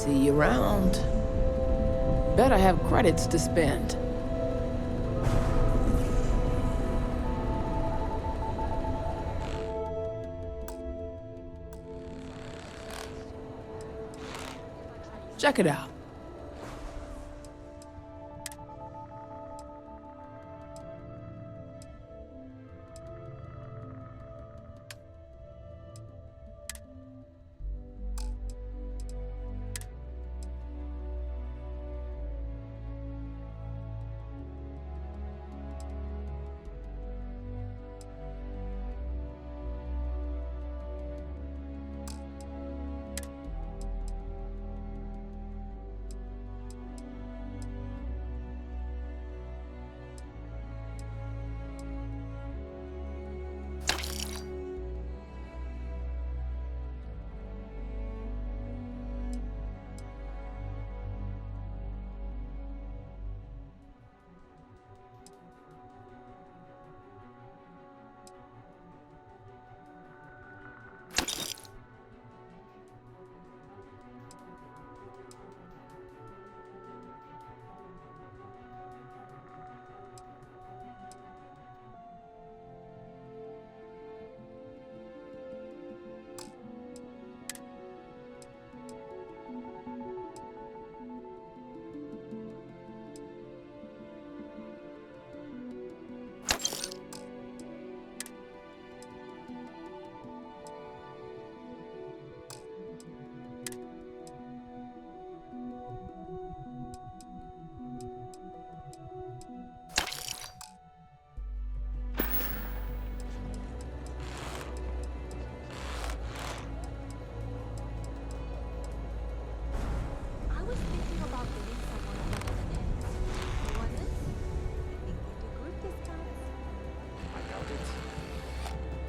See you around. Better have credits to spend. Check it out.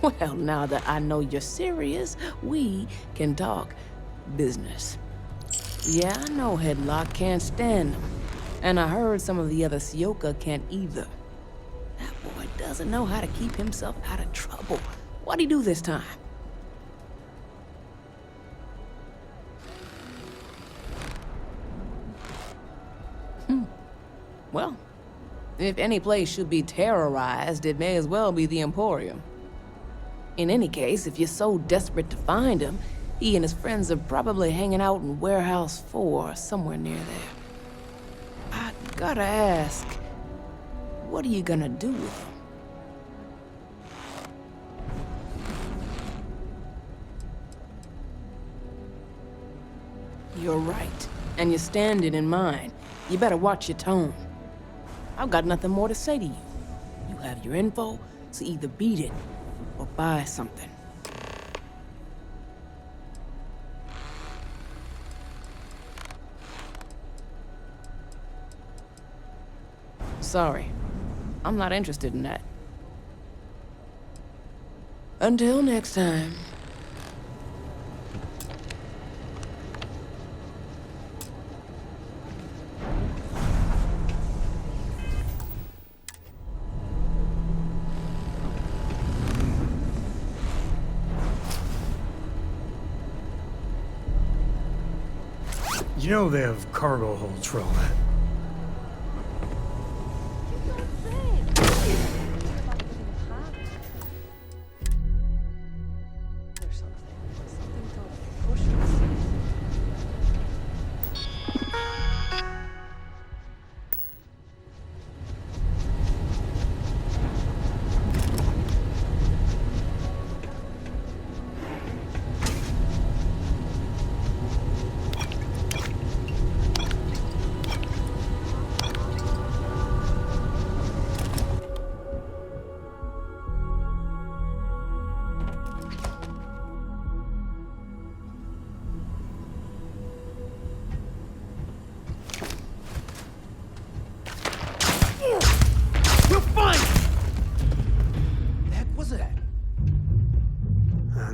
Well, now that I know you're serious, we can talk business. Yeah, I know Headlock can't stand them. And I heard some of the other Sioka can't either. That boy doesn't know how to keep himself out of trouble. What'd he do this time? Well, if any place should be terrorized, it may as well be the Emporium. In any case, if you're so desperate to find him, he and his friends are probably hanging out in Warehouse 4, somewhere near there. I gotta ask, what are you gonna do with him? You're right, and you're standing in mine. You better watch your tone. I've got nothing more to say to you. You have your info, so either beat it or buy something. Sorry, I'm not interested in that. Until next time. You know they have cargo holds for all that.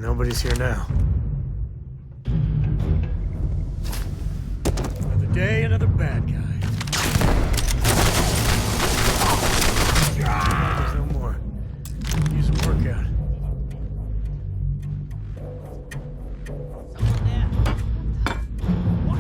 Nobody's here now. Another day, another bad guy. There's no more. Use a workout. Someone there. What?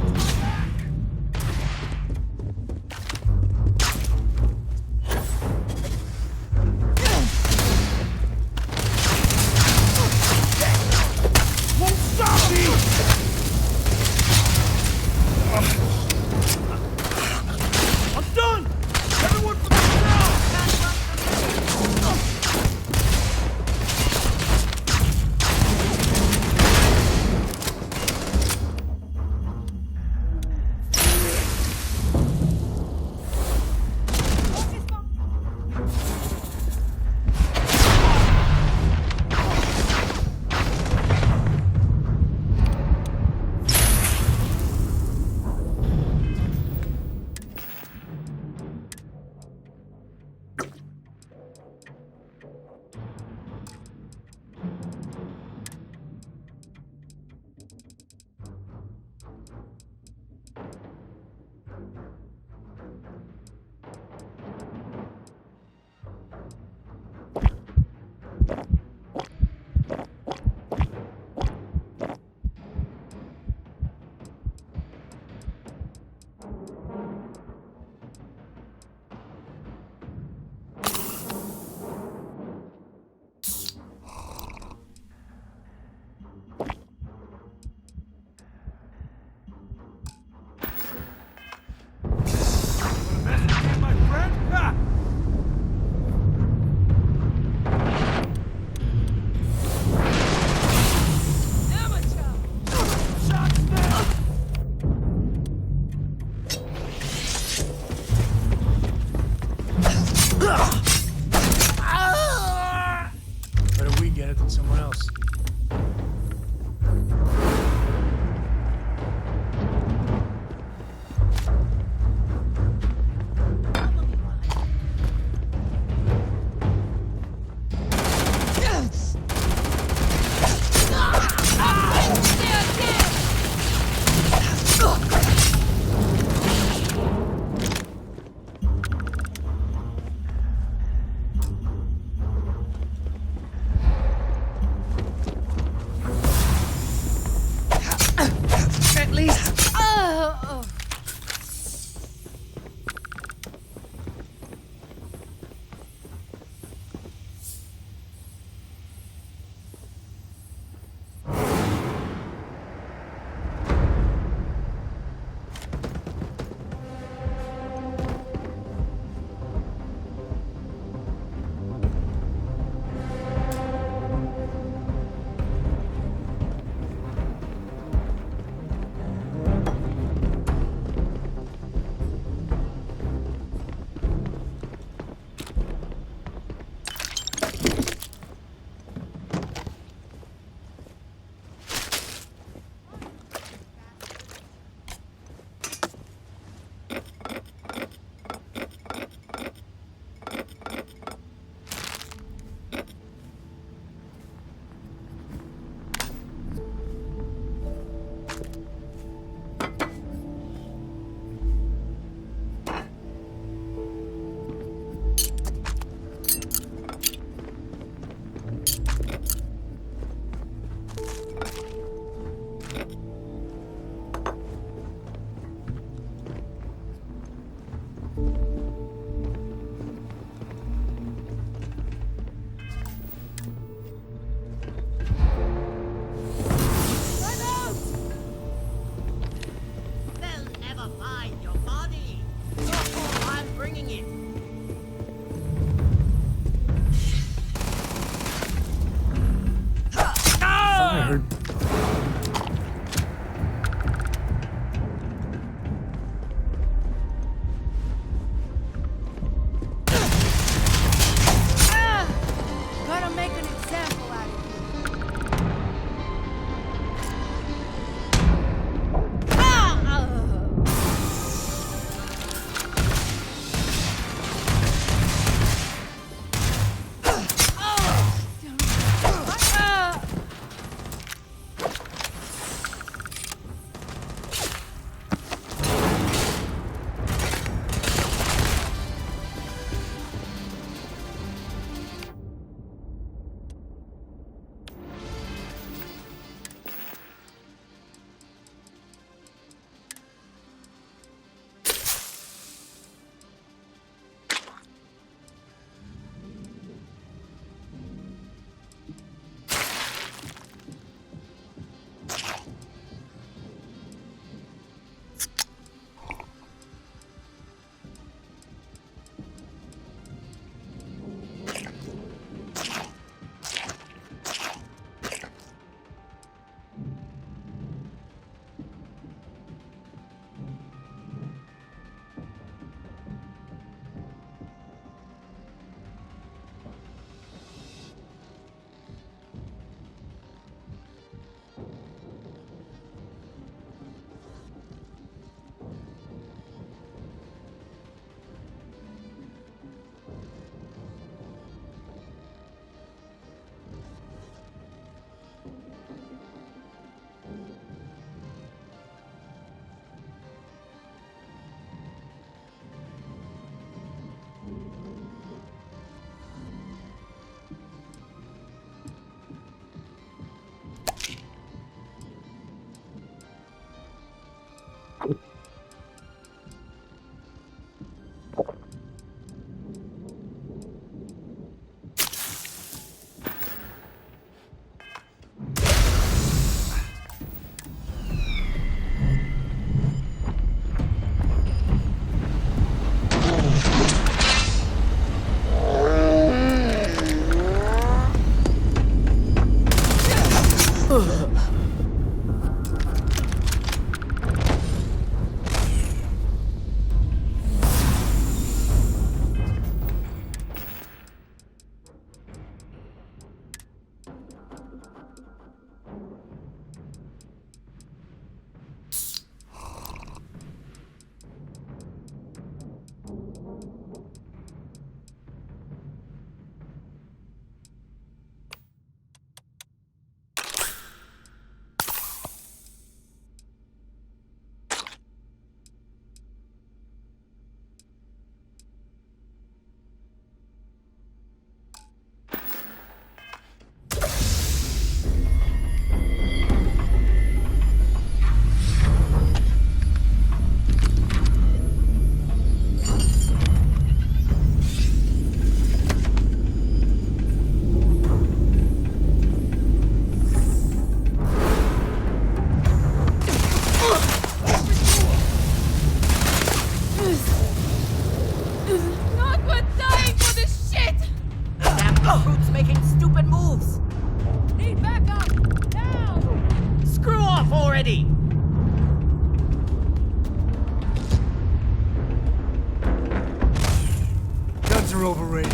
are overrated.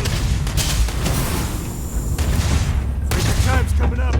Your time's coming up.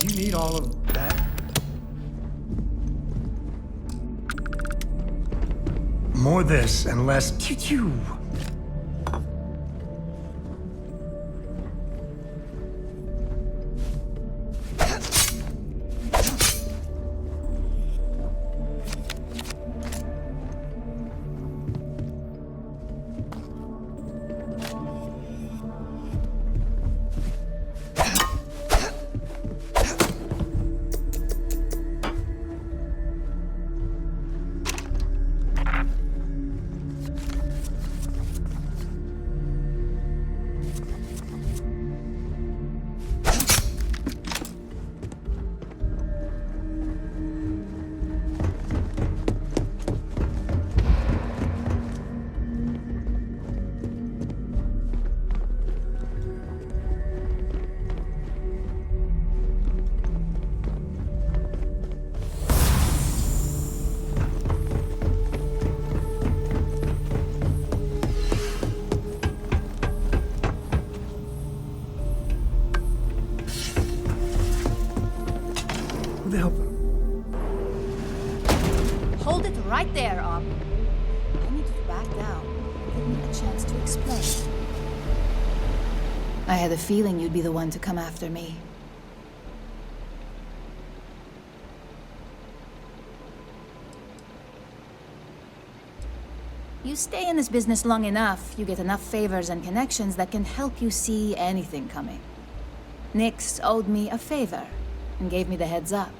You need all of that? More this and less choo-choo. Who the hell? Hold it right there, Op. I need you to back down. Give me a chance to explain. I had a feeling you'd be the one to come after me. You stay in this business long enough, you get enough favors and connections that can help you see anything coming. Nix owed me a favor and gave me the heads up.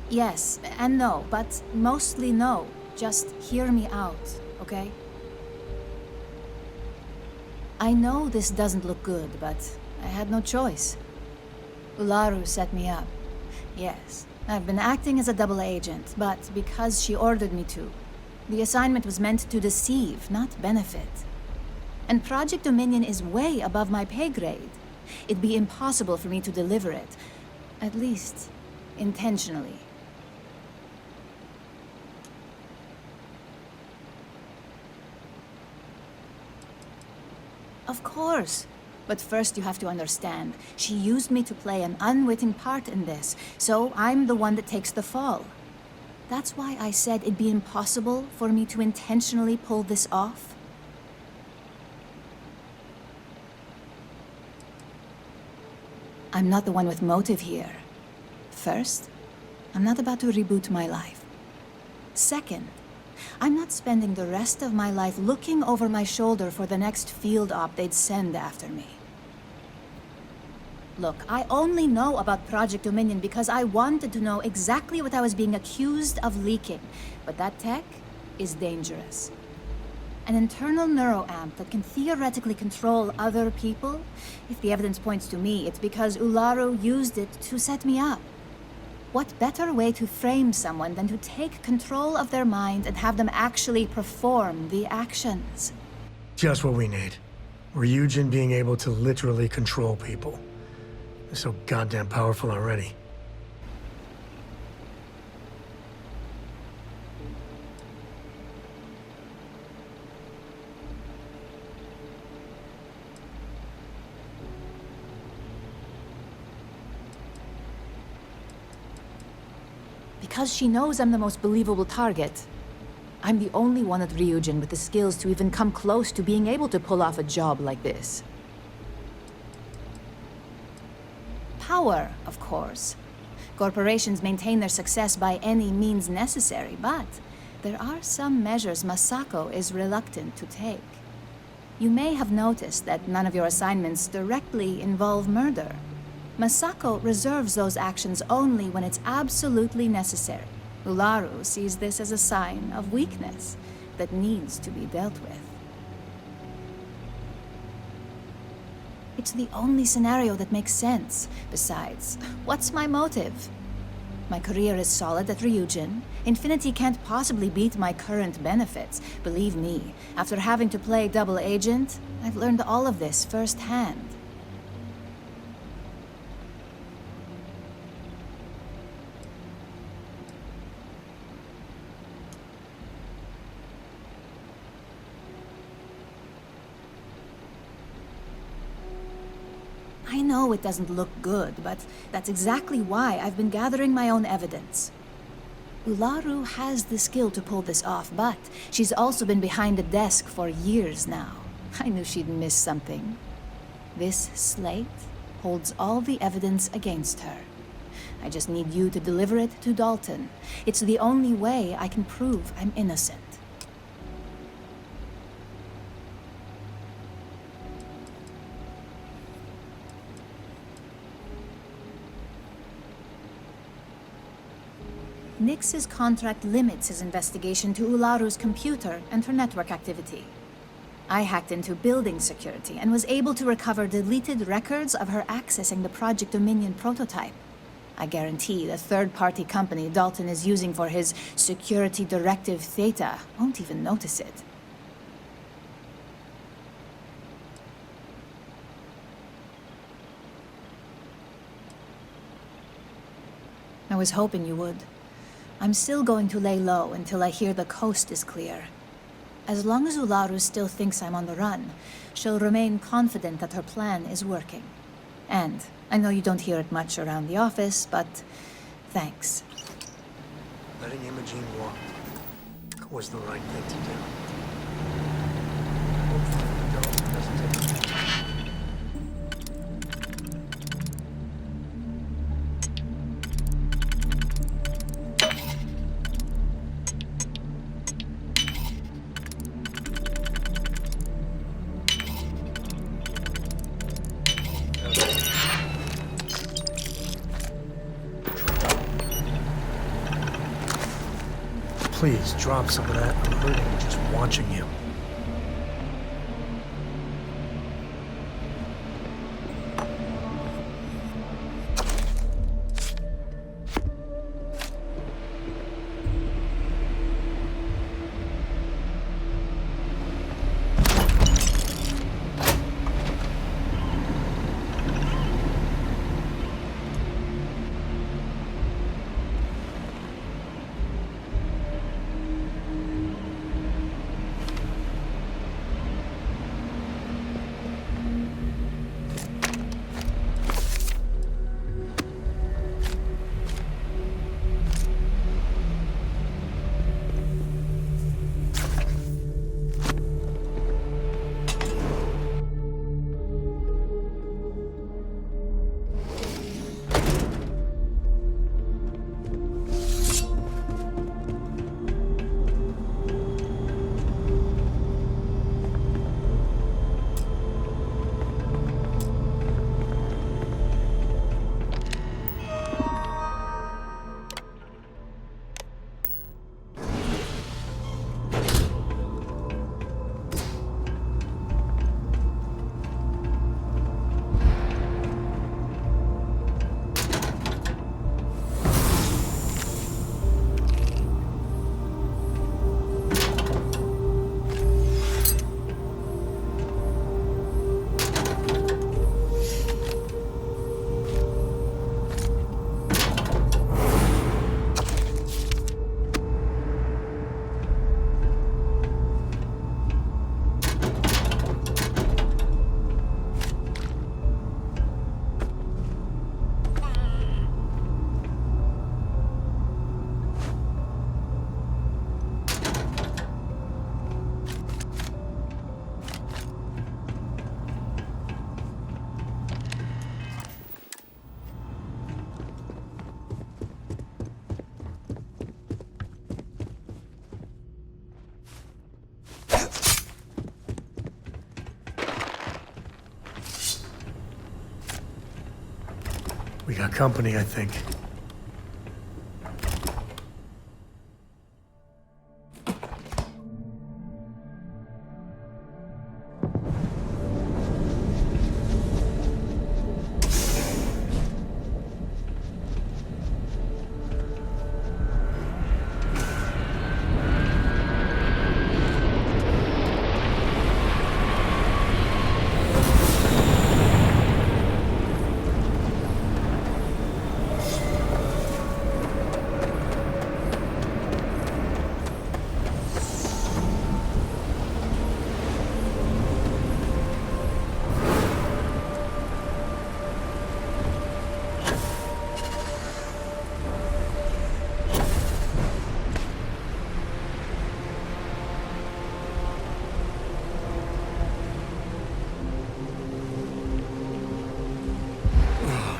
Yes and no, but mostly no. Just hear me out, okay? I know this doesn't look good, but I had no choice. Ularu set me up. Yes, I've been acting as a double agent, but because she ordered me to. The assignment was meant to deceive, not benefit. And Project Dominion is way above my pay grade. It'd be impossible for me to deliver it. At least, intentionally. Of course. But first you have to understand, she used me to play an unwitting part in this, so I'm the one that takes the fall. That's why I said it'd be impossible for me to intentionally pull this off. I'm not the one with motive here. First, I'm not about to reboot my life. Second, I'm not spending the rest of my life looking over my shoulder for the next field op they'd send after me. Look, I only know about Project Dominion because I wanted to know exactly what I was being accused of leaking. But that tech is dangerous. An internal neuroamp that can theoretically control other people? If the evidence points to me, it's because Ularu used it to set me up. What better way to frame someone than to take control of their mind and have them actually perform the actions? Just what we need. Ryujin being able to literally control people. They're so goddamn powerful already. Because she knows I'm the most believable target. I'm the only one at Ryujin with the skills to even come close to being able to pull off a job like this. Power, of course. Corporations maintain their success by any means necessary, but there are some measures Masako is reluctant to take. You may have noticed that none of your assignments directly involve murder. Masako reserves those actions only when it's absolutely necessary. Ularu sees this as a sign of weakness that needs to be dealt with. It's the only scenario that makes sense. Besides, what's my motive? My career is solid at Ryujin. Infinity can't possibly beat my current benefits. Believe me, after having to play double agent, I've learned all of this firsthand. I know it doesn't look good, but that's exactly why I've been gathering my own evidence. Ularu has the skill to pull this off, but she's also been behind the desk for years now. I knew she'd miss something. This slate holds all the evidence against her. I just need you to deliver it to Dalton. It's the only way I can prove I'm innocent. Nix's contract limits his investigation to Ularu's computer and her network activity. I hacked into building security and was able to recover deleted records of her accessing the Project Dominion prototype. I guarantee the third-party company Dalton is using for his security directive Theta won't even notice it. I was hoping you would. I'm still going to lay low until I hear the coast is clear. As long as Ularu still thinks I'm on the run, she'll remain confident that her plan is working. And I know you don't hear it much around the office, but thanks. Letting Imogene walk was the right thing to do. Hopefully, Dalton doesn't take it. Please, drop some of that. I'm hurting just watching you. We got company, I think.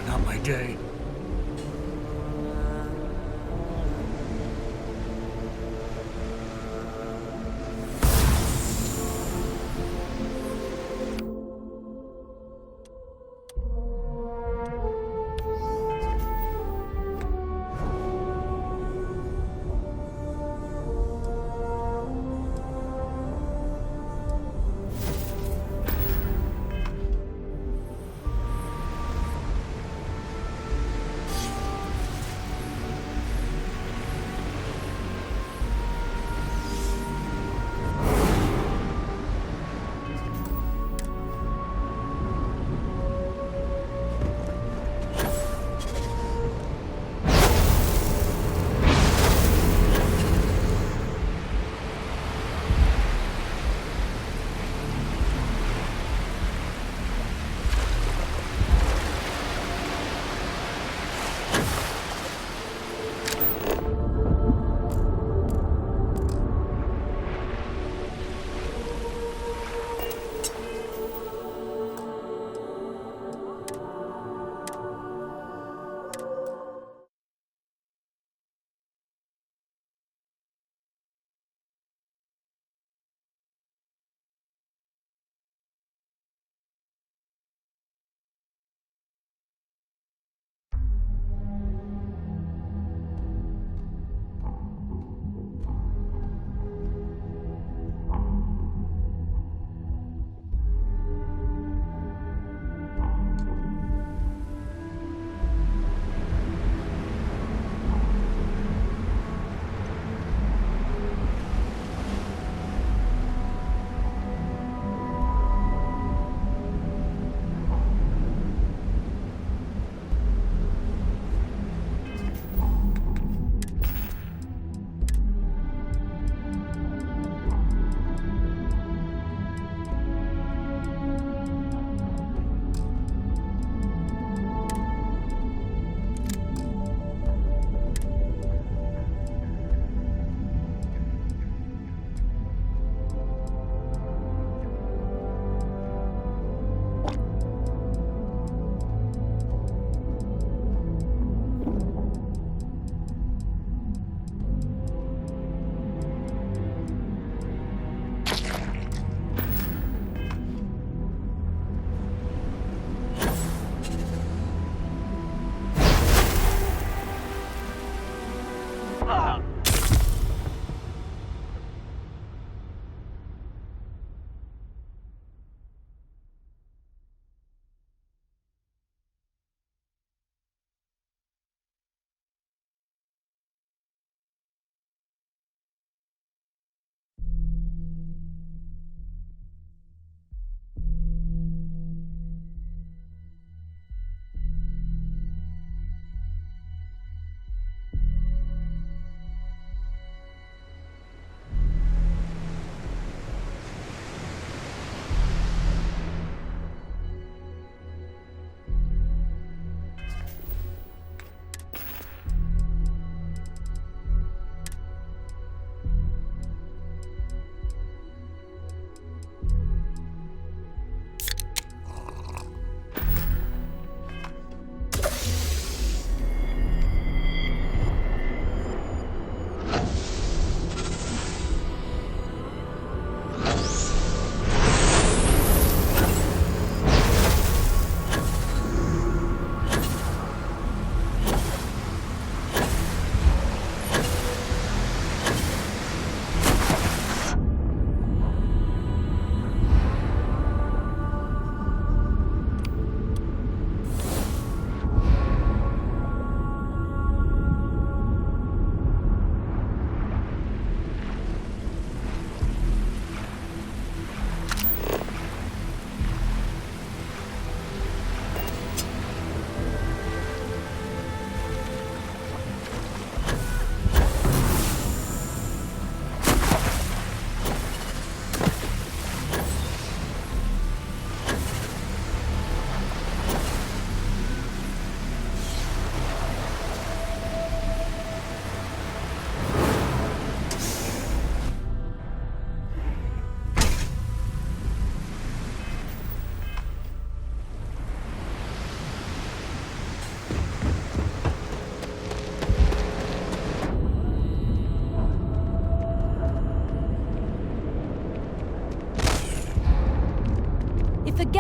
Not my day.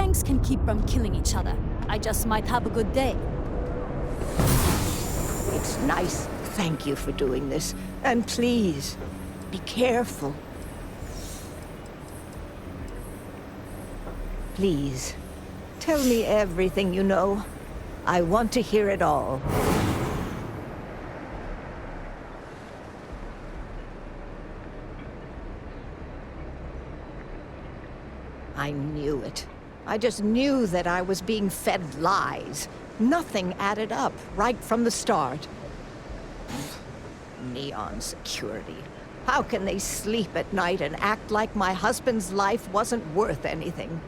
tanks can keep from killing each other. I just might have a good day. It's nice. Thank you for doing this. And please, be careful. Please, tell me everything you know. I want to hear it all. I knew it. I just knew that I was being fed lies. Nothing added up right from the start. Neon security. How can they sleep at night and act like my husband's life wasn't worth anything?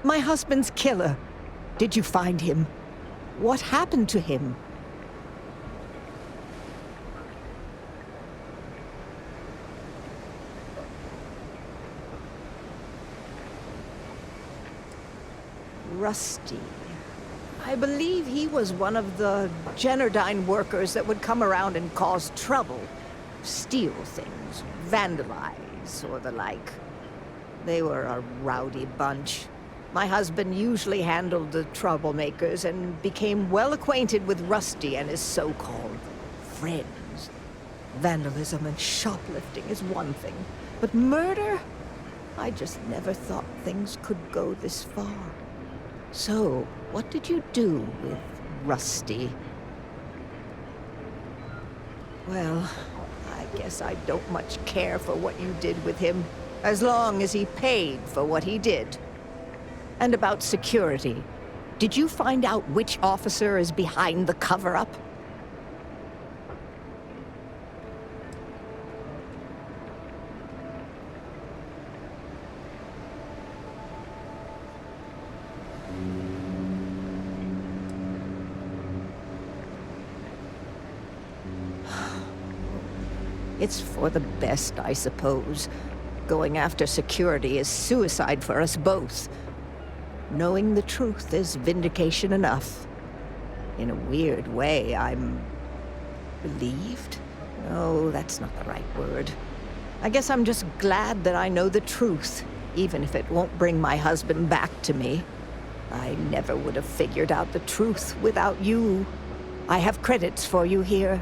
My husband's killer. Did you find him? What happened to him? Rusty. I believe he was one of the Generdyne workers that would come around and cause trouble. Steal things, vandalize, or the like. They were a rowdy bunch. My husband usually handled the troublemakers and became well acquainted with Rusty and his so-called friends. Vandalism and shoplifting is one thing, but murder? I just never thought things could go this far. So, what did you do with Rusty? Well, I guess I don't much care for what you did with him, as long as he paid for what he did. And about security, did you find out which officer is behind the cover-up? It's for the best, I suppose. Going after security is suicide for us both. Knowing the truth is vindication enough. In a weird way, I'm relieved? No, that's not the right word. I guess I'm just glad that I know the truth, even if it won't bring my husband back to me. I never would have figured out the truth without you. I have credits for you here.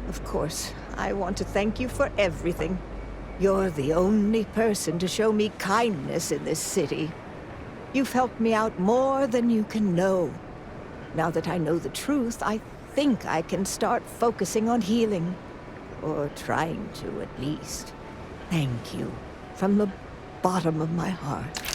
Of course, I want to thank you for everything. You're the only person to show me kindness in this city. You've helped me out more than you can know. Now that I know the truth, I think I can start focusing on healing. Or trying to, at least. Thank you. From the bottom of my heart.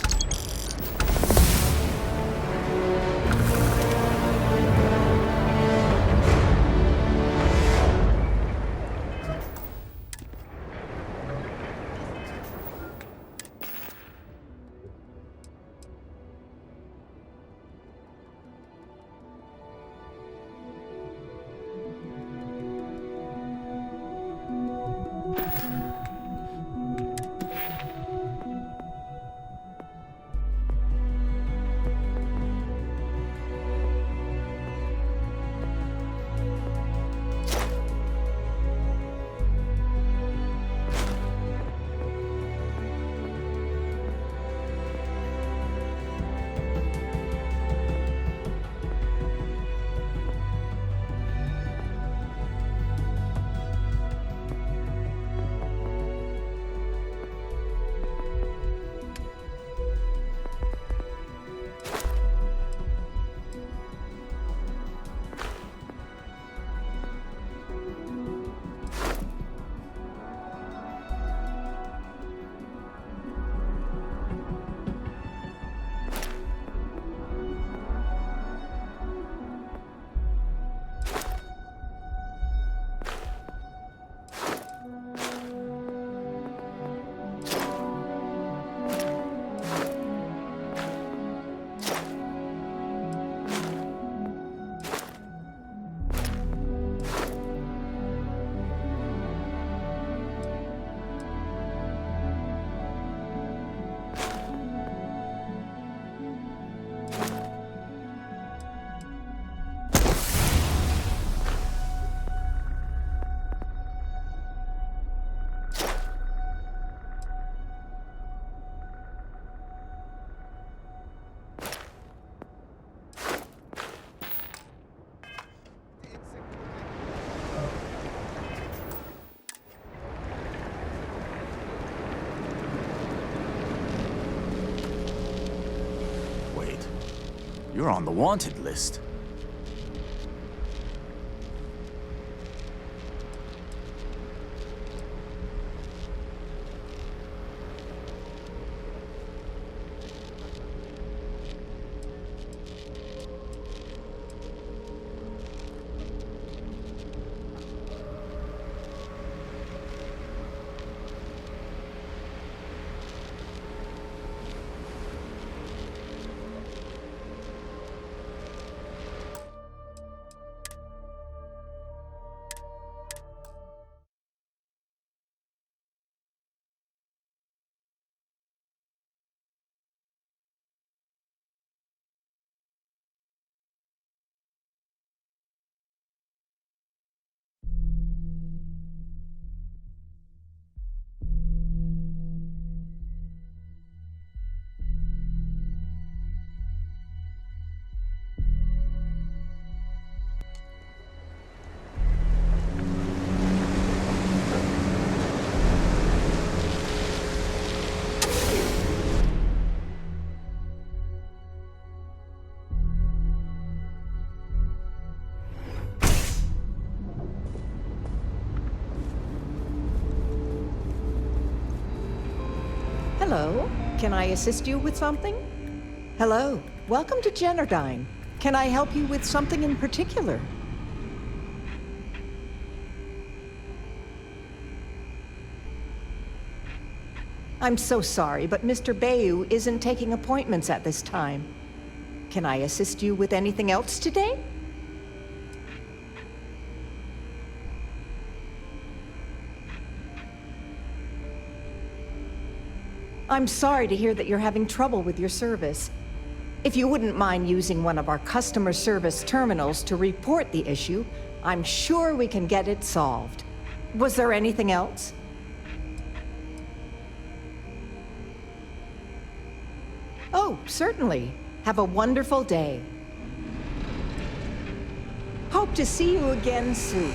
You're on the wanted list. Hello, can I assist you with something? Hello, welcome to Generdyne. Can I help you with something in particular? I'm so sorry, but Mr. Bayou isn't taking appointments at this time. Can I assist you with anything else today? I'm sorry to hear that you're having trouble with your service. If you wouldn't mind using one of our customer service terminals to report the issue, I'm sure we can get it solved. Was there anything else? Oh, certainly. Have a wonderful day. Hope to see you again soon.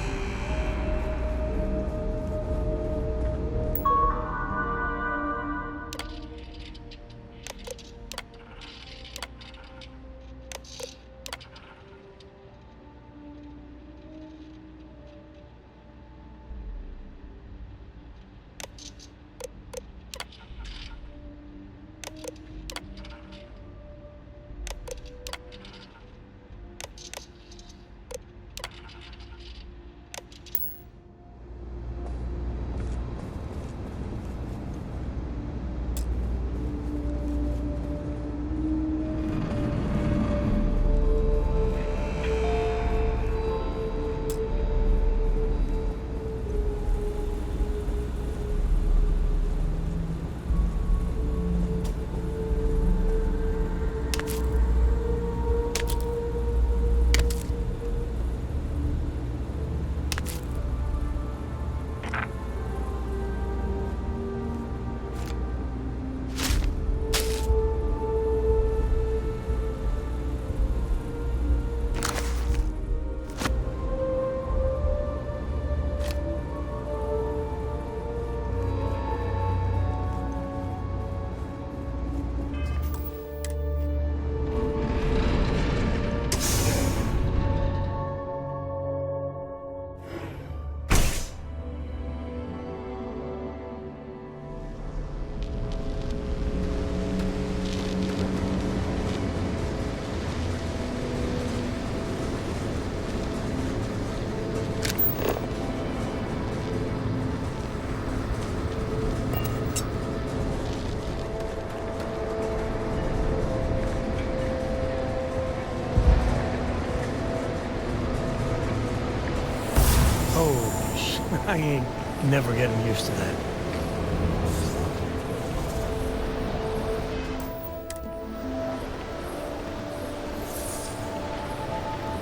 Holy shit, I ain't never getting used to that.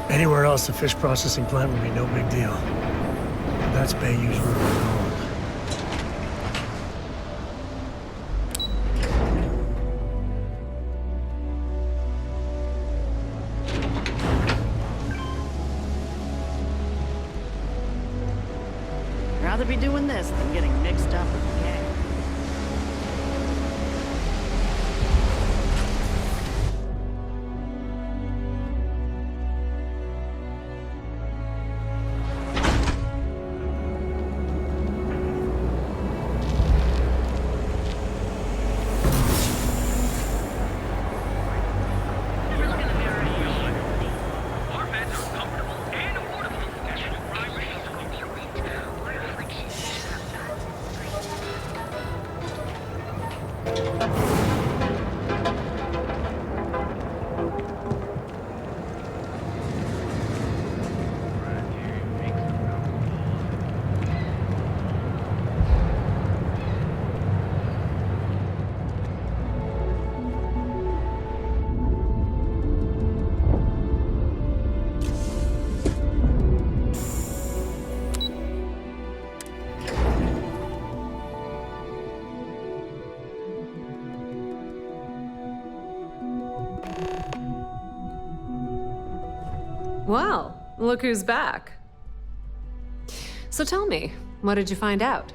Anywhere else, a fish processing plant would be no big deal. That's Bayou's route to home. Rather be doing this than getting mixed up with the gang. Well, look who's back. So tell me, what did you find out?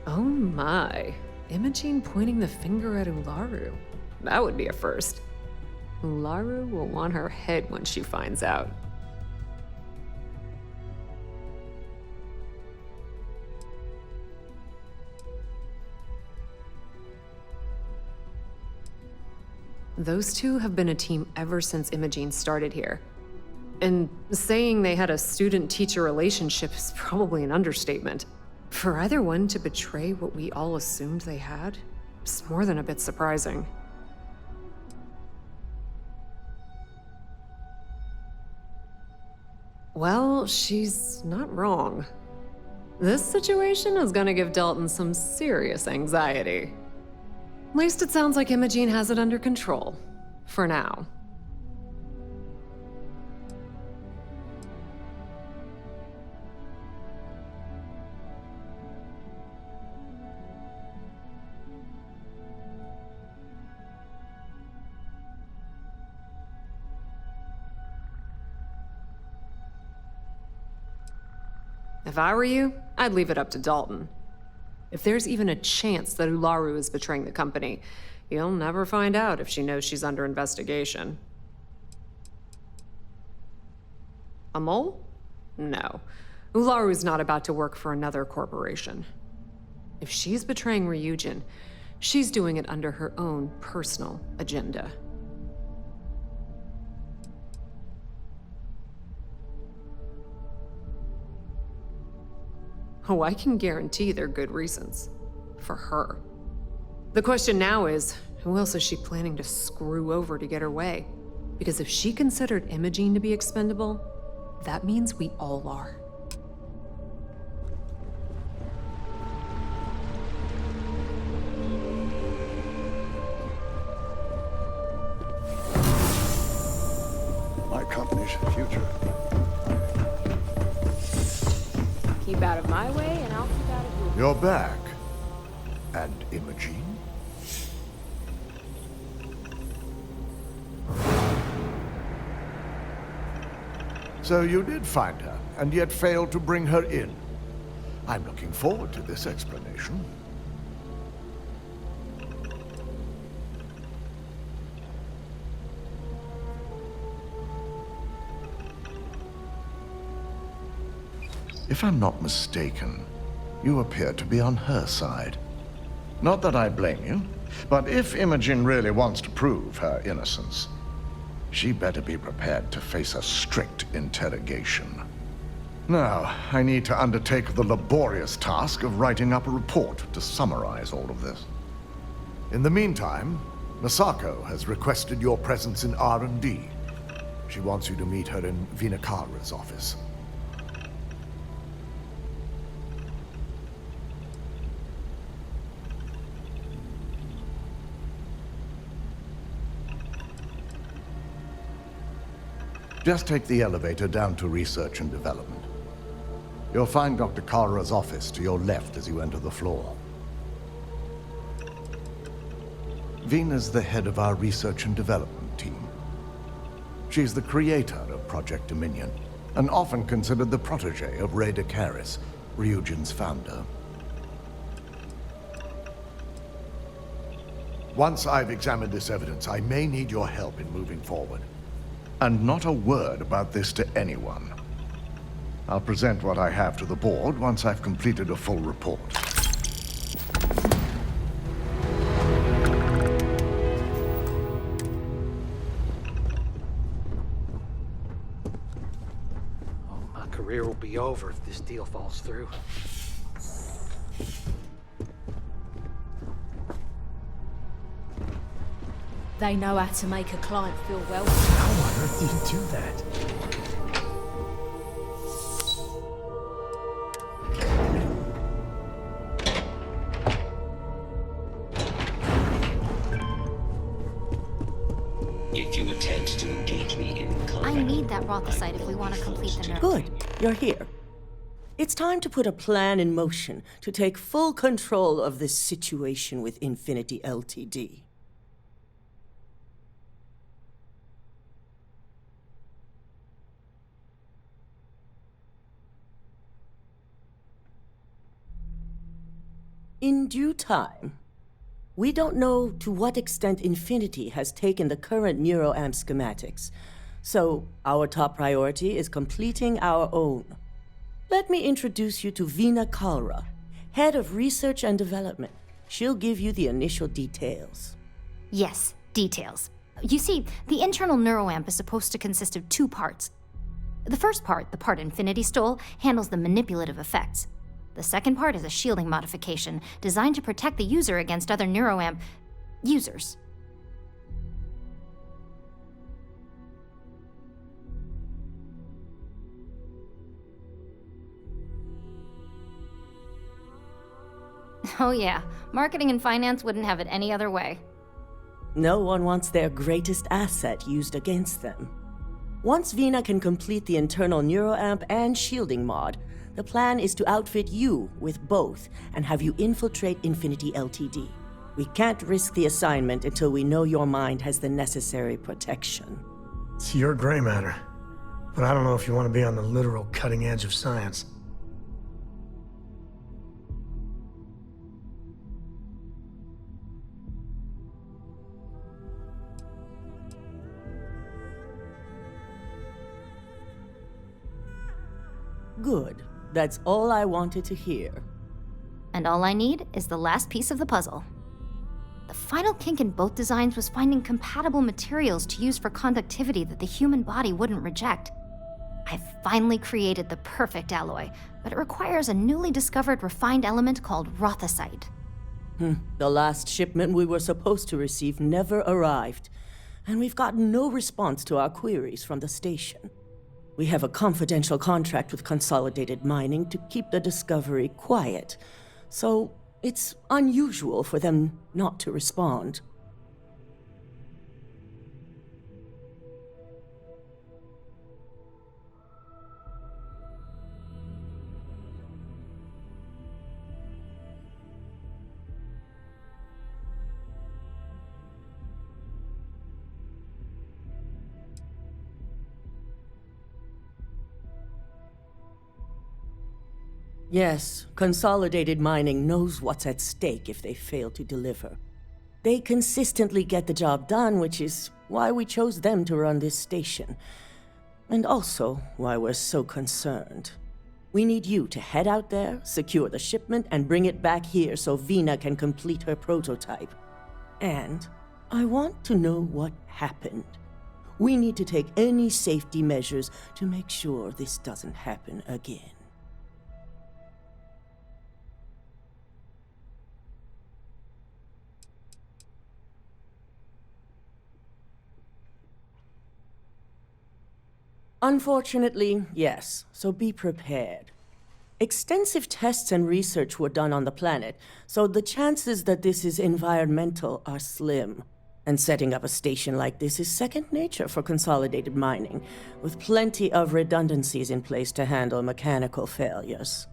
Oh my. Imogene pointing the finger at Ularu. That would be a first. Ularu will want her head when she finds out. Those two have been a team ever since Imogene started here. And saying they had a student-teacher relationship is probably an understatement. For either one to betray what we all assumed they had, is more than a bit surprising. Well, she's not wrong. This situation is gonna give Dalton some serious anxiety. At least it sounds like Imogene has it under control. For now. If I were you, I'd leave it up to Dalton. If there's even a chance that Ularu is betraying the company, you'll never find out if she knows she's under investigation. A mole? No. Ularu's not about to work for another corporation. If she's betraying Ryujin, she's doing it under her own personal agenda. Oh, I can guarantee they're good reasons. For her. The question now is, who else is she planning to screw over to get her way? Because if she considered Imogene to be expendable, that means we all are. My company's future. Keep out of my way, and I'll keep out of yours. You're back. And Imogene? So you did find her, and yet failed to bring her in. I'm looking forward to this explanation. If I'm not mistaken, you appear to be on her side. Not that I blame you, but if Imogen really wants to prove her innocence, she better be prepared to face a strict interrogation. Now, I need to undertake the laborious task of writing up a report to summarize all of this. In the meantime, Masako has requested your presence in R&D. She wants you to meet her in Vinakara's office. Just take the elevator down to Research and Development. You'll find Dr. Kara's office to your left as you enter the floor. Vina's the head of our Research and Development team. She's the creator of Project Dominion, and often considered the protege of Ray DeCaris, Ryujin's founder. Once I've examined this evidence, I may need your help in moving forward. And not a word about this to anyone. I'll present what I have to the board once I've completed a full report. Oh, my career will be over if this deal falls through. They know how to make a client feel welcome. How on earth do you do that? If you attempt to engage me in combat, I need that Rothicite if we want to complete the nerve. Good. You're here. It's time to put a plan in motion to take full control of this situation with Infinity Ltd. In due time. We don't know to what extent Infinity has taken the current NeuroAmp schematics, so our top priority is completing our own. Let me introduce you to Veena Kalra, Head of Research and Development. She'll give you the initial details. Yes, details. You see, the internal neuroamp is supposed to consist of two parts. The first part, the part Infinity stole, handles the manipulative effects. The second part is a shielding modification designed to protect the user against other neuroamp users. Oh yeah, marketing and finance wouldn't have it any other way. No one wants their greatest asset used against them. Once Veena can complete the internal neuroamp and shielding mod, the plan is to outfit you with both and have you infiltrate Infinity Ltd. We can't risk the assignment until we know your mind has the necessary protection. It's your gray matter, but I don't know if you want to be on the literal cutting edge of science. Good. That's all I wanted to hear. And all I need is the last piece of the puzzle. The final kink in both designs was finding compatible materials to use for conductivity that the human body wouldn't reject. I've finally created the perfect alloy, but it requires a newly discovered refined element called rothosite. The last shipment we were supposed to receive never arrived, and we've gotten no response to our queries from the station. We have a confidential contract with Consolidated Mining to keep the discovery quiet, so it's unusual for them not to respond. Yes, Consolidated Mining knows what's at stake if they fail to deliver. They consistently get the job done, which is why we chose them to run this station. And also why we're so concerned. We need you to head out there, secure the shipment, and bring it back here so Veena can complete her prototype. And I want to know what happened. We need to take any safety measures to make sure this doesn't happen again. Unfortunately, yes, so be prepared. Extensive tests and research were done on the planet, so the chances that this is environmental are slim. And setting up a station like this is second nature for Consolidated Mining, with plenty of redundancies in place to handle mechanical failures.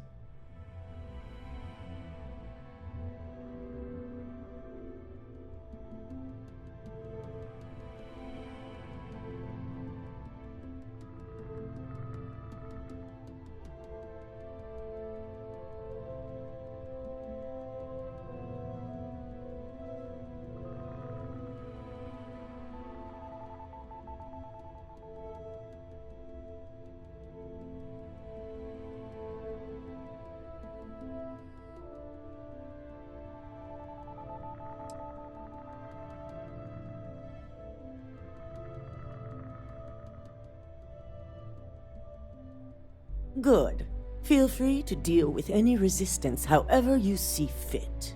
Good. Feel free to deal with any resistance however you see fit.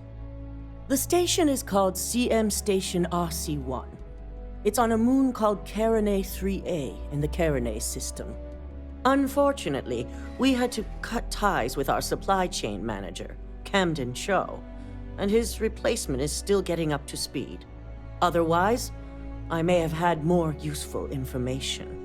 The station is called CM Station RC-1. It's on a moon called Carinae 3A in the Carinae system. Unfortunately, we had to cut ties with our supply chain manager, Camden Cho, and his replacement is still getting up to speed. Otherwise, I may have had more useful information.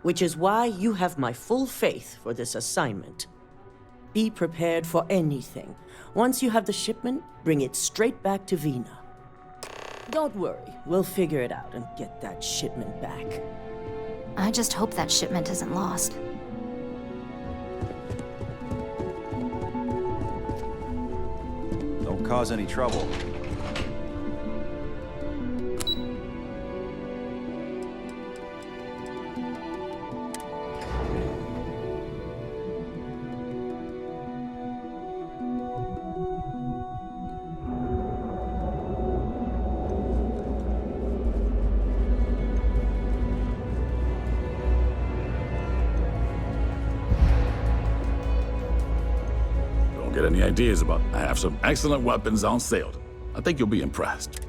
which is why you have my full faith for this assignment. Be prepared for anything. Once you have the shipment, bring it straight back to Vina. Don't worry, we'll figure it out and get that shipment back. I just hope that shipment isn't lost. Don't cause any trouble. Get any ideas about? I have some excellent weapons on sale. I think you'll be impressed.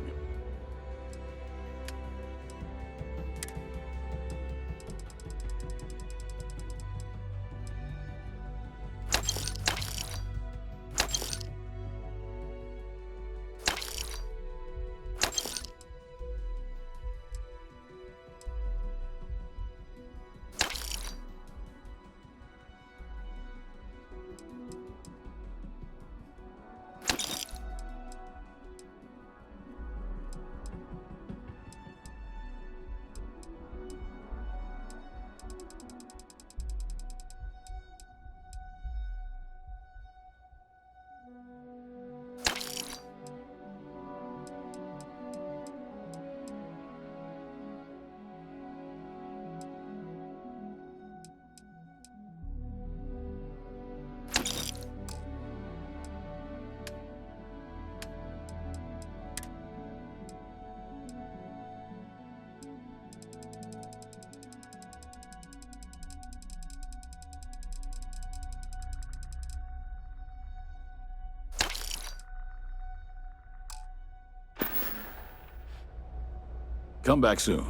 Come back soon.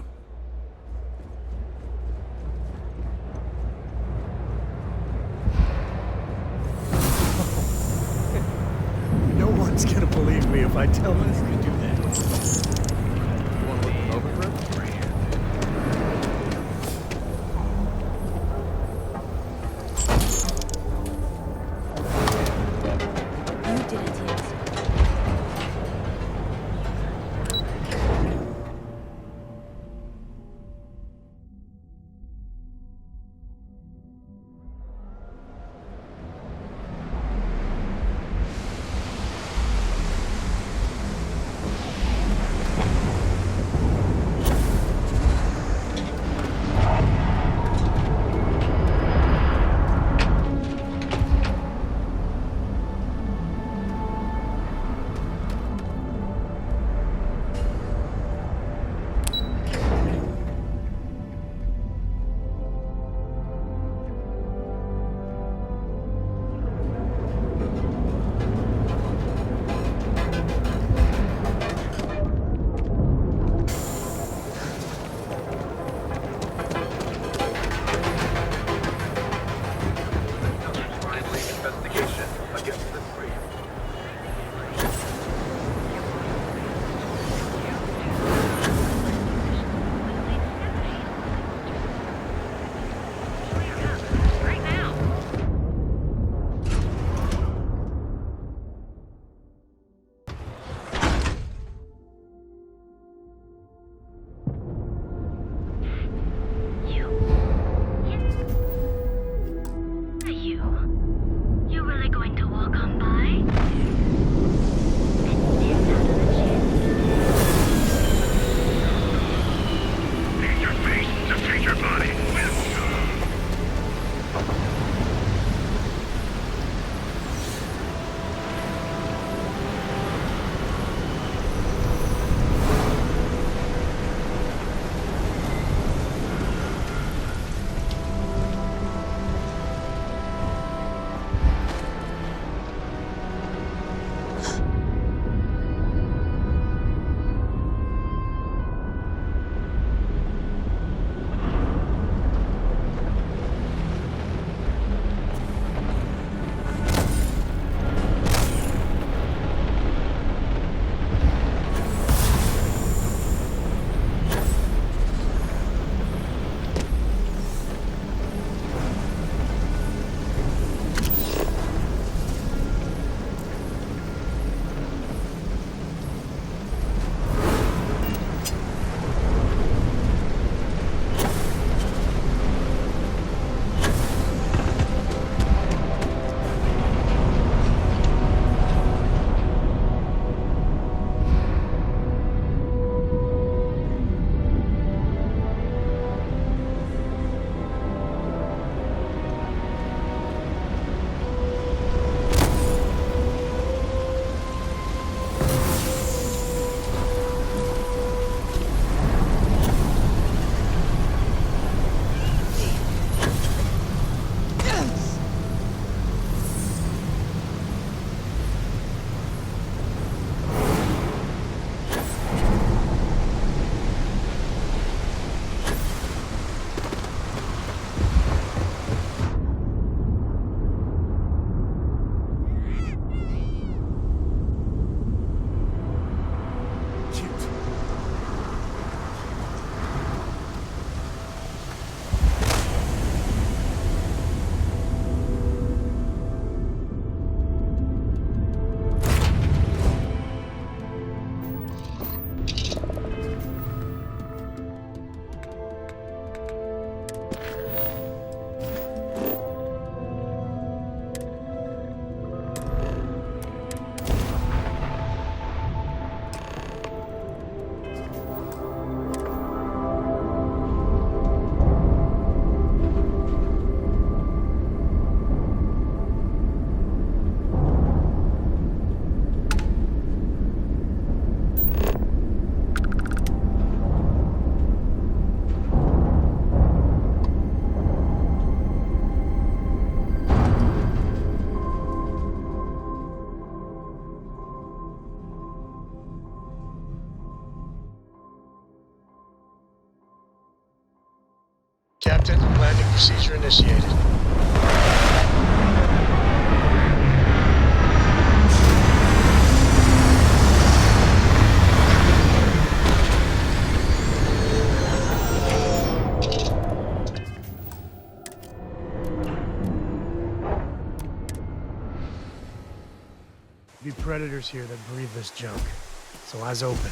No one's gonna believe me if I tell them you can do that. You want to look them over for it? Captain, landing procedure initiated. Be predators here that breathe this junk. So eyes open.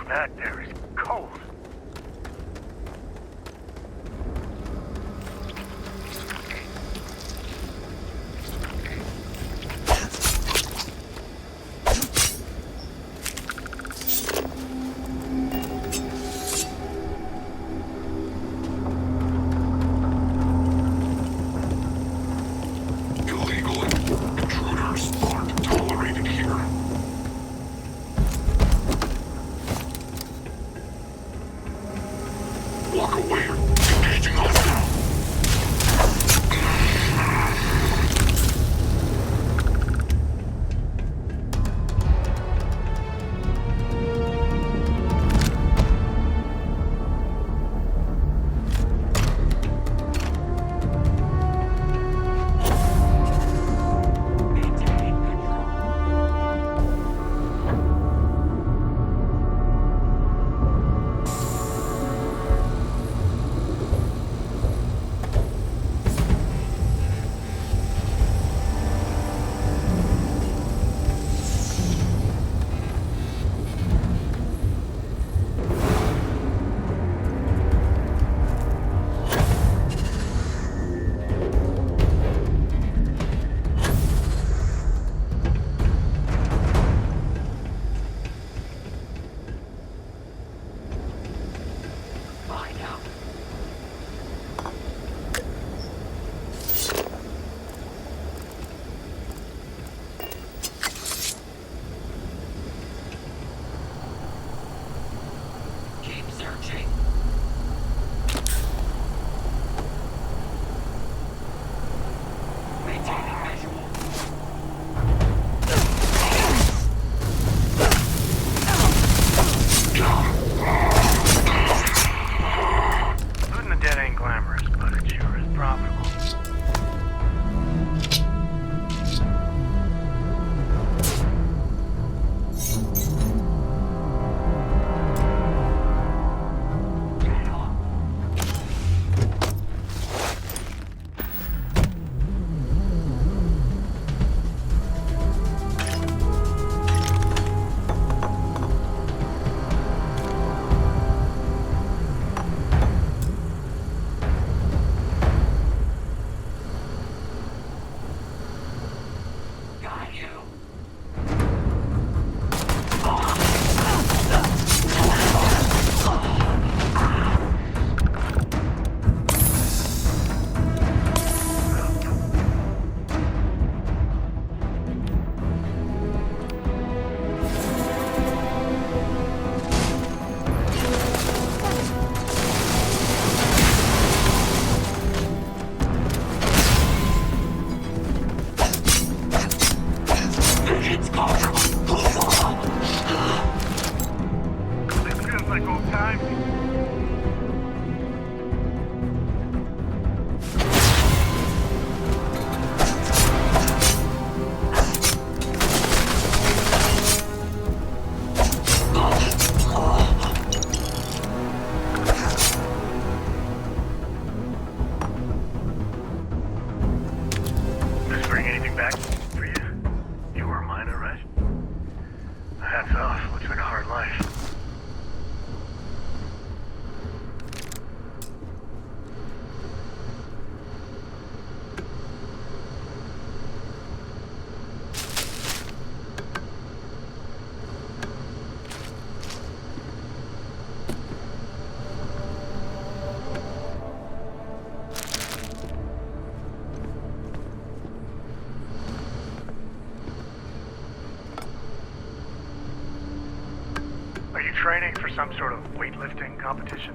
That there is cold. Illegal intruders aren't tolerated here. training for some sort of weightlifting competition?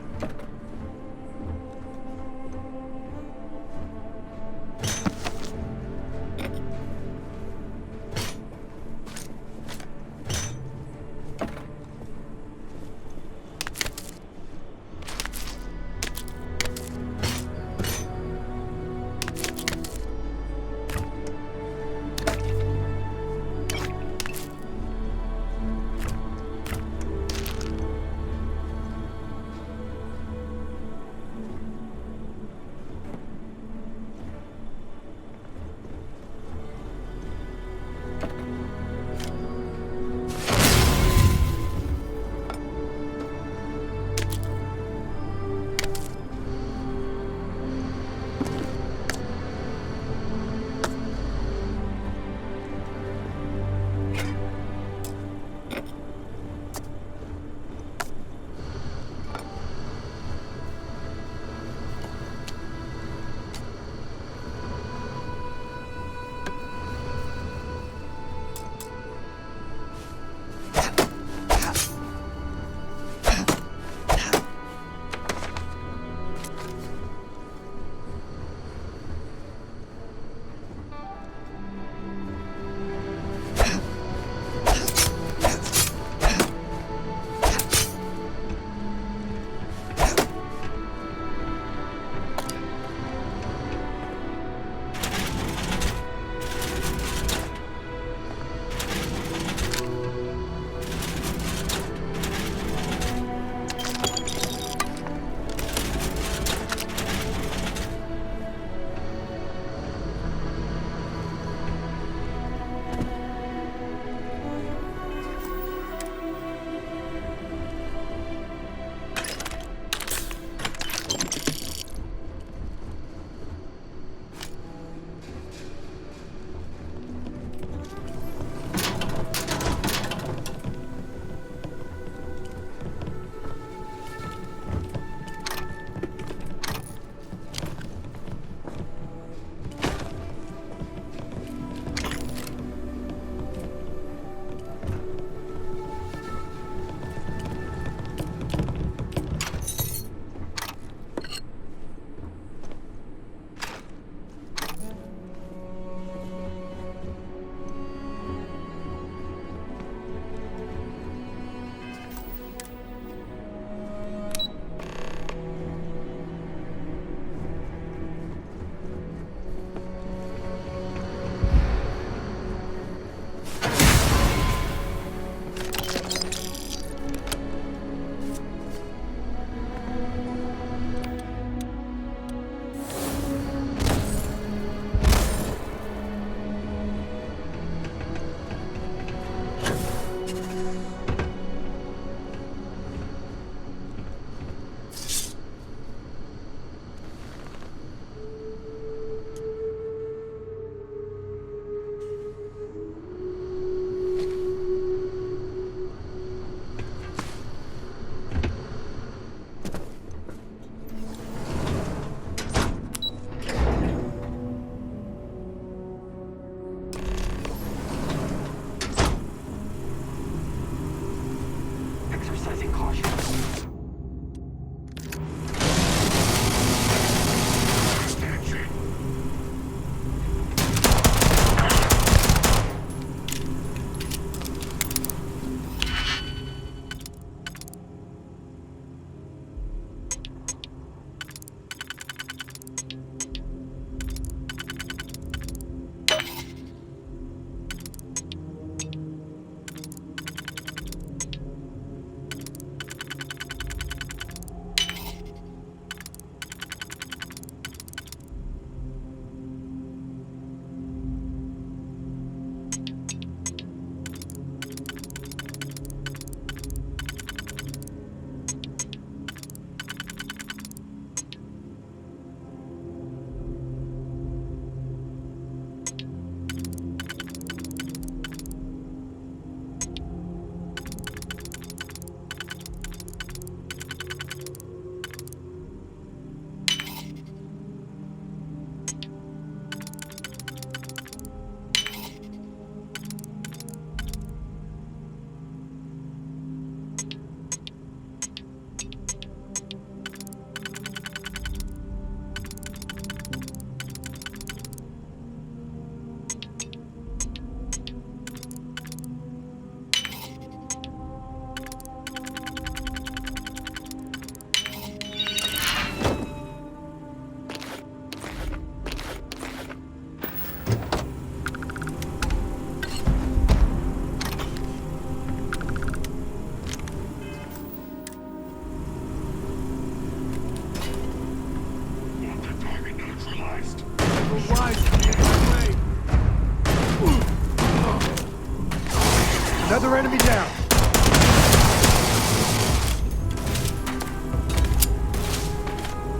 Another enemy down.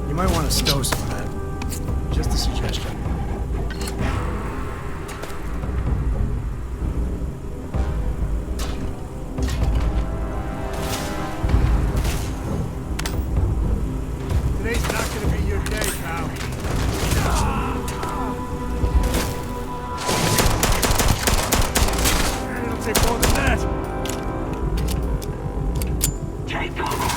You might want to stow some of that. Just a suggestion. Today's not gonna be your day, pal. It'll take more than that. Take cover!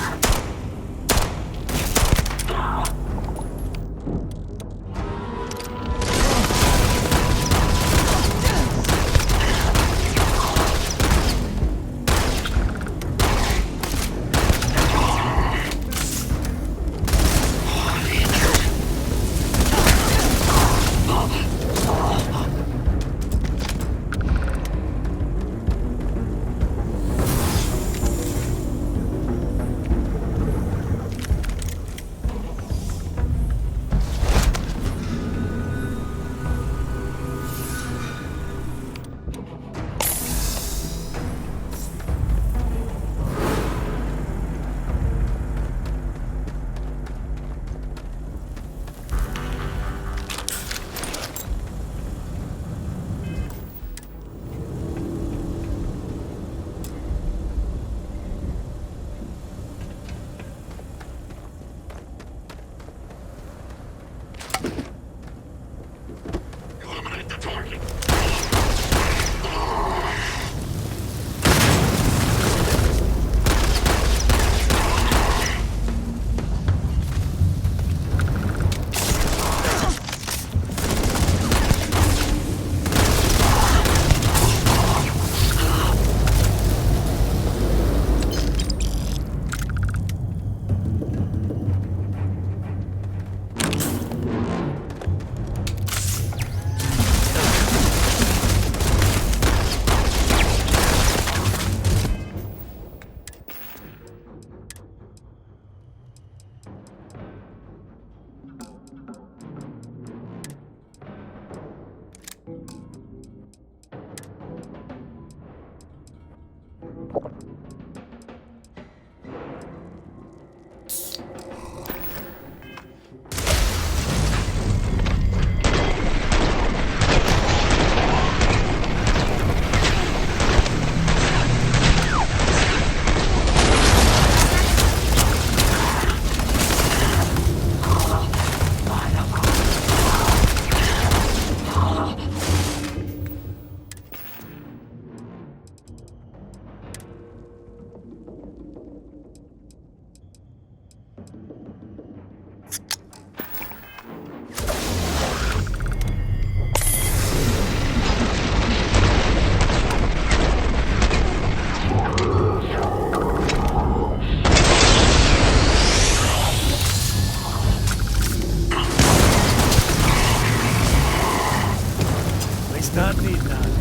Not need none.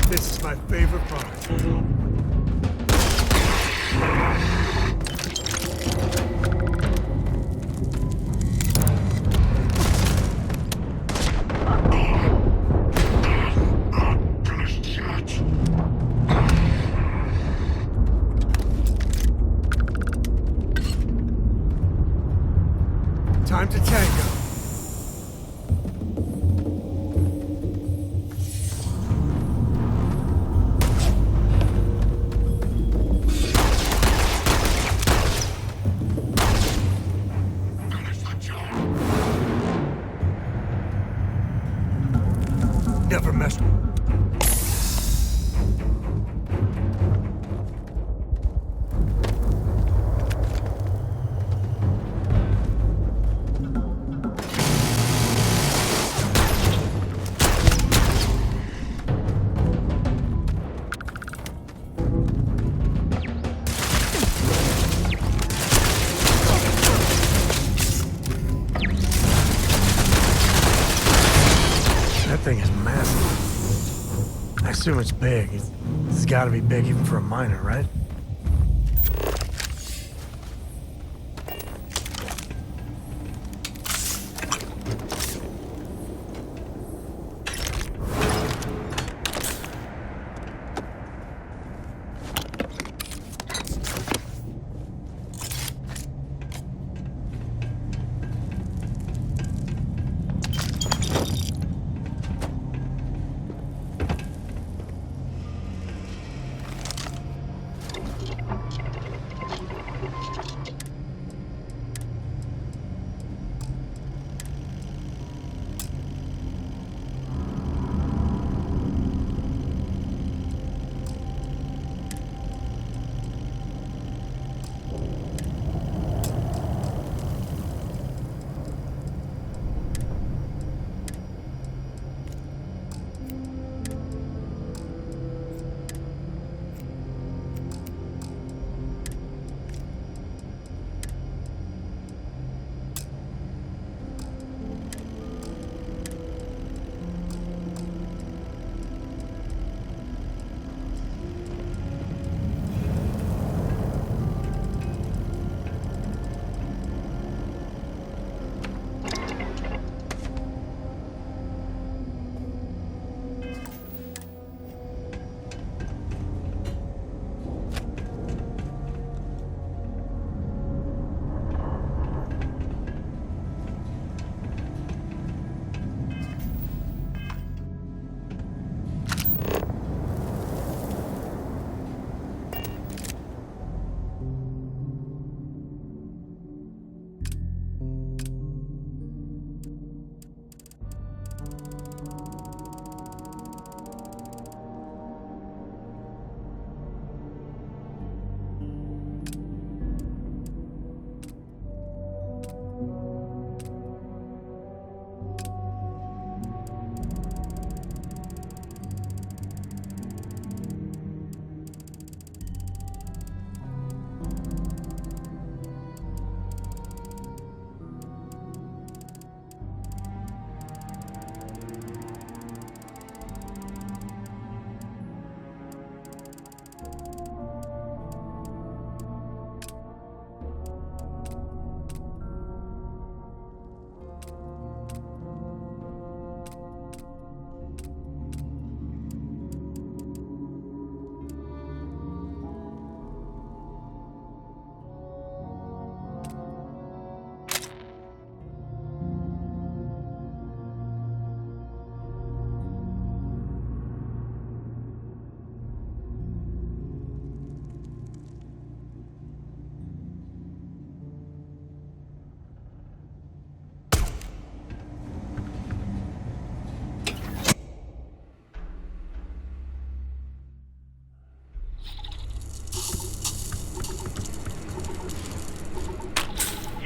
This is my favorite part. Time to tango. Never mess with. That thing is massive. I assume it's big. It's gotta be big even for a miner, right?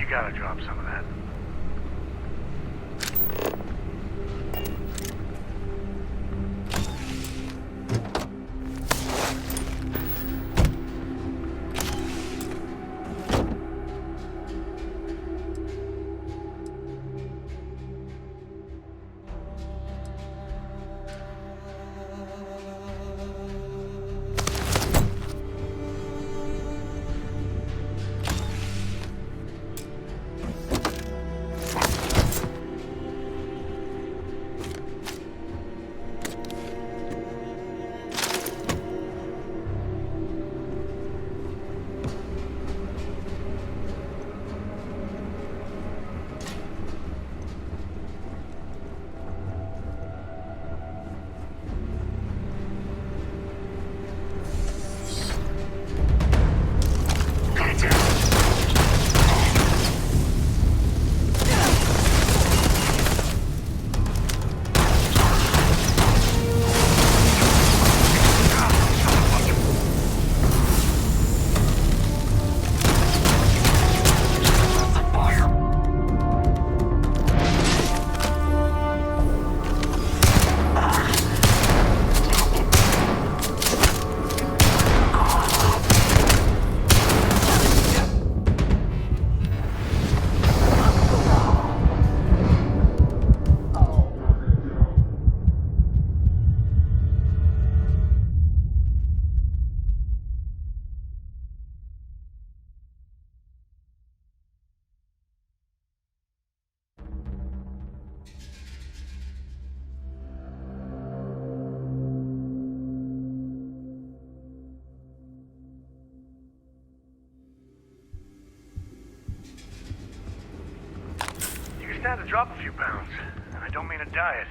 gotta drop some of that. Stand to drop a few pounds, and I don't mean a diet.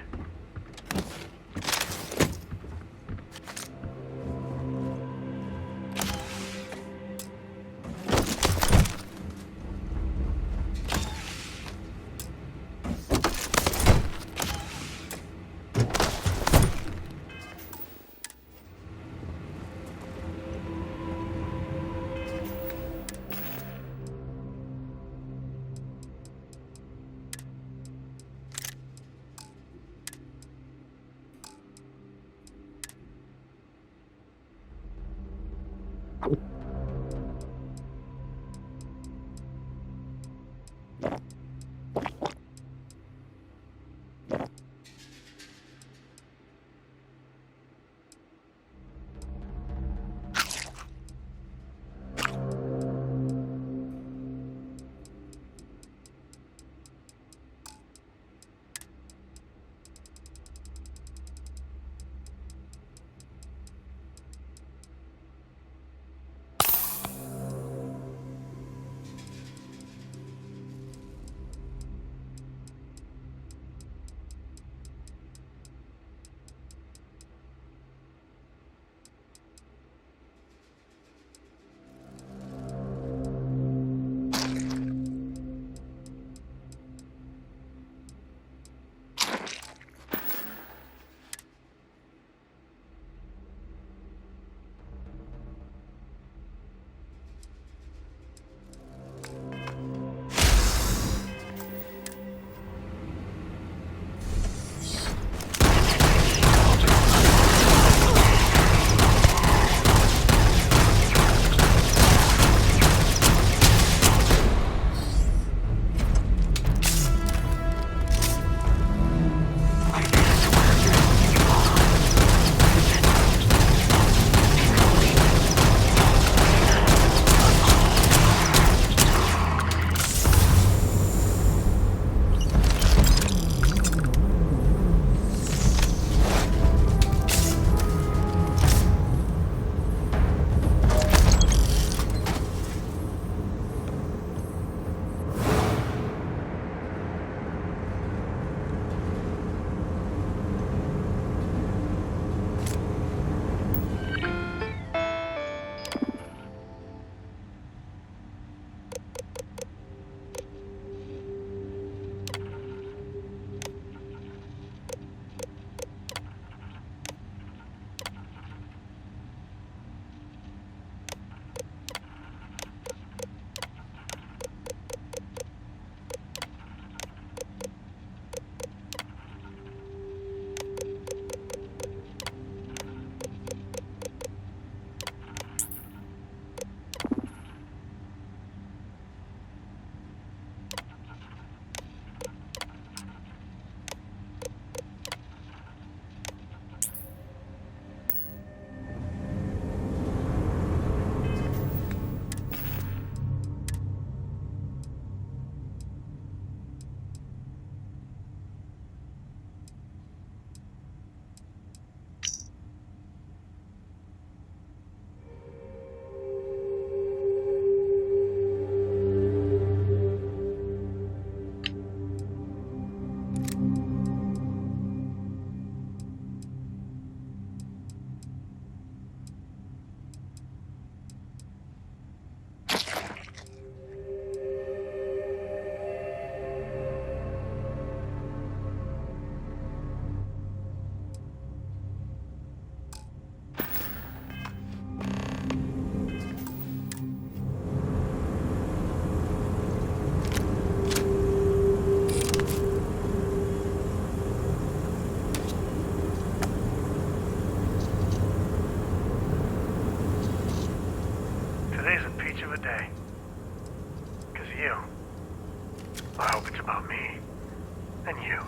And you.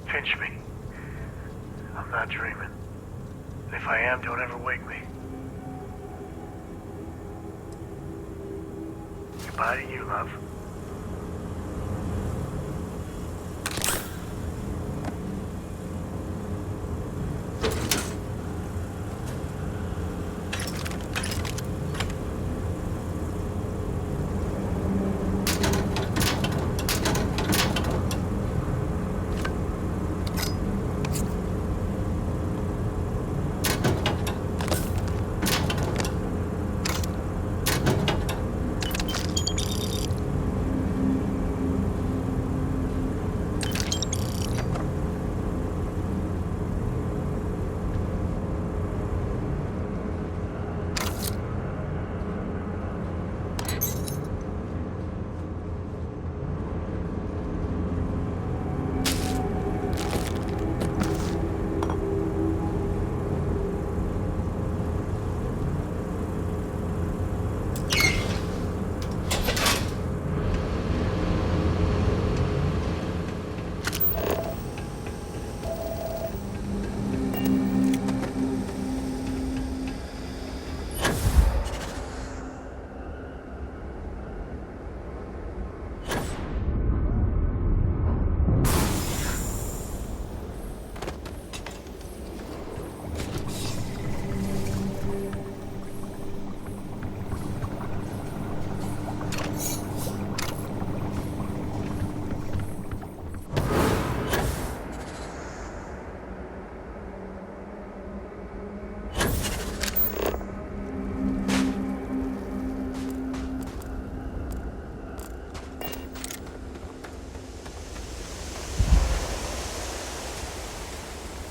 Pinch me. I'm not dreaming. If I am, don't ever wake me. Goodbye to you, love.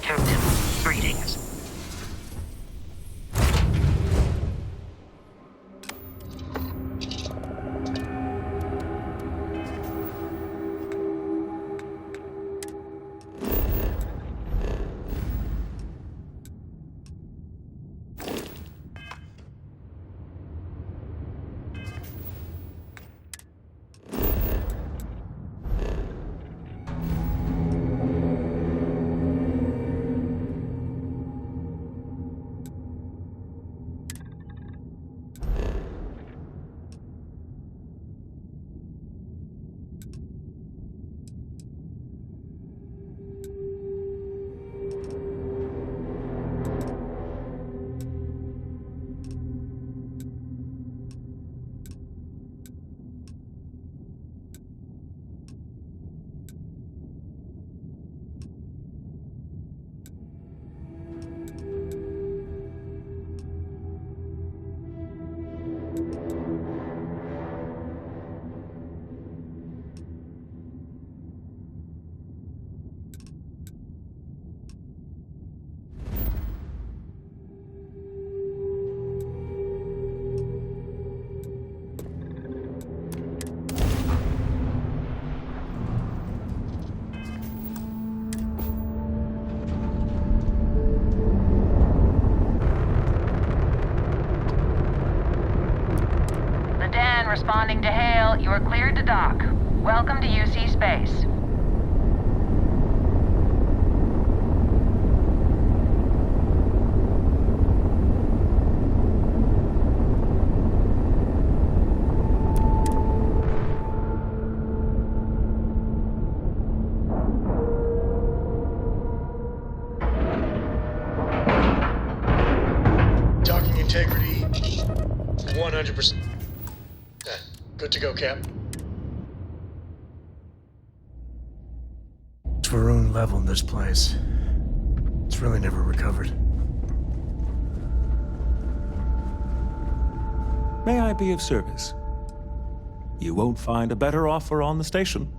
Captain, greetings. Responding to hail, you are cleared to dock. Welcome to UC Space. Docking integrity 100%. Good to go, Cap. Varun leveled this place. It's really never recovered. May I be of service? You won't find a better offer on the station.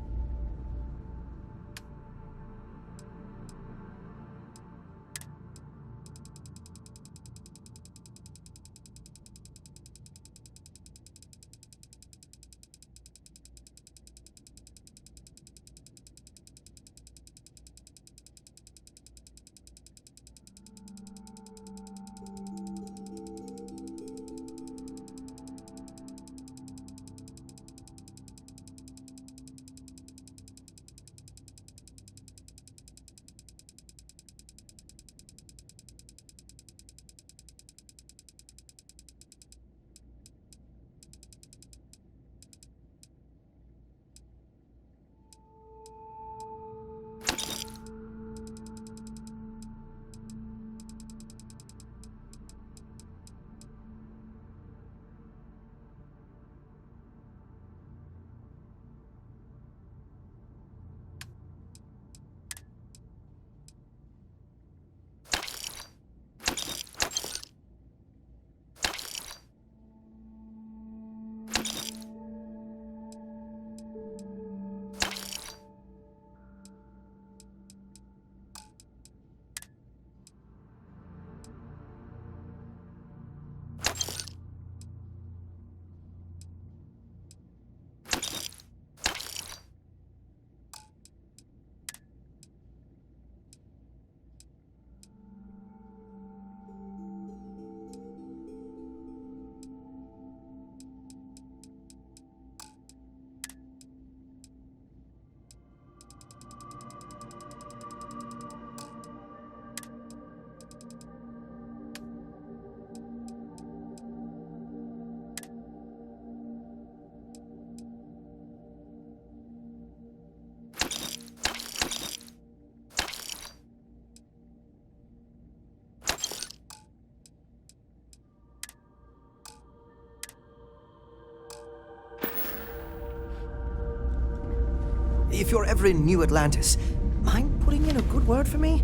if you're ever in New Atlantis, mind putting in a good word for me?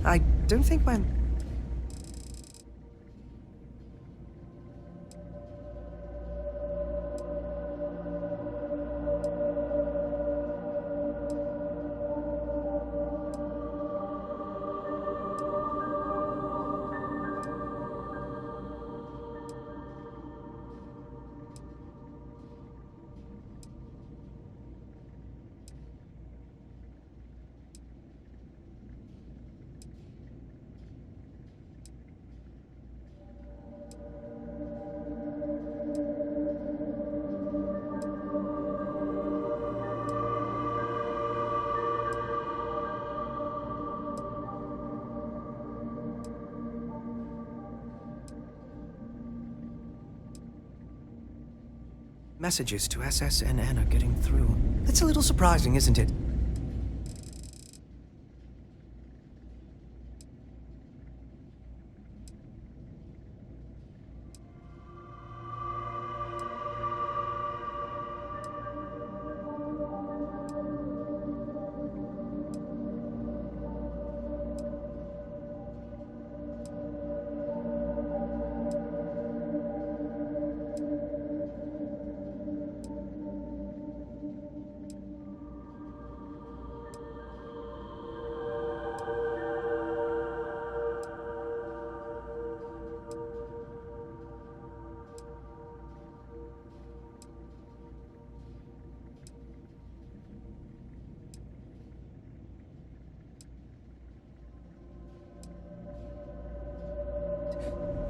I don't think my... Messages to SSNN are getting through. That's a little surprising, isn't it?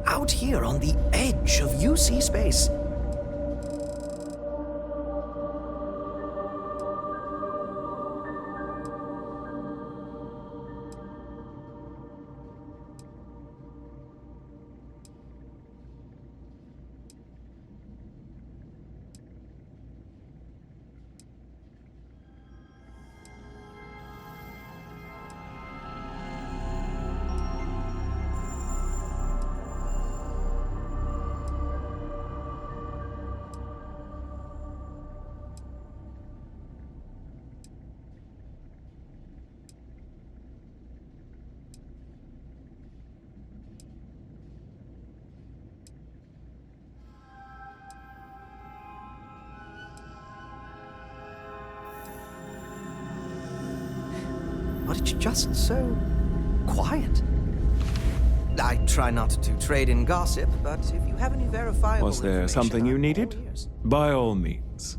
Out here on the edge of UC space. But it's just so quiet. I try not to trade in gossip, but if you have any verifiable Was there something you needed? By all means.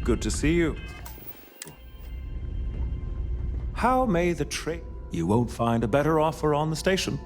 Good to see you. How may the trade... You won't find a better offer on the station.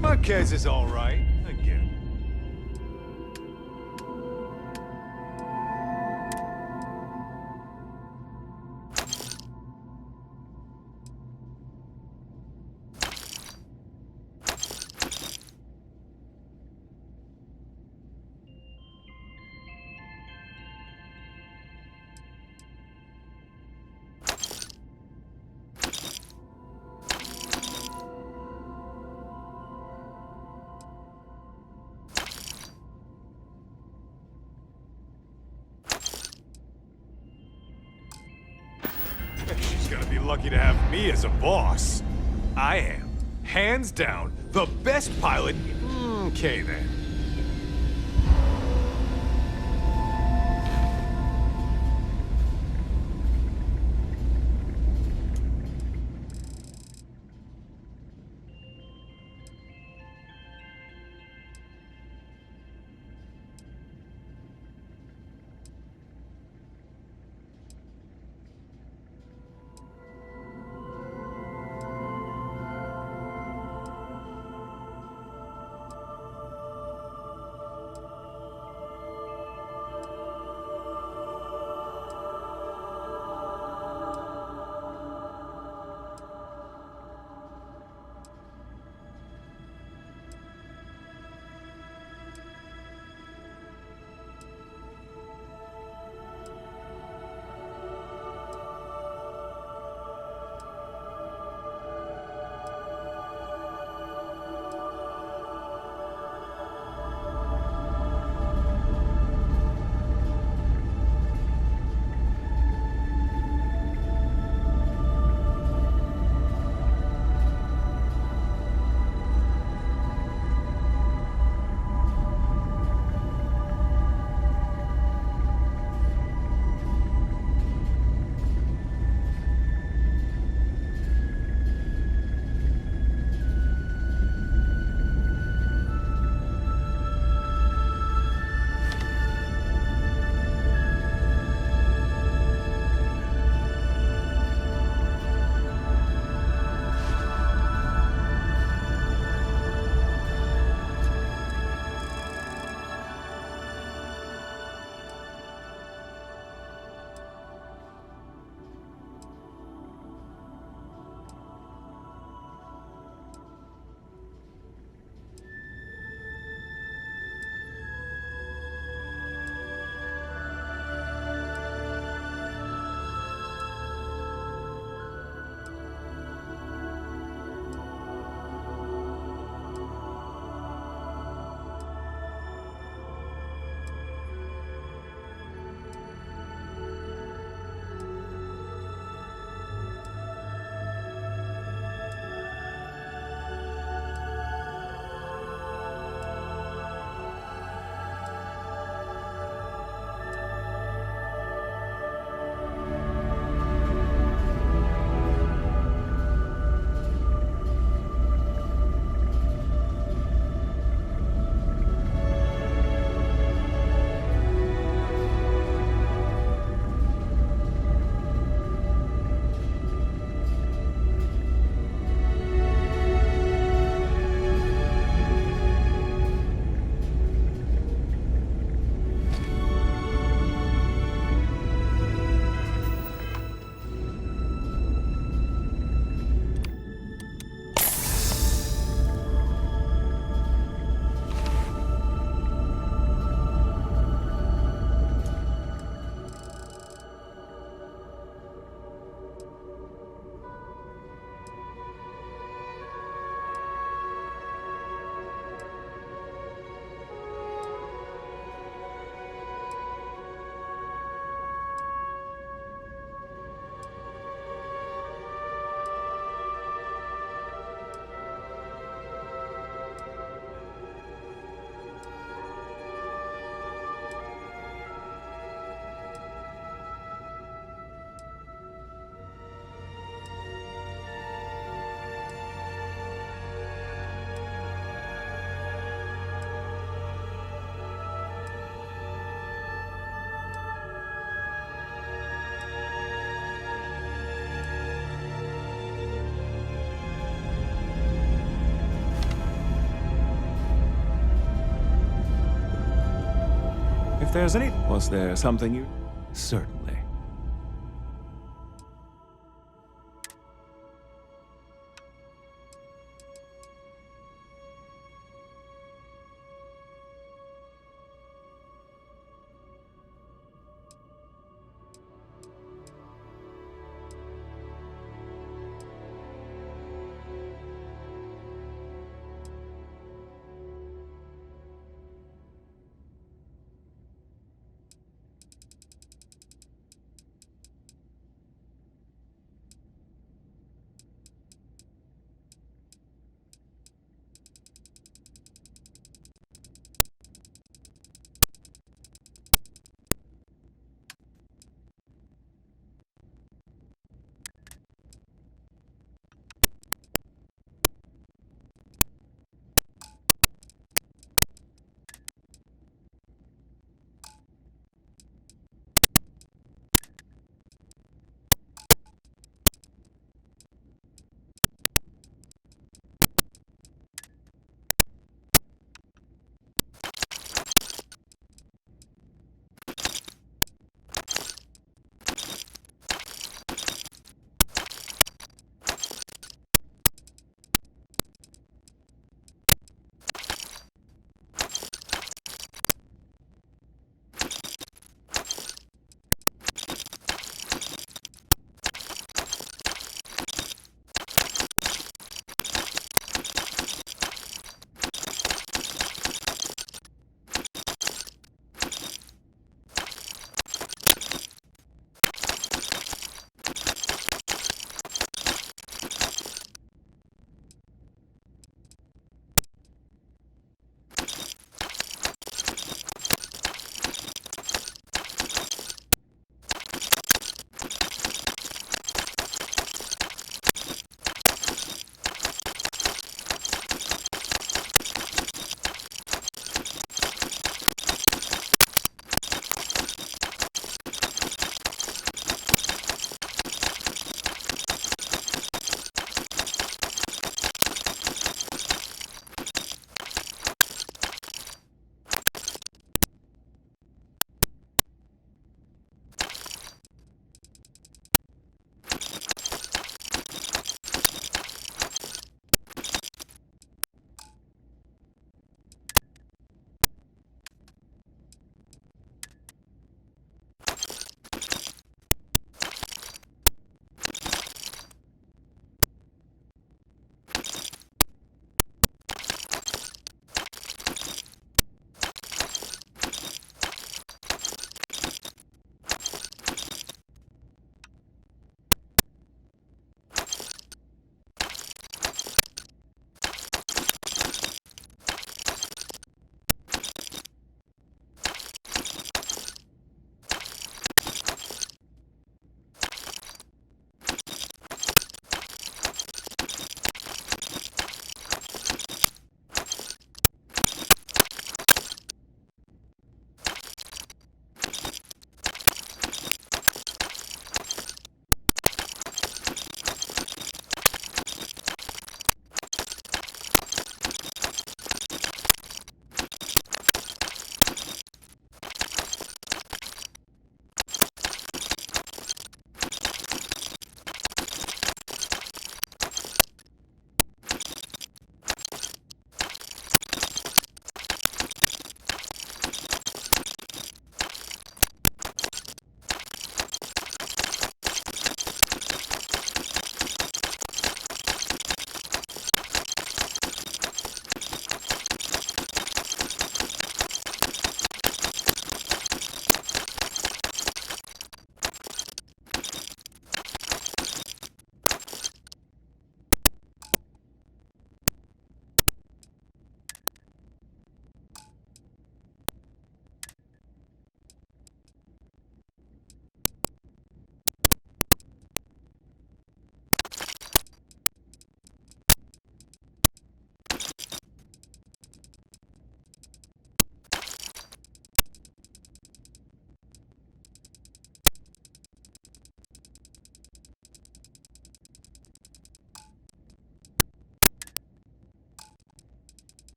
Marquez is all right, again. She's gonna be lucky to have me as a boss. I am, hands down, the best pilot. Okay then. there's any... Was there something you... Certainly.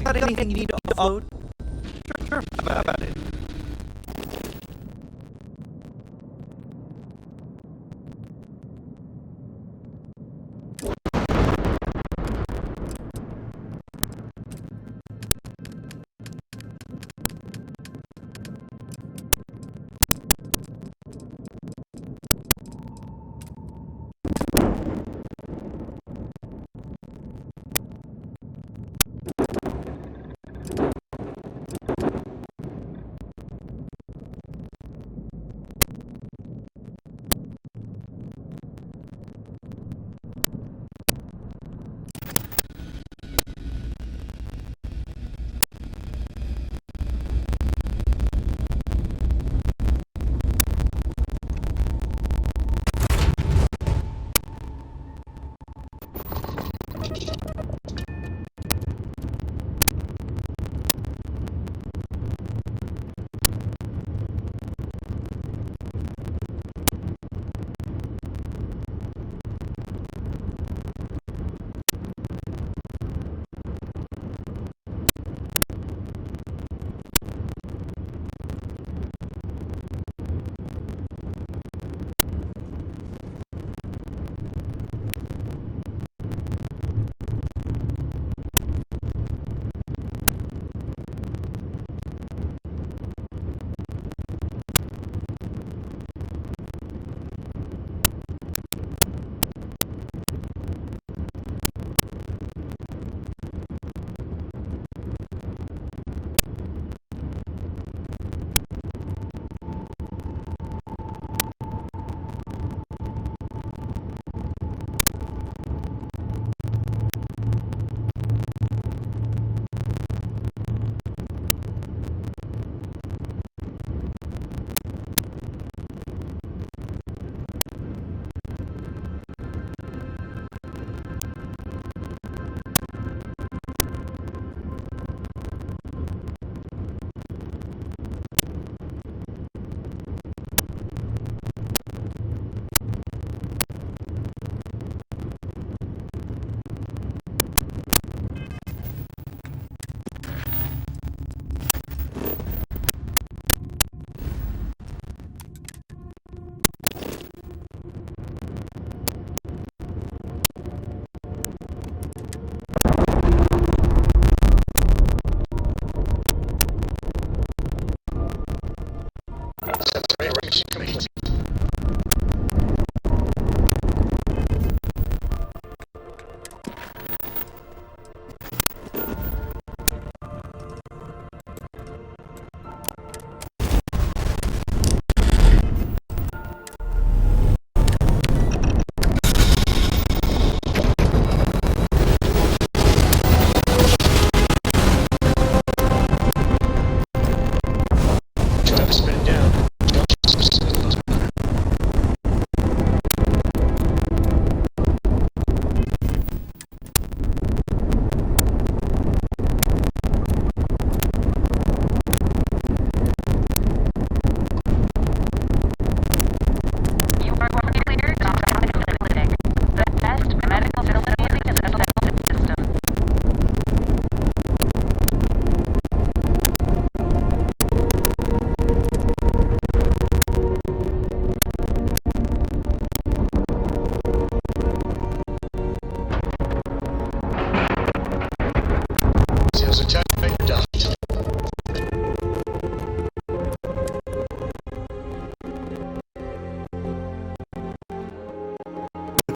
Got anything you need to offload? Sure, how about it?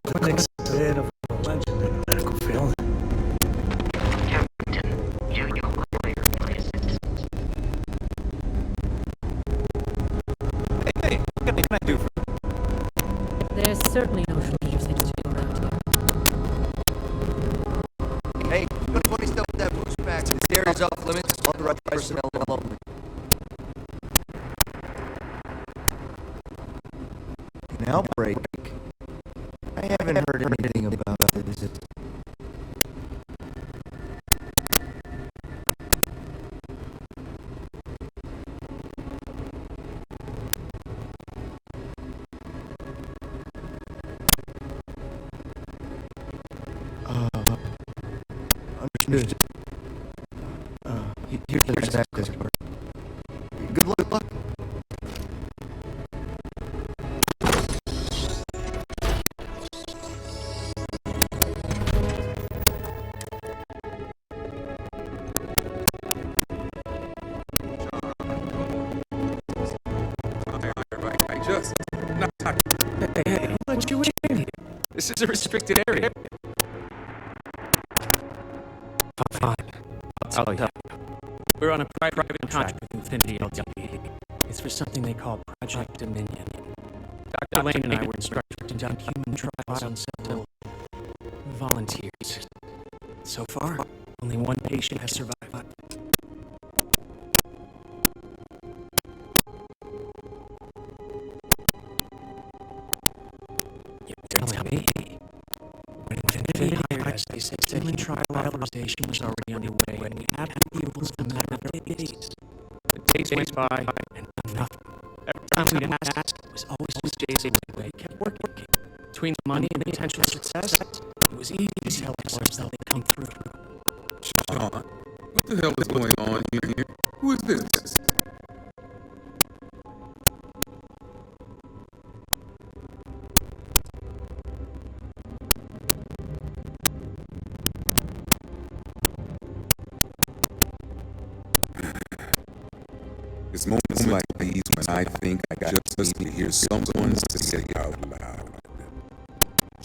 Clinic's a bit of a legend in the medical field. Hey, what can I do for you? There's certainly no shortage of things to do around here. Hey, put 20 stuff with that boost back. This area's off limits. Authorized personnel only. An outbreak? I haven't heard anything about this. Understood. Here's that Discord. Good luck. I just not. Hey, who let you in here? This is a restricted area. Fine. I'll tell you. We're on a private contract with Infinity LTD. It's for something they call Project Dominion. Dr. Lane and I were instructed to conduct human trials on several volunteers. So far, only one patient has survived. You're telling me when Infinity hired us, they said human trial authorization was already underway, and we had approvals in a matter of days. The days went by, and nothing. Every time we'd ask, it was always Jason way. We kept working. Between the money and potential success, it was easy to tell ourselves that they'd come through. Sean, what the hell is going on here? Who is this? It's moments like these when I think I just need to hear someone say it out loud.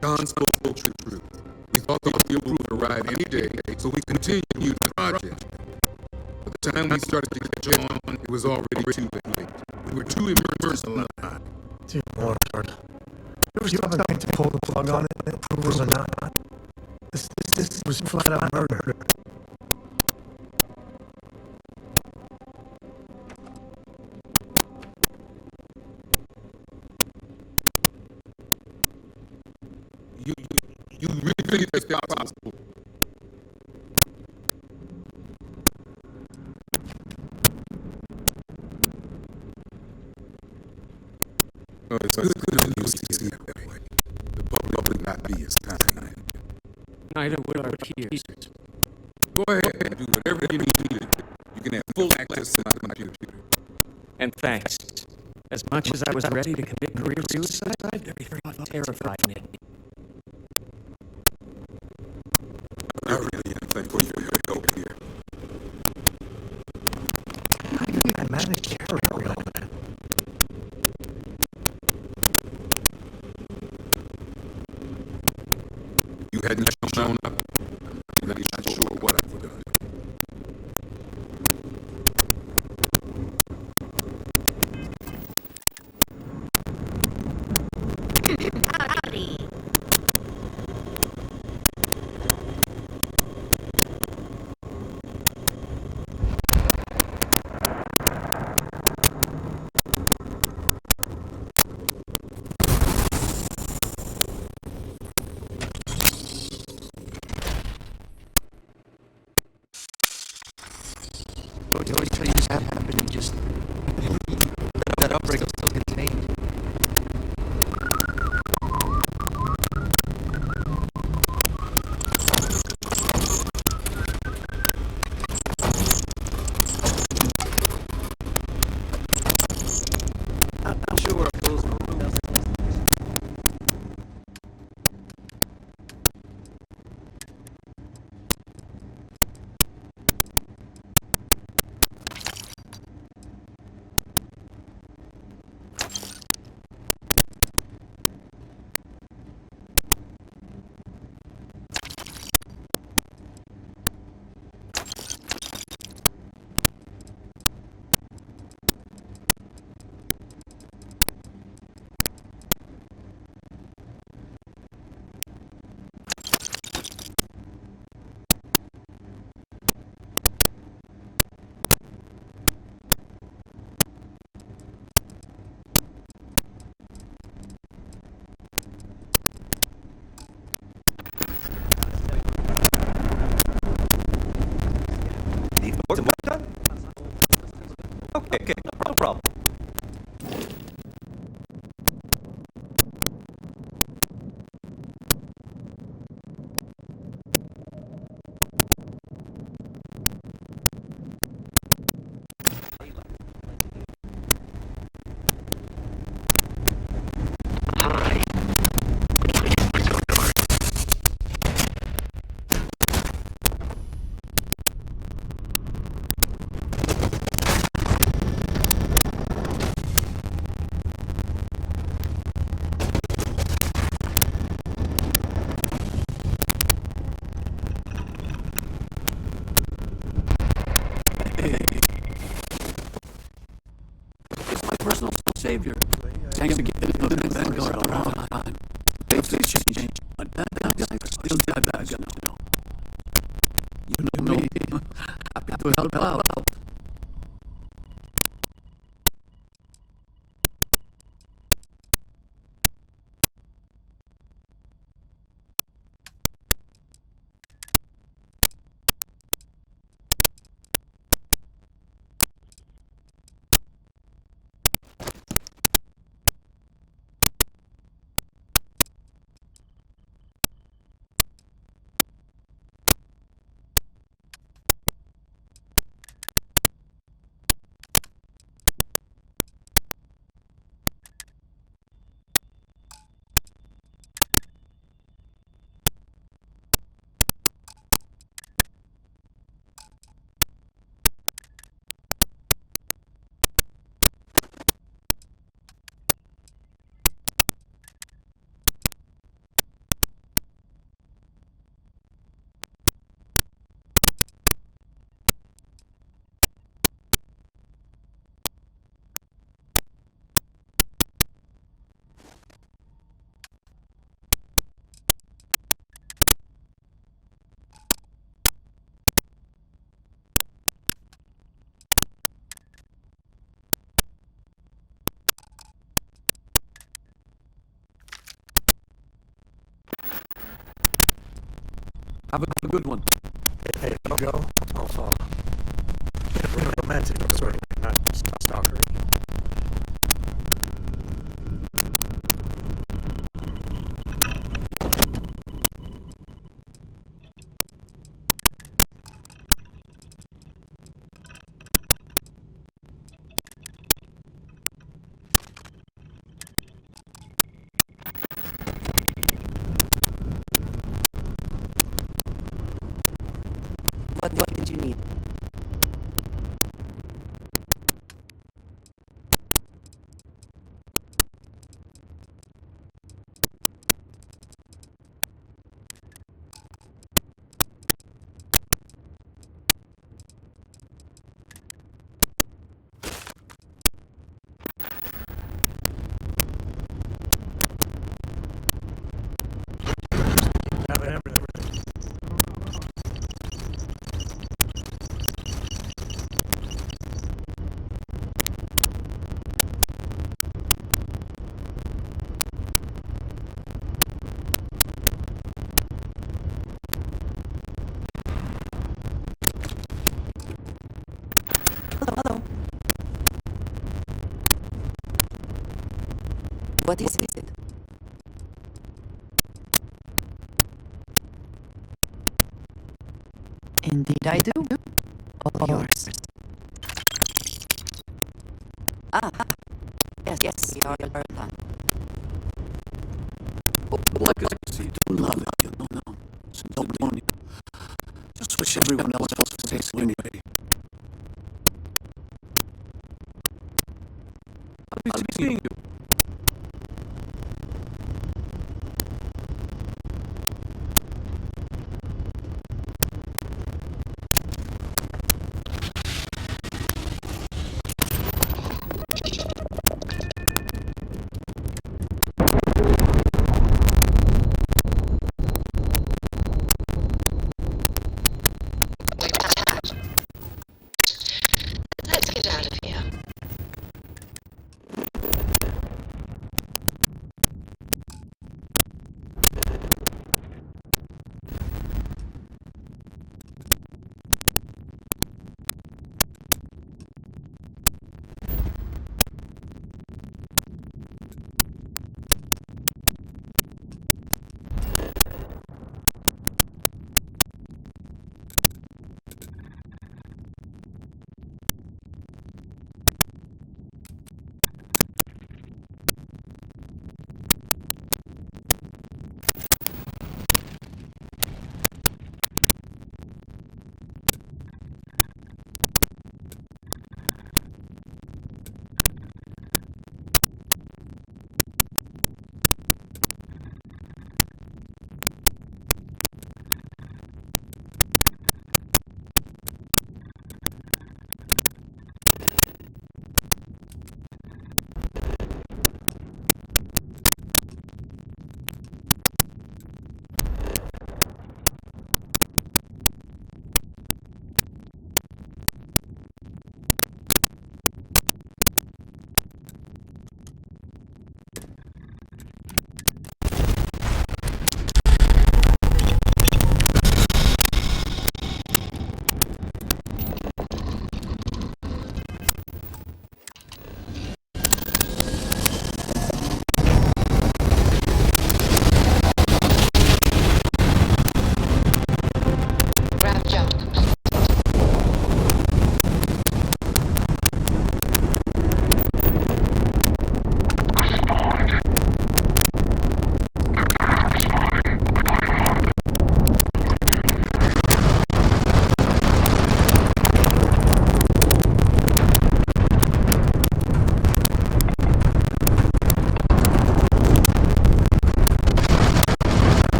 John spoke the truth. We thought the field would arrive any day, so we continued the project. By the time we started to catch on, it was already too late. We were too immersed in life. Dude, Waterford. You haven't to pull the plug on it, approvals or not. This was flat out murder. You really think that's possible? It's good news to see it that way. The public would not be as kind. Neither would our peers. Go ahead and do whatever you need to do. You can have full access to my computer. And thanks. As much as I was ready to commit career suicide, every thought terrified me. I really am thankful for your help here. How do you even manage to carry all that? You hadn't shown up. I'm not sure what I've done. Howdy. You always try to use that happen and just that outbreak is still contained. I'm sure we're close. to help out. Have a good one. Hey, you go, I'll follow. We're romantic, sort of, not stalkery. What did you need? Have everything. Hello. What is it? Indeed I do. All yours. Yes, we are done. Like to see you love it, you know. So don't you? Just wish everyone else was safe anyway. I'll be seeing you.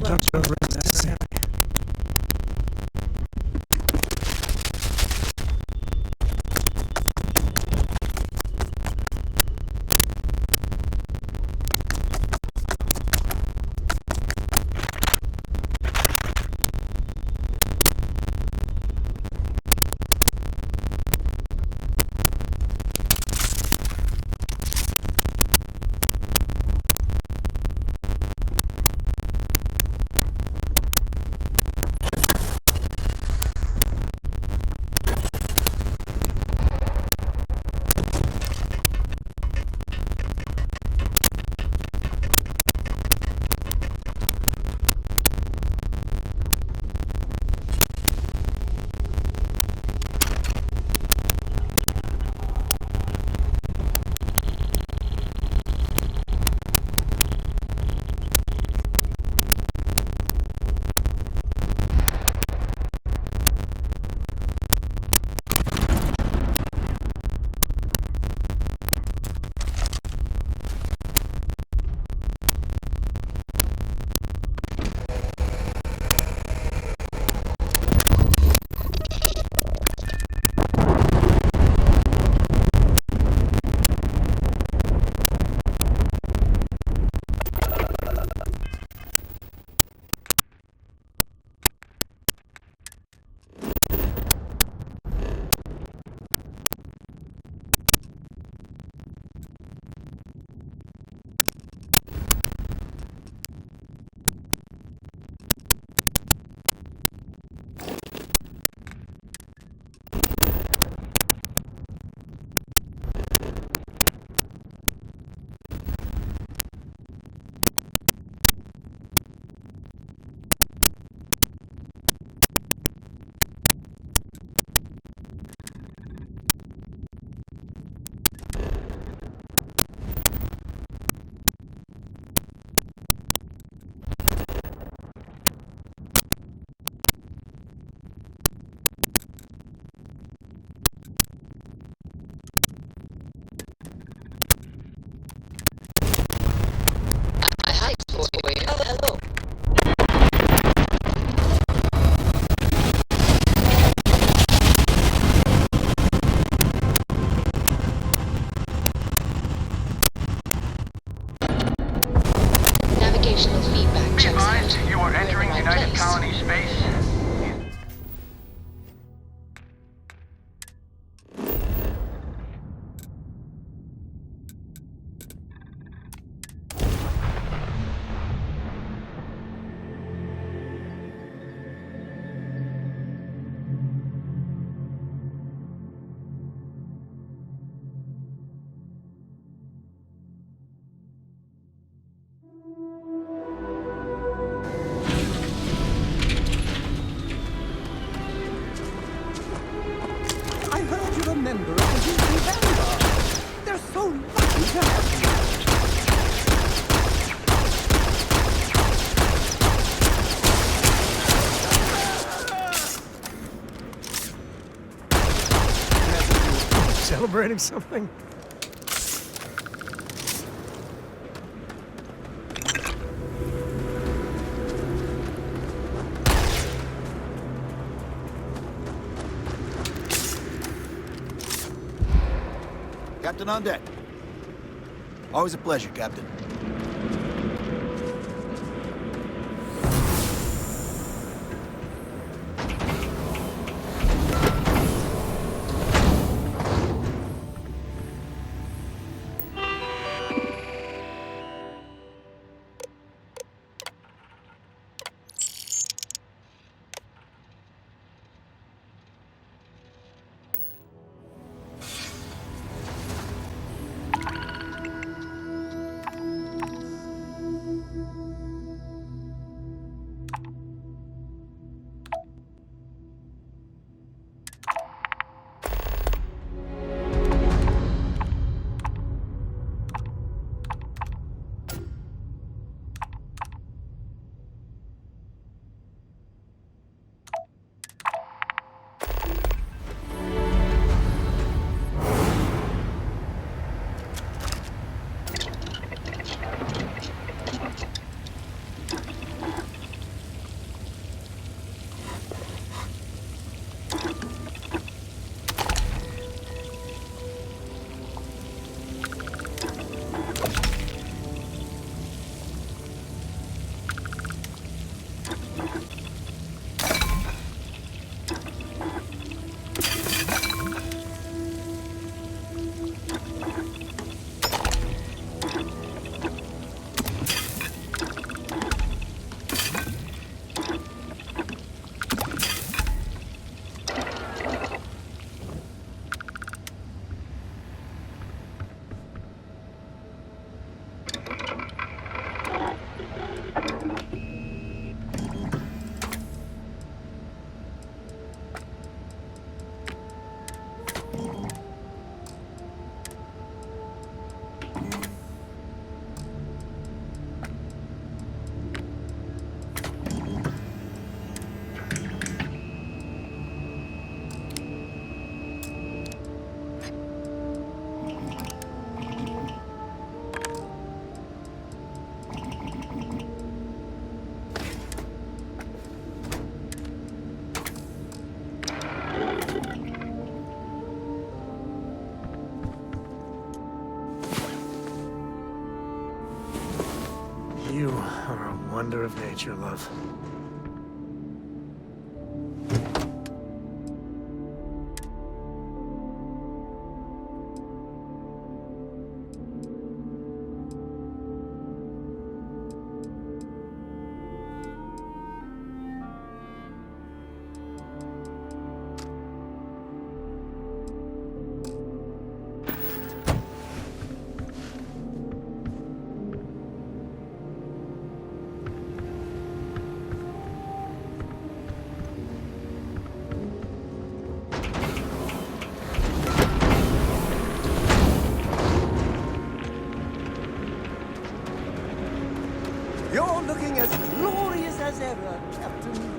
talk to you over in a sec. Navigational feedback checks Advised, out. you are We're in the entering right United place. Colony space. I heard you're a member of the Weekly Vanguard. They're so lucky to have you. Celebrating something? Captain on deck. Always a pleasure, Captain. You are a wonder of nature, love. You're looking as glorious as ever, Captain.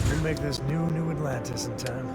We'll make this new Atlantis in time.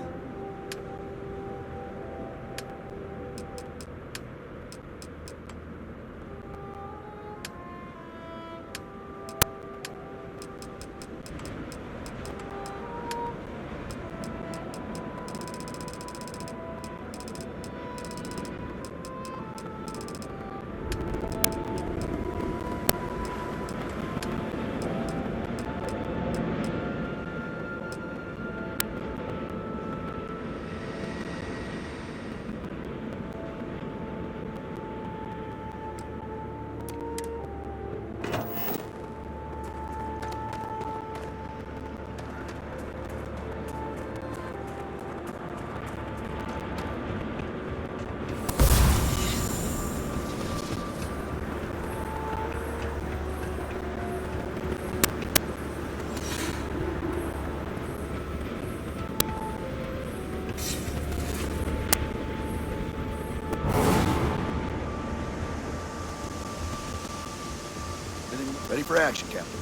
Ready for action, Captain.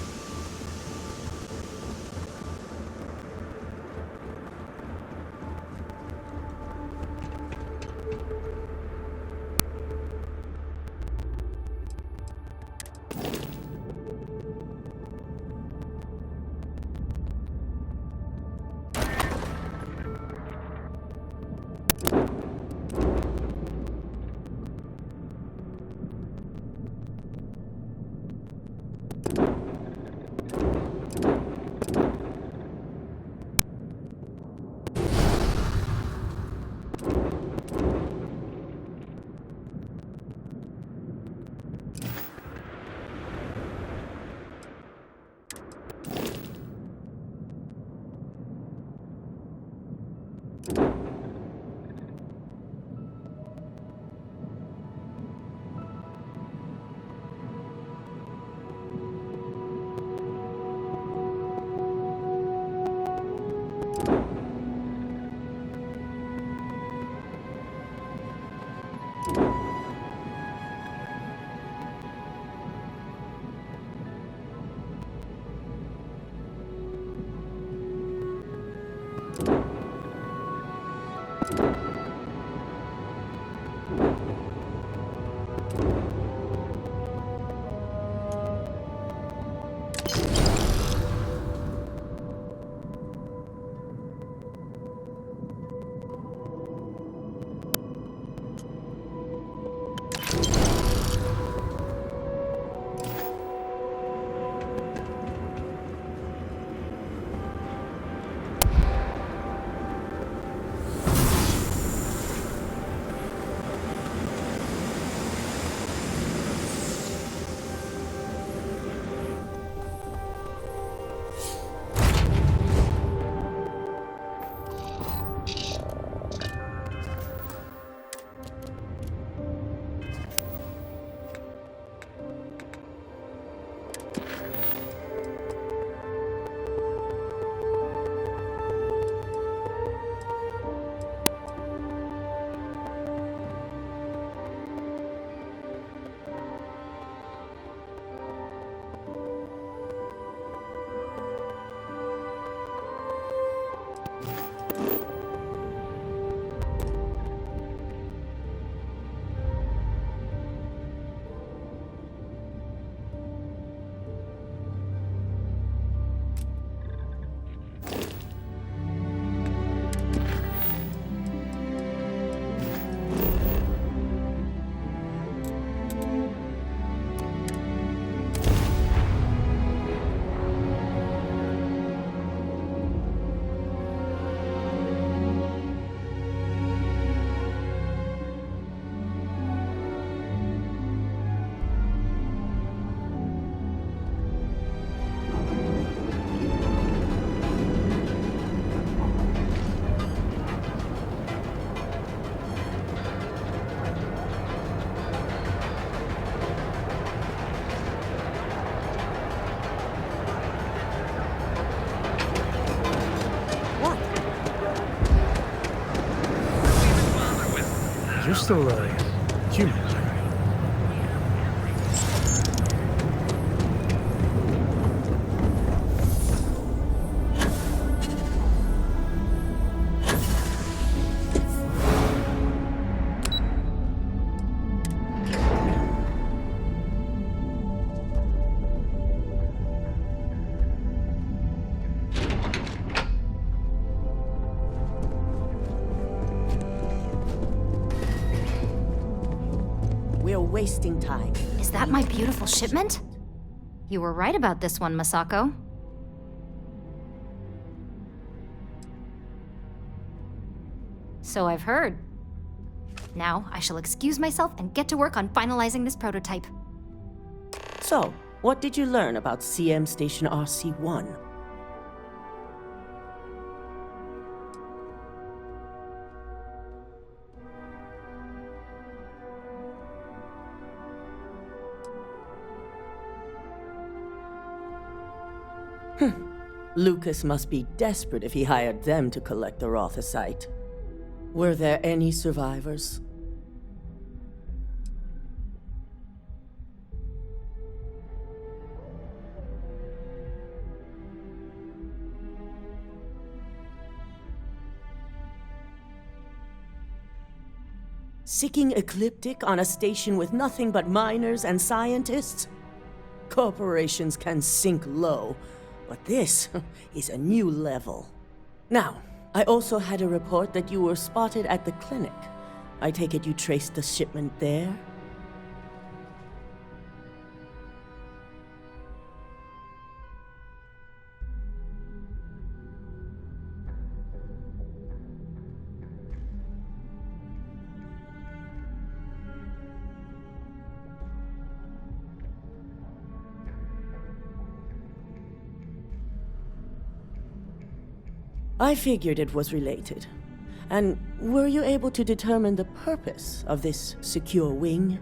still, human, right? We're wasting time. Is that my beautiful shipment? You were right about this one, Masako. So I've heard. Now, I shall excuse myself and get to work on finalizing this prototype. So, what did you learn about CM Station RC-1? Lucas must be desperate if he hired them to collect the Rothicite. Were there any survivors? Seeking ecliptic on a station with nothing but miners and scientists? Corporations can sink low, but this is a new level. Now, I also had a report that you were spotted at the clinic. I take it you traced the shipment there? I figured it was related. And were you able to determine the purpose of this secure wing?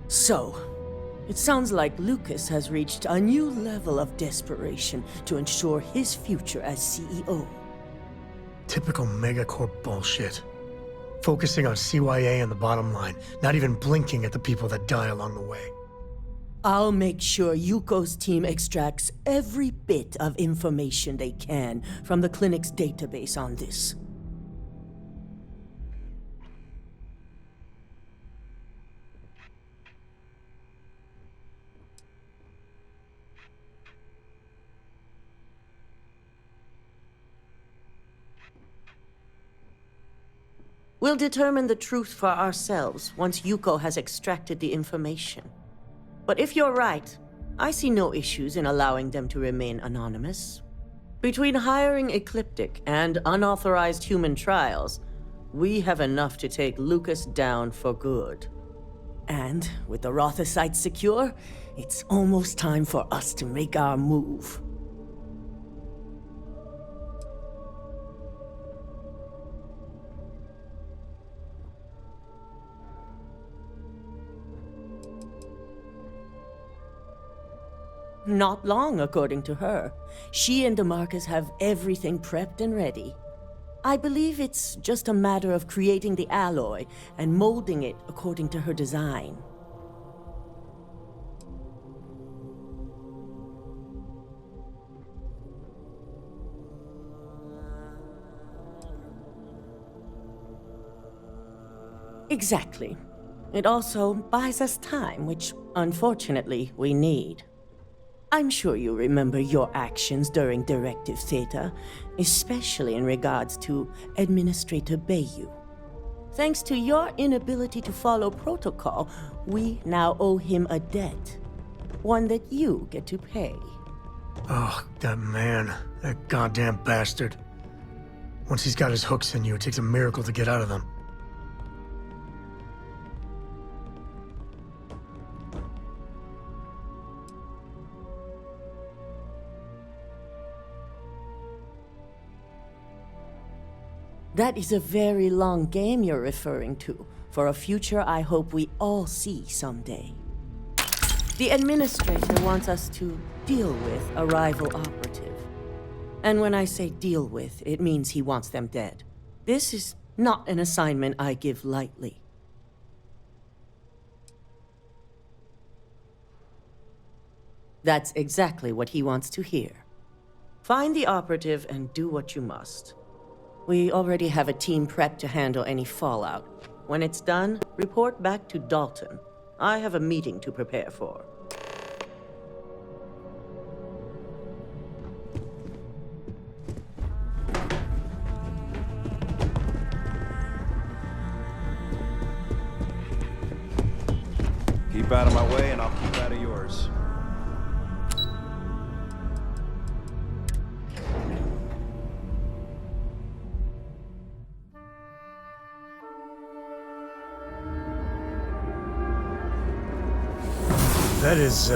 So, it sounds like Lucas has reached a new level of desperation to ensure his future as CEO. Typical megacorp bullshit. Focusing on CYA and the bottom line, not even blinking at the people that die along the way. I'll make sure Yuko's team extracts every bit of information they can from the clinic's database on this. We'll determine the truth for ourselves once Yuko has extracted the information. But if you're right, I see no issues in allowing them to remain anonymous. Between hiring Ecliptic and unauthorized human trials, we have enough to take Lucas down for good. And with the Rothicite secure, it's almost time for us to make our move. Not long, according to her. She and DeMarcus have everything prepped and ready. I believe it's just a matter of creating the alloy and molding it according to her design. Exactly. It also buys us time, which, unfortunately, we need. I'm sure you remember your actions during Directive Theta, especially in regards to Administrator Bayu. Thanks to your inability to follow protocol, we now owe him a debt. One that you get to pay. Oh, that man. That goddamn bastard. Once he's got his hooks in you, it takes a miracle to get out of them. That is a very long game you're referring to, for a future I hope we all see someday. The administrator wants us to deal with a rival operative. And when I say deal with, it means he wants them dead. This is not an assignment I give lightly. That's exactly what he wants to hear. Find the operative and do what you must. We already have a team prepped to handle any fallout. When it's done, report back to Dalton. I have a meeting to prepare for. Keep out of my way and I'll keep out of yours. That is,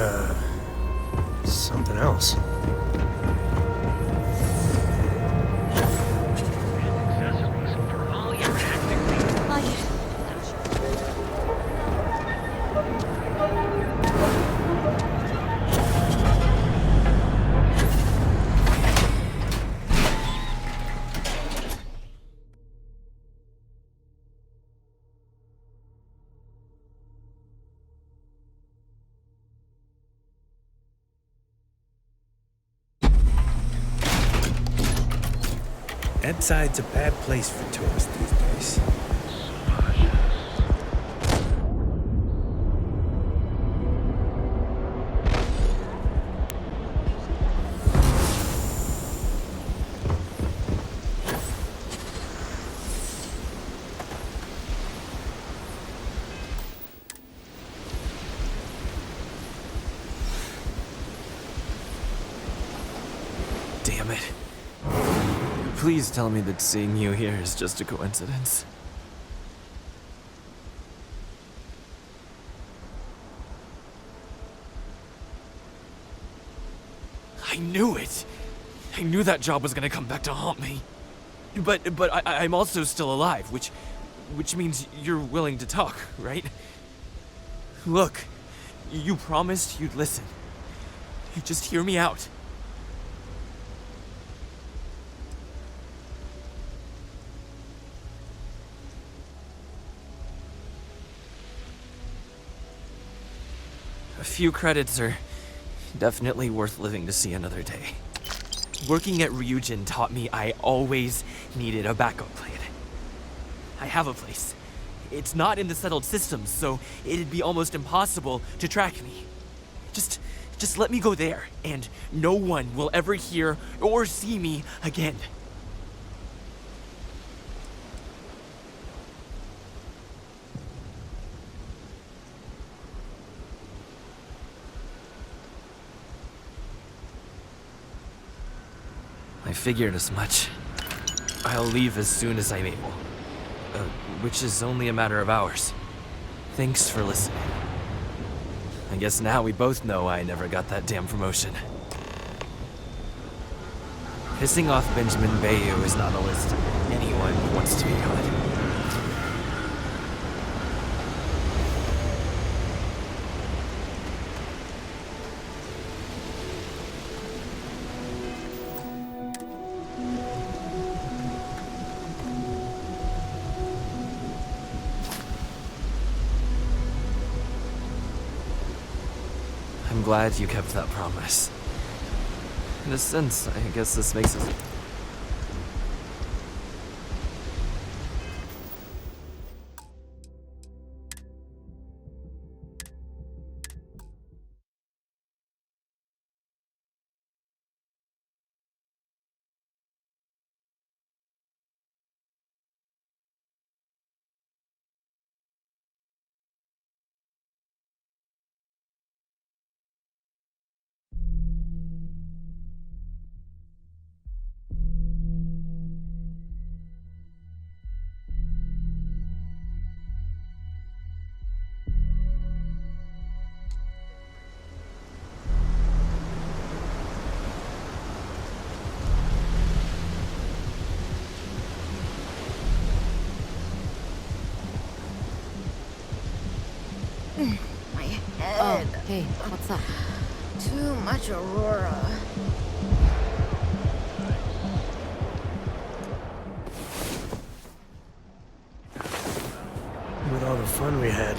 something else. That side's a bad place for tourists these days. Damn it. Please tell me that seeing you here is just a coincidence. I knew it! I knew that job was gonna come back to haunt me. But I'm also still alive, which means you're willing to talk, right? Look, you promised you'd listen. Just hear me out. A few credits are definitely worth living to see another day. Working at Ryujin taught me I always needed a backup plan. I have a place. It's not in the settled systems, so it'd be almost impossible to track me. Just let me go there, and no one will ever hear or see me again. I figured as much. I'll leave as soon as I'm able. Which is only a matter of hours. Thanks for listening. I guess now we both know I never got that damn promotion. Pissing off Benjamin Bayou is not a list anyone wants to be on. I'm glad you kept that promise. In a sense, I guess this makes us... My head. Oh, hey, what's up? Too much Aurora. With all the fun we had,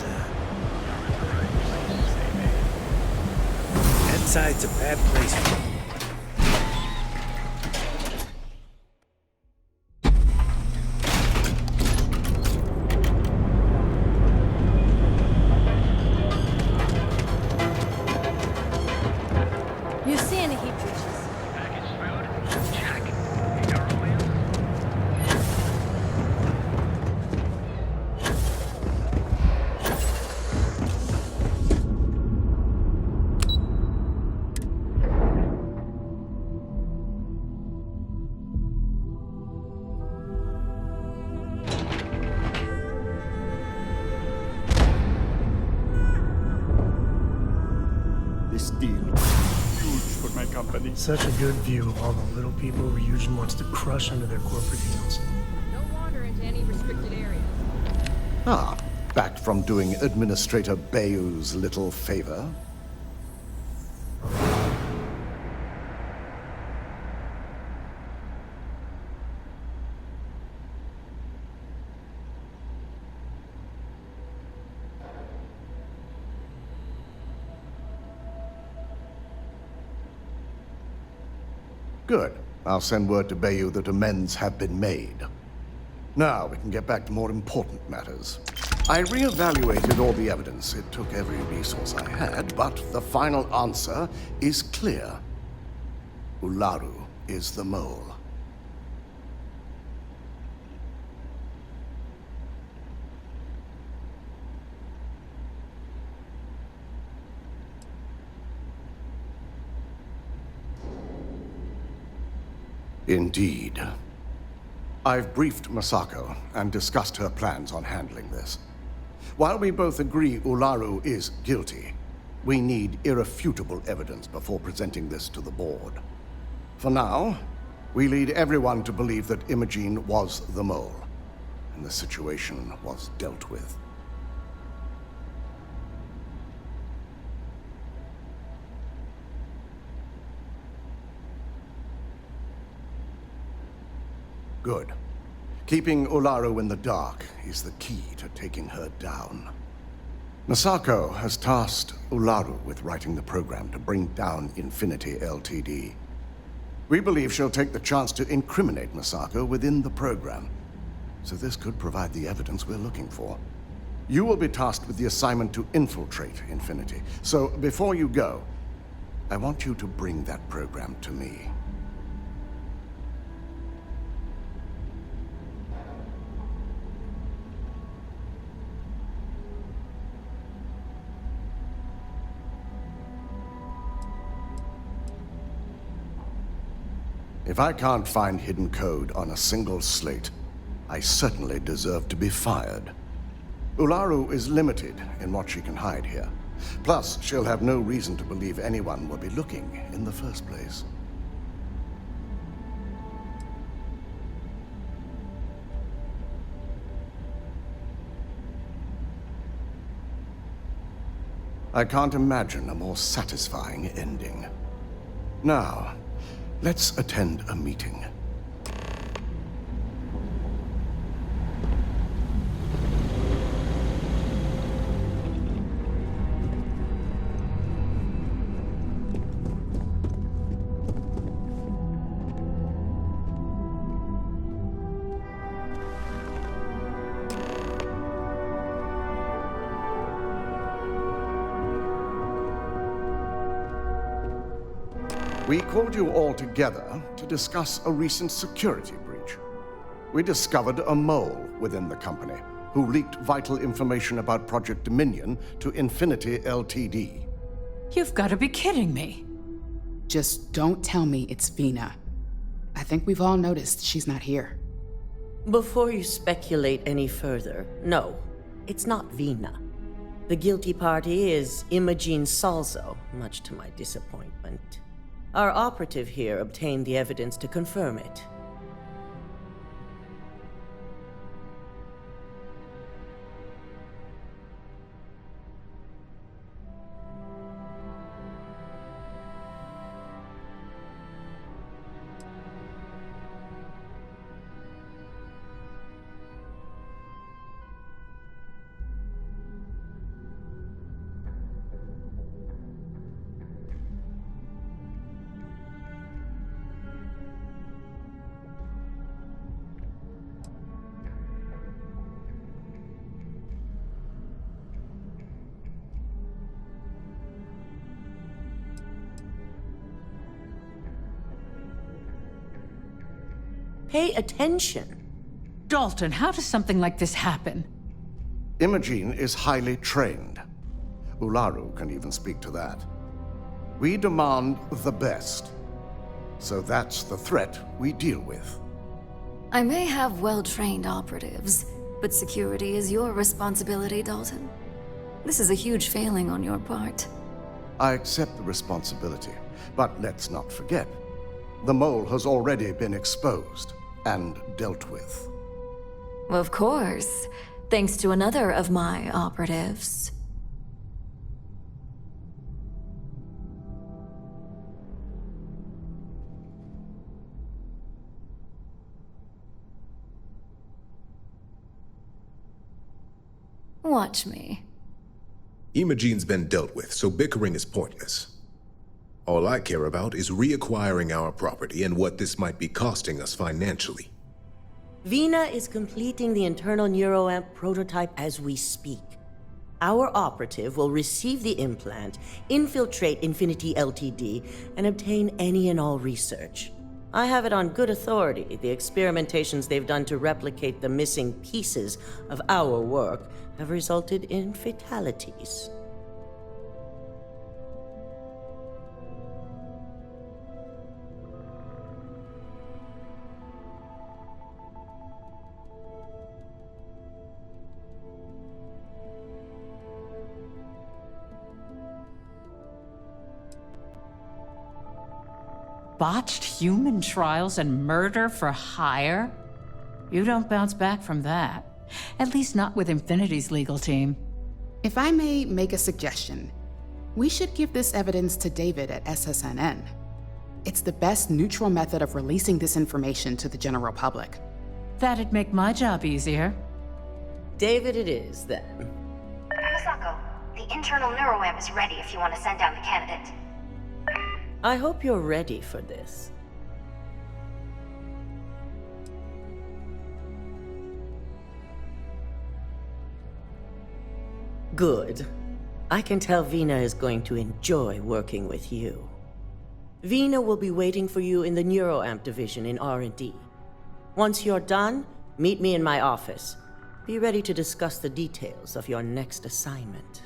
That side's a bad place for me. You see any heat breaches? This deal huge for my company. such a good view of all the little people Ryujin wants to crush under their corporate heels. Don't wander into any restricted areas. Ah, back from doing Administrator Bayou's little favor. Good. I'll send word to Bayou that amends have been made. Now we can get back to more important matters. I reevaluated all the evidence. It took every resource I had, but the final answer is clear. Ularu is the mole. Indeed. I've briefed Masako and discussed her plans on handling this. While we both agree Ularu is guilty, we need irrefutable evidence before presenting this to the board. For now, we lead everyone to believe that Imogene was the mole, and the situation was dealt with. Good. Keeping Ularu in the dark is the key to taking her down. Masako has tasked Ularu with writing the program to bring down Infinity Ltd. We believe she'll take the chance to incriminate Masako within the program, so this could provide the evidence we're looking for. You will be tasked with the assignment to infiltrate Infinity, so before you go, I want you to bring that program to me. If I can't find hidden code on a single slate, I certainly deserve to be fired. Ularu is limited in what she can hide here. Plus, she'll have no reason to believe anyone will be looking in the first place. I can't imagine a more satisfying ending. Now, let's attend a meeting. We called you all together to discuss a recent security breach. We discovered a mole within the company who leaked vital information about Project Dominion to Infinity Ltd. You've got to be kidding me. Just don't tell me it's Vina. I think we've all noticed she's not here. Before you speculate any further, no, it's not Vina. The guilty party is Imogene Salzo, much to my disappointment. Our operative here obtained the evidence to confirm it. Pay attention. Dalton, how does something like this happen? Imogene is highly trained. Ularu can even speak to that. We demand the best. So that's the threat we deal with. I may have well-trained operatives, but security is your responsibility, Dalton. This is a huge failing on your part. I accept the responsibility, but let's not forget, the mole has already been exposed and dealt with. Of course, thanks to another of my operatives. Watch me. Imogene's been dealt with, so bickering is pointless. All I care about is reacquiring our property and what this might be costing us financially. Vina is completing the internal neuroamp prototype as we speak. Our operative will receive the implant, infiltrate Infinity Ltd, and obtain any and all research. I have it on good authority the experimentations they've done to replicate the missing pieces of our work have resulted in fatalities. Botched human trials and murder for hire? You don't bounce back from that. At least not with Infinity's legal team. If I may make a suggestion, we should give this evidence to David at SSNN. It's the best neutral method of releasing this information to the general public. That'd make my job easier. David it is, then. Misako, the internal neuroamp is ready if you want to send down the candidate. I hope you're ready for this. Good. I can tell Vina is going to enjoy working with you. Vina will be waiting for you in the neuroamp division in R&D. Once you're done, meet me in my office. Be ready to discuss the details of your next assignment.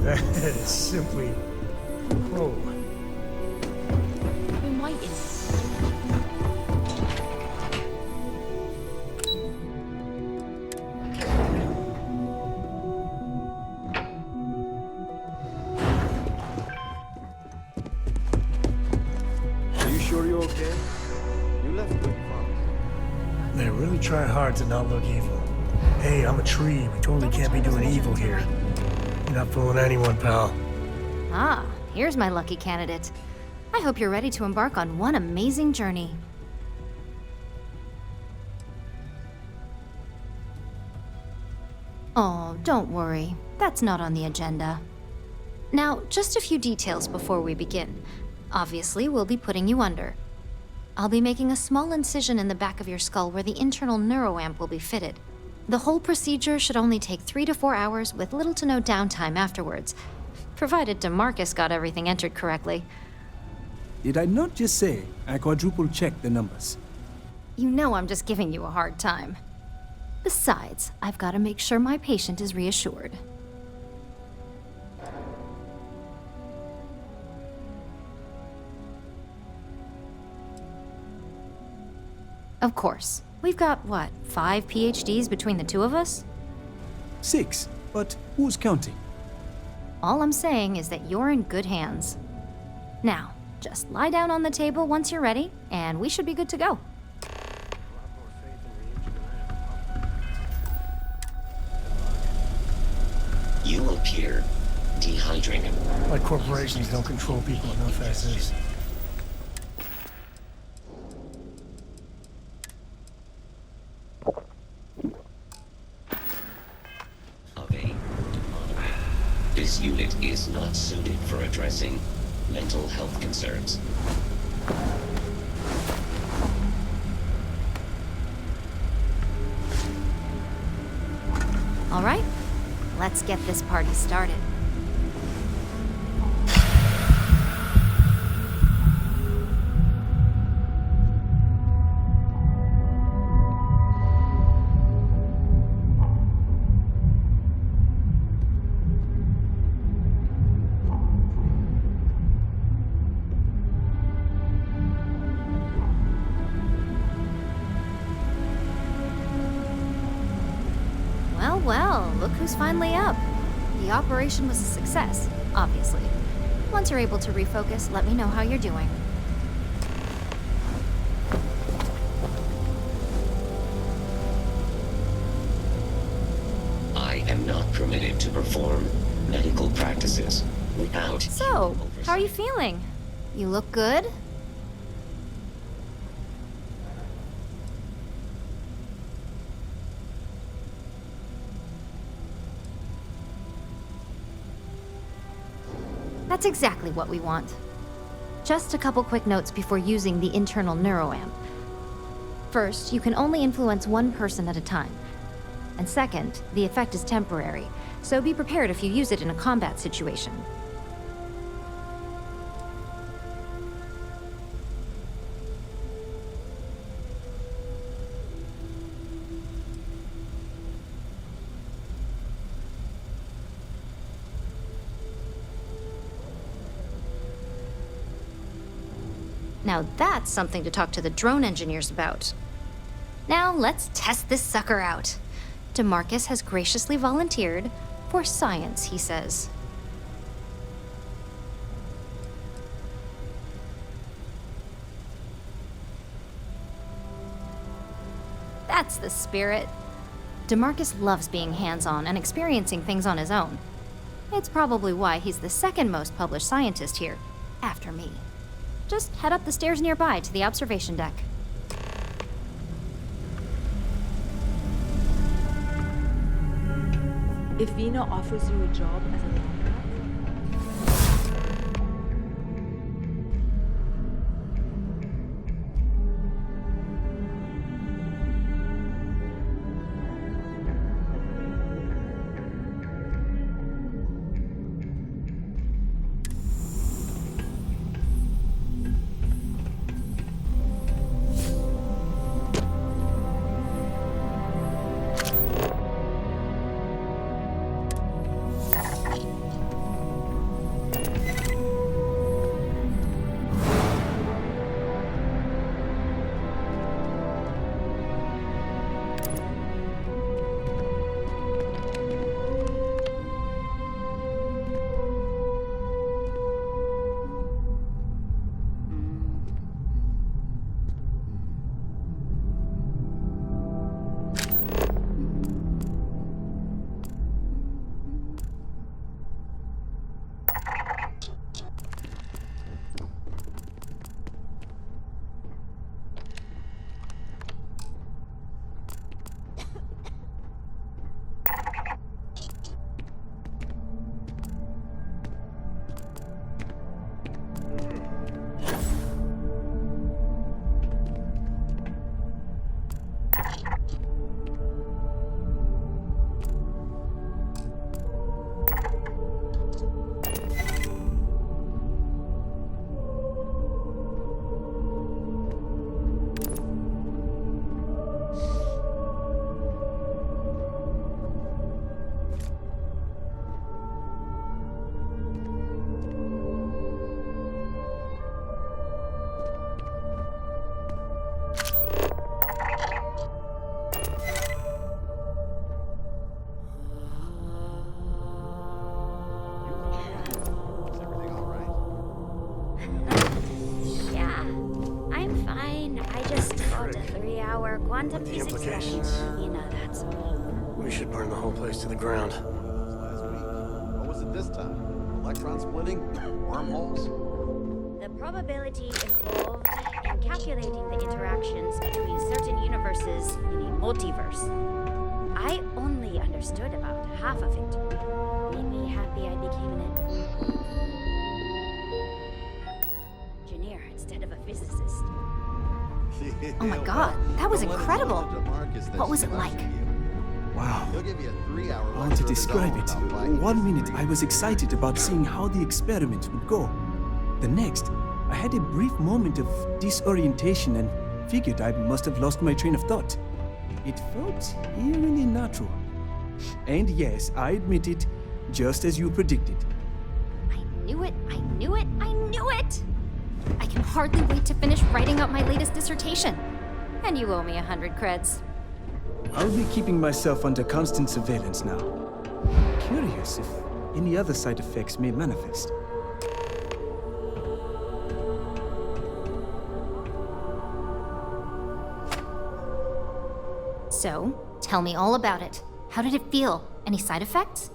That is simply... Whoa. Been waiting. Are you sure you're okay? You left pretty fast. They really try hard to not look evil. Hey, I'm a tree. We totally can't be doing evil here. You're not fooling anyone, pal. Ah, here's my lucky candidate. I hope you're ready to embark on one amazing journey. Oh, don't worry. That's not on the agenda. Now, just a few details before we begin. Obviously, we'll be putting you under. I'll be making a small incision in the back of your skull where the internal neuroamp will be fitted. The whole procedure should only take 3 to 4 hours with little to no downtime afterwards, provided DeMarcus got everything entered correctly. Did I not just say I quadruple-checked the numbers? You know I'm just giving you a hard time. Besides, I've got to make sure my patient is reassured. Of course. We've got, what, 5 PhDs between the two of us? 6, but who's counting? All I'm saying is that you're in good hands. Now, just lie down on the table once you're ready, and we should be good to go. You appear dehydrated. Like corporations don't control people enough as is. This unit is not suited for addressing mental health concerns. All right, let's get this party started. Well, look who's finally up. The operation was a success, obviously. Once you're able to refocus, let me know how you're doing. I am not permitted to perform medical practices without... So, how are you feeling? You look good? That's exactly what we want. Just a couple quick notes before using the internal neuroamp. First, you can only influence one person at a time. And second, the effect is temporary, so be prepared if you use it in a combat situation. Now that's something to talk to the drone engineers about. Now let's test this sucker out. DeMarcus has graciously volunteered for science, he says. That's the spirit. DeMarcus loves being hands-on and experiencing things on his own. It's probably why he's the second most published scientist here, after me. Just head up the stairs nearby to the observation deck. If Vina offers you a job as a quantum physics implications. You know that's me. We should burn the whole place to the ground. Last week. What was it this time? Electron splitting? Wormholes? The probability involved in calculating the interactions between certain universes in a multiverse. I only understood about half of it. Made me happy I became an instead of a physicist. Oh my god, that was incredible. What was it like? Wow. How to describe it? 1 minute I was excited about seeing how the experiment would go. The next, I had a brief moment of disorientation and figured I must have lost my train of thought. It felt eerily natural. And yes, I admit it, just as you predicted. I knew it, I knew it, I knew it! I can hardly wait to finish writing up my latest dissertation. And you owe me 100 creds. I'll be keeping myself under constant surveillance now. Curious if any other side effects may manifest. So, tell me all about it. How did it feel? Any side effects?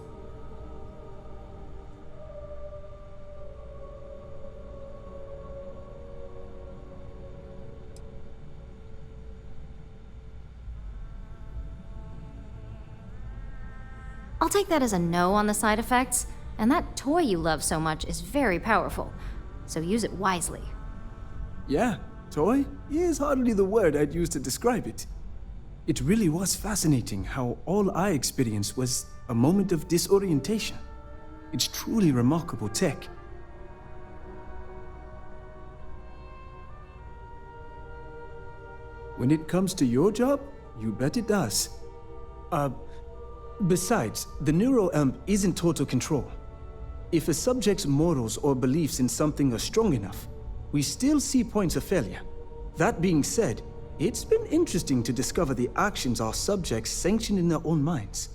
I'll take that as a no on the side effects, and that toy you love so much is very powerful, so use it wisely. Yeah, toy is hardly the word I'd use to describe it. It really was fascinating how all I experienced was a moment of disorientation. It's truly remarkable tech. When it comes to your job, you bet it does. Besides, the neural amp isn't total control. If a subject's morals or beliefs in something are strong enough, we still see points of failure. That being said, it's been interesting to discover the actions our subjects sanction in their own minds.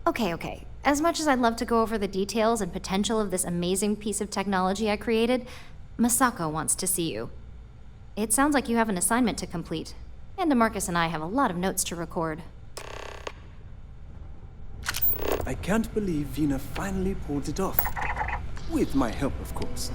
Okay. As much as I'd love to go over the details and potential of this amazing piece of technology I created, Masako wants to see you. It sounds like you have an assignment to complete, and DeMarcus and I have a lot of notes to record. I can't believe Vina finally pulled it off. With my help, of course.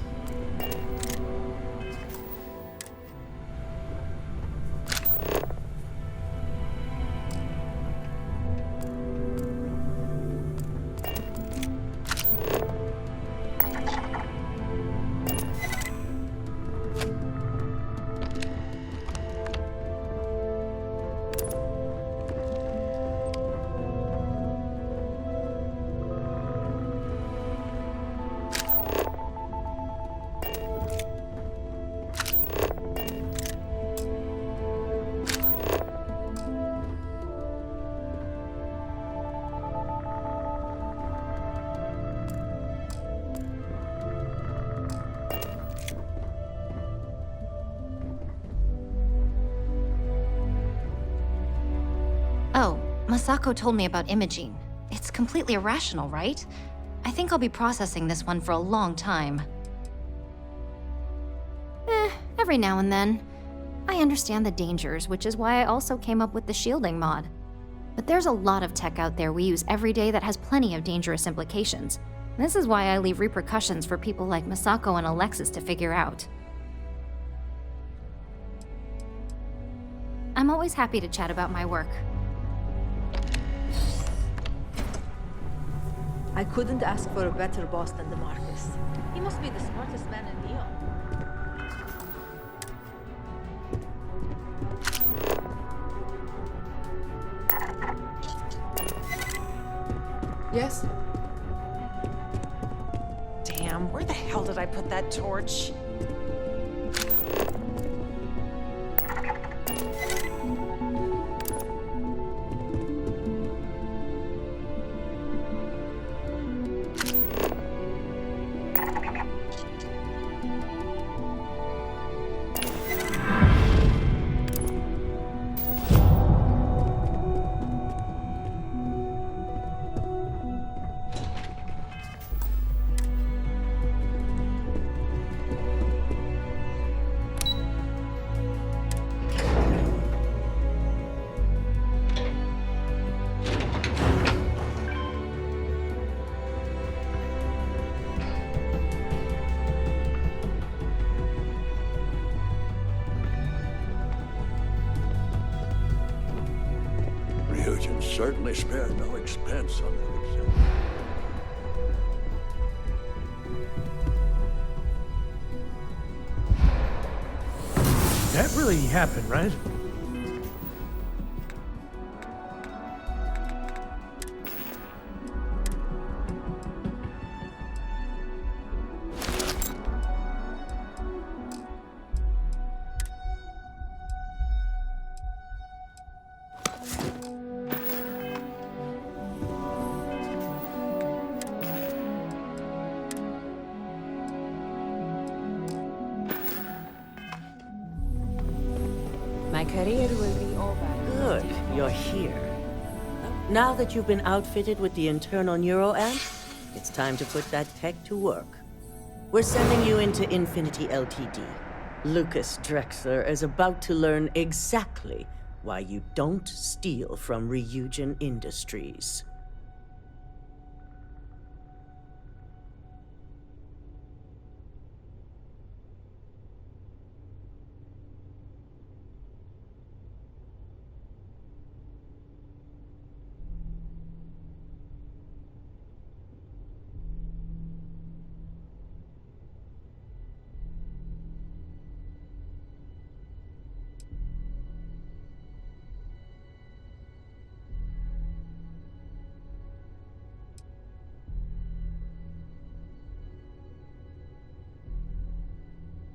Oh, Masako told me about imaging. It's completely irrational, right? I think I'll be processing this one for a long time. Every now and then. I understand the dangers, which is why I also came up with the shielding mod. But there's a lot of tech out there we use every day that has plenty of dangerous implications. This is why I leave repercussions for people like Masako and Alexis to figure out. I'm always happy to chat about my work. I couldn't ask for a better boss than DeMarcus. He must be the smartest man in Neon. Yes? Damn, where the hell did I put that torch? Certainly spared no expense on that exam. That really happened, right? My career will be over. Good, you're here. Now that you've been outfitted with the internal neuroamp, it's time to put that tech to work. We're sending you into Infinity Ltd. Lucas Drexler is about to learn exactly why you don't steal from Ryujin Industries.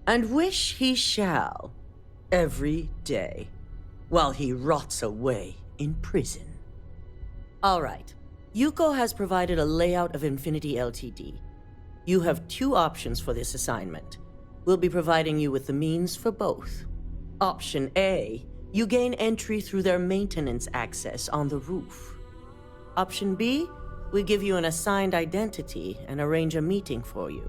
And wish he shall, every day, while he rots away in prison. All right, Yuko has provided a layout of Infinity Ltd. You have two options for this assignment. We'll be providing you with the means for both. Option A, you gain entry through their maintenance access on the roof. Option B, we give you an assigned identity and arrange a meeting for you.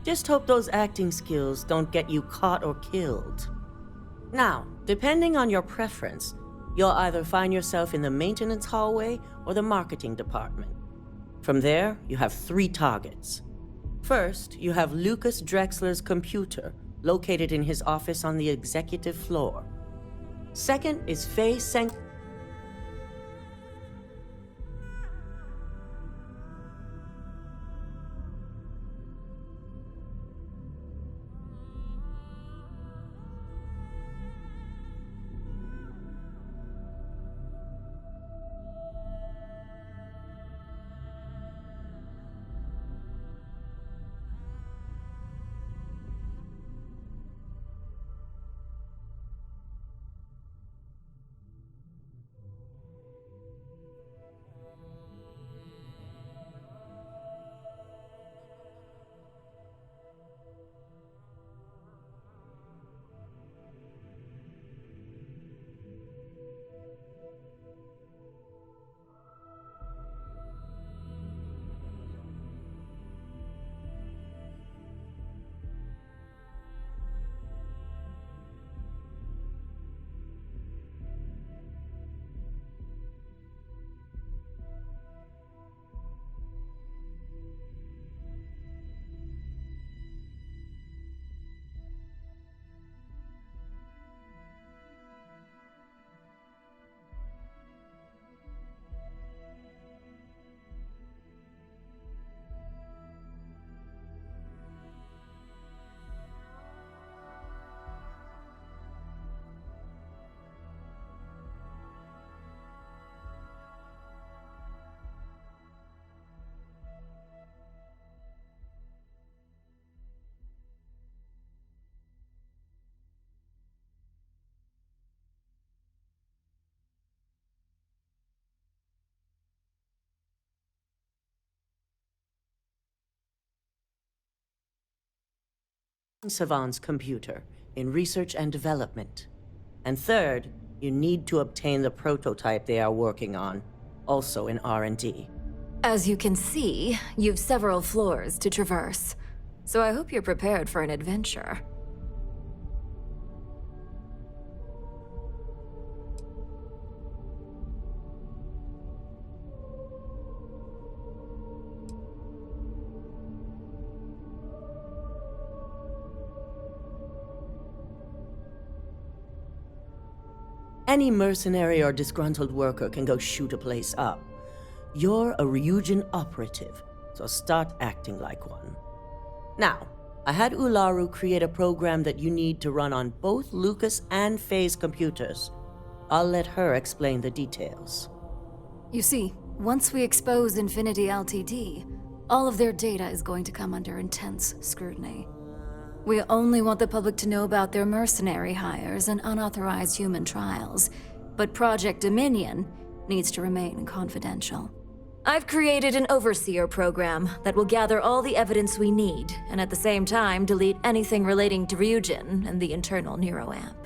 Just hope those acting skills don't get you caught or killed. Now, depending on your preference, you'll either find yourself in the maintenance hallway or the marketing department. From there, you have 3 targets. First, you have Lucas Drexler's computer, located in his office on the executive floor. Second is Faye Sen... Savant's computer in research and development. And third, you need to obtain the prototype they are working on, also in R&D. As you can see, you've several floors to traverse, so I hope you're prepared for an adventure. Any mercenary or disgruntled worker can go shoot a place up. You're a Ryujin operative, so start acting like one. Now, I had Ularu create a program that you need to run on both Lucas and Faye's computers. I'll let her explain the details. You see, once we expose Infinity Ltd, all of their data is going to come under intense scrutiny. We only want the public to know about their mercenary hires and unauthorized human trials, but Project Dominion needs to remain confidential. I've created an overseer program that will gather all the evidence we need, and at the same time delete anything relating to Ryujin and the internal neuroamp.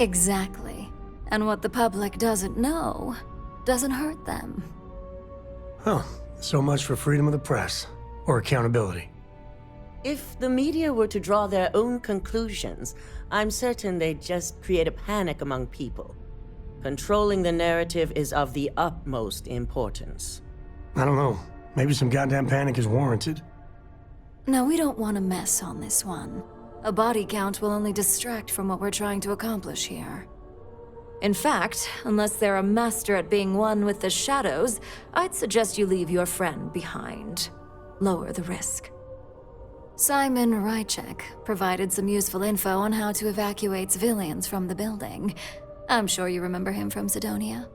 Exactly. And what the public doesn't know doesn't hurt them. Huh. So much for freedom of the press. Or accountability. If the media were to draw their own conclusions, I'm certain they'd just create a panic among people. Controlling the narrative is of the utmost importance. I don't know. Maybe some goddamn panic is warranted. No, we don't want to mess on this one. A body count will only distract from what we're trying to accomplish here. In fact, unless they're a master at being one with the shadows, I'd suggest you leave your friend behind. Lower the risk. Simon Rychek provided some useful info on how to evacuate civilians from the building. I'm sure you remember him from Sidonia.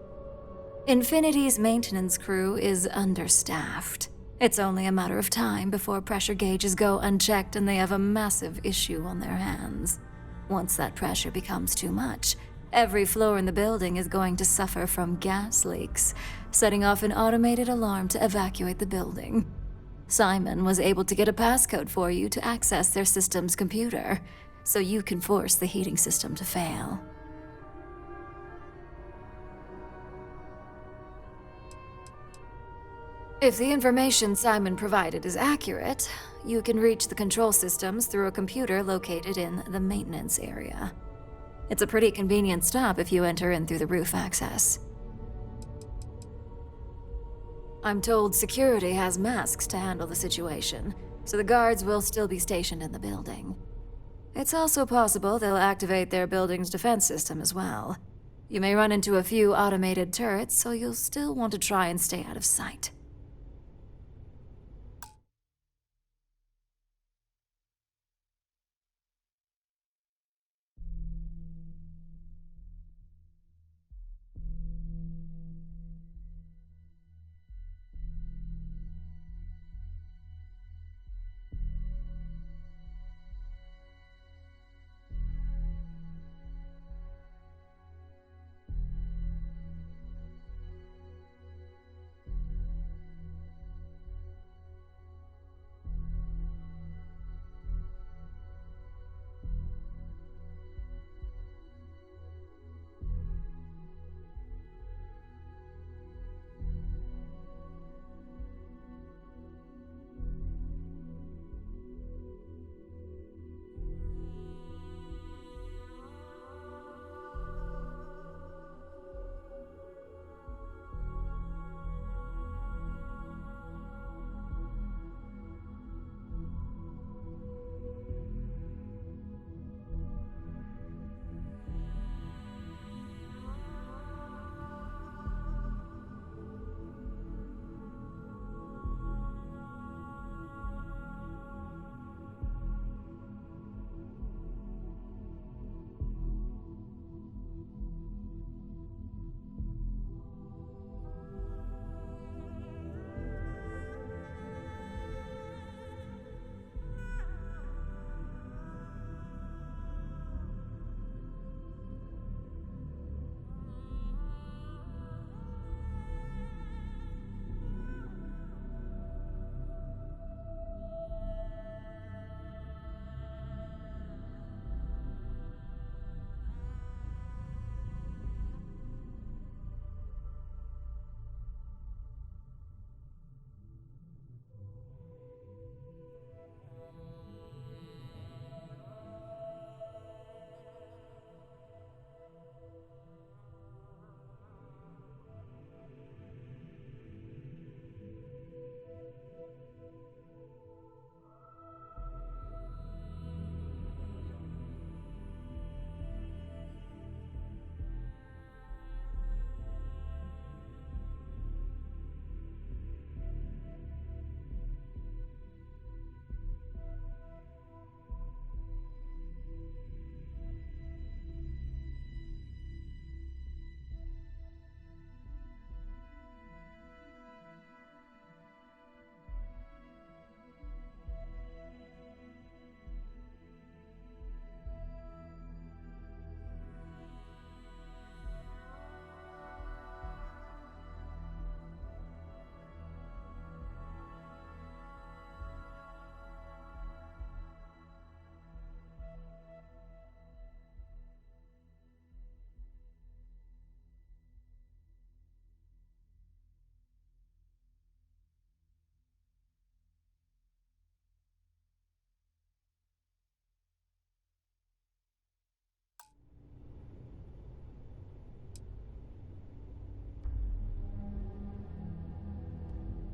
Infinity's maintenance crew is understaffed. It's only a matter of time before pressure gauges go unchecked and they have a massive issue on their hands. Once that pressure becomes too much, every floor in the building is going to suffer from gas leaks, setting off an automated alarm to evacuate the building. Simon was able to get a passcode for you to access their system's computer, so you can force the heating system to fail. If the information Simon provided is accurate, you can reach the control systems through a computer located in the maintenance area. It's a pretty convenient stop if you enter in through the roof access. I'm told security has masks to handle the situation, so the guards will still be stationed in the building. It's also possible they'll activate their building's defense system as well. You may run into a few automated turrets, so you'll still want to try and stay out of sight.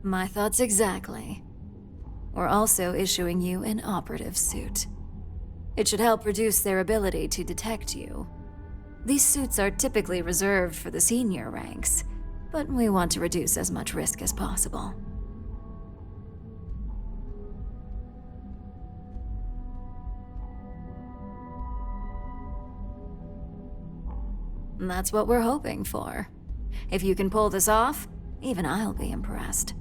My thoughts exactly. We're also issuing you an operative suit. It should help reduce their ability to detect you. These suits are typically reserved for the senior ranks, but we want to reduce as much risk as possible. That's what we're hoping for. If you can pull this off, even I'll be impressed.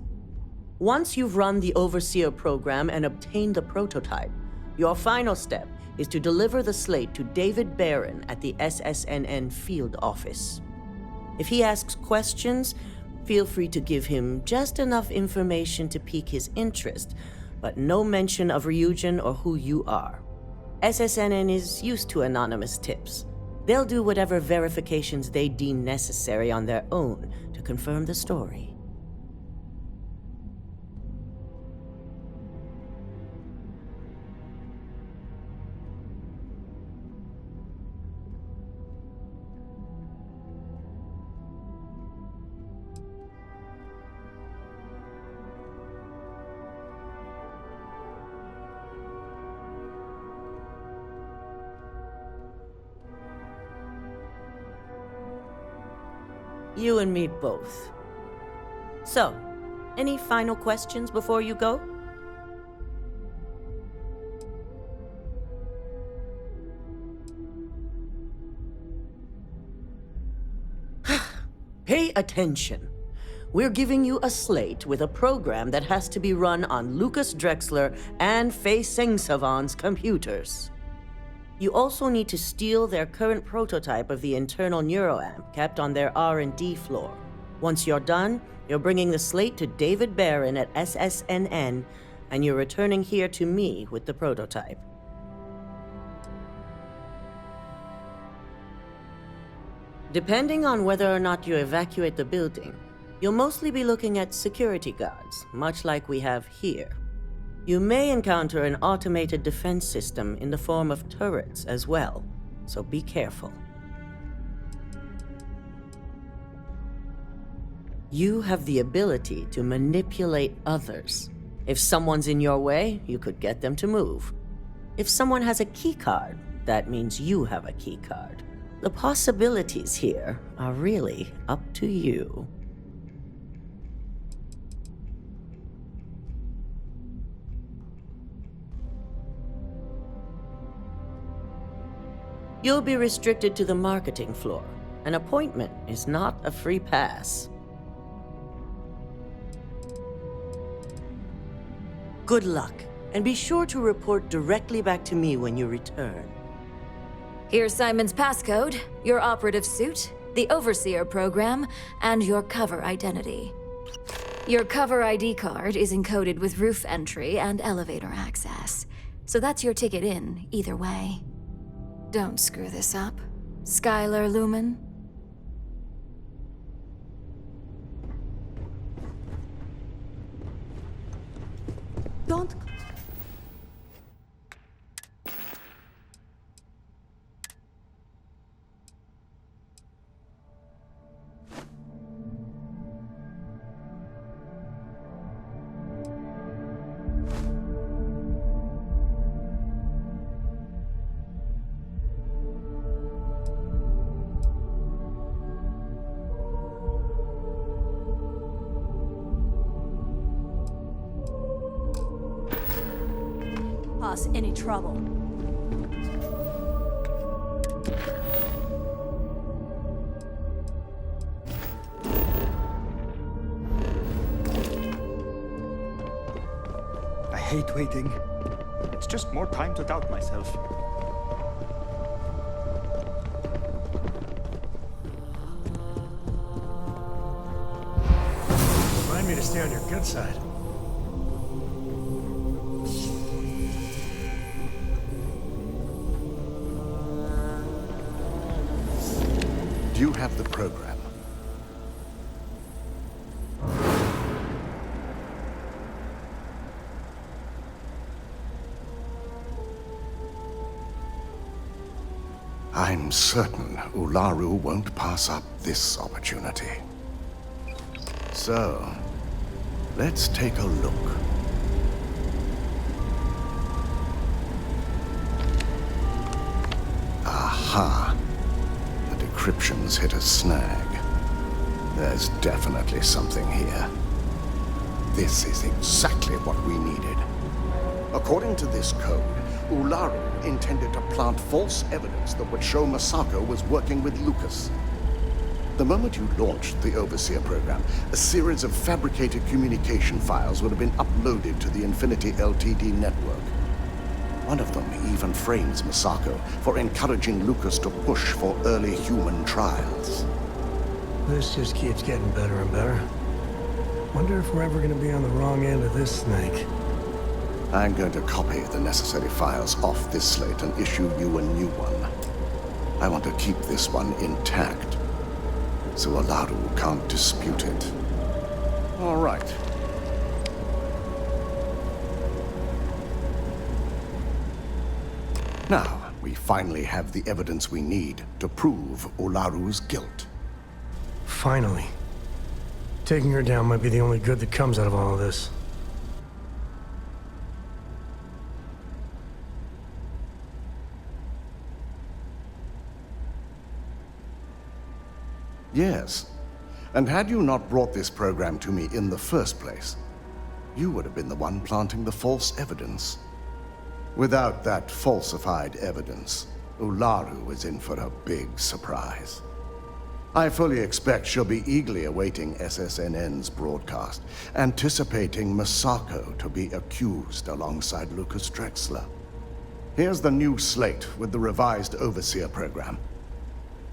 Once you've run the Overseer program and obtained the prototype, your final step is to deliver the slate to David Barron at the SSNN field office. If he asks questions, feel free to give him just enough information to pique his interest, but no mention of Ryujin or who you are. SSNN is used to anonymous tips. They'll do whatever verifications they deem necessary on their own to confirm the story. You and me both. So, any final questions before you go? Pay attention. We're giving you a slate with a program that has to be run on Lucas Drexler and Fei Sengsavan's computers. You also need to steal their current prototype of the internal neuroamp kept on their R&D floor. Once you're done, you're bringing the slate to David Barron at SSNN, and you're returning here to me with the prototype. Depending on whether or not you evacuate the building, you'll mostly be looking at security guards, much like we have here. You may encounter an automated defense system in the form of turrets as well, so be careful. You have the ability to manipulate others. If someone's in your way, you could get them to move. If someone has a keycard, that means you have a keycard. The possibilities here are really up to you. You'll be restricted to the marketing floor. An appointment is not a free pass. Good luck, and be sure to report directly back to me when you return. Here's Simon's passcode, your operative suit, the Overseer program, and your cover identity. Your cover ID card is encoded with roof entry and elevator access, so that's your ticket in, either way. Don't screw this up, Skylar Lumen. Don't... Cause any trouble. I hate waiting. It's just more time to doubt myself. Remind me to stay on your good side. Do you have the program? I'm certain Ularu won't pass up this opportunity. So, Let's take a look. Aha. The decryption's hit a snag. There's definitely something here. This is exactly what we needed. According to this code, Ularu intended to plant false evidence that would show Masako was working with Lucas. The moment you launched the Overseer program, a series of fabricated communication files would have been uploaded to the Infinity LTD network. One of them even frames Masako for encouraging Lucas to push for early human trials. This just keeps getting better and better. Wonder if we're ever going to be on the wrong end of this snake. I'm going to copy the necessary files off this slate and issue you a new one. I want to keep this one intact, so Ularu can't dispute it. All right. Now, we finally have the evidence we need to prove Ularu's guilt. Finally. Taking her down might be the only good that comes out of all of this. Yes. And had you not brought this program to me in the first place, you would have been the one planting the false evidence. Without that falsified evidence, Ularu is in for a big surprise. I fully expect she'll be eagerly awaiting SSNN's broadcast, anticipating Masako to be accused alongside Lucas Drexler. Here's the new slate with the revised Overseer program.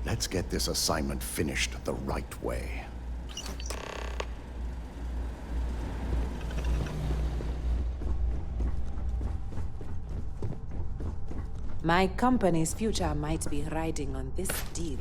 Let's get this assignment finished the right way. My company's future might be riding on this deal.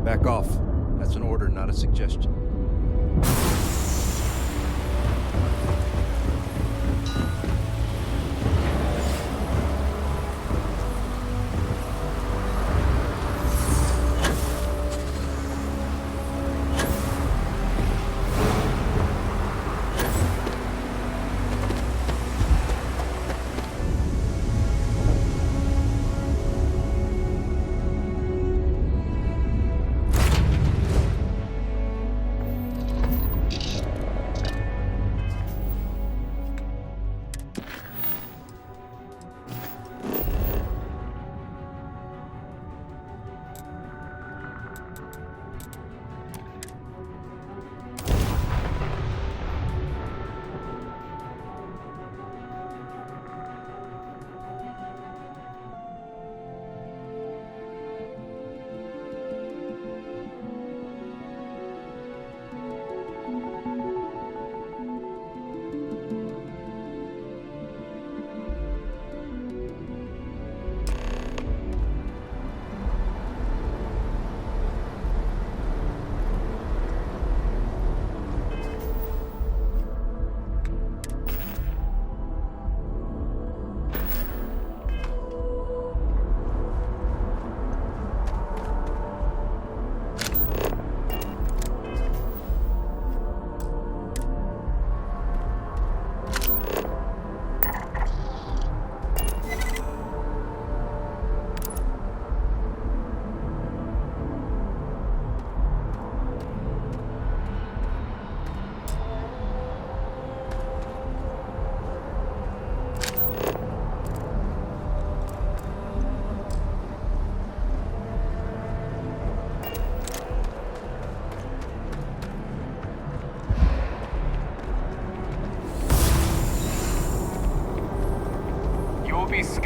Back off. That's an order, not a suggestion.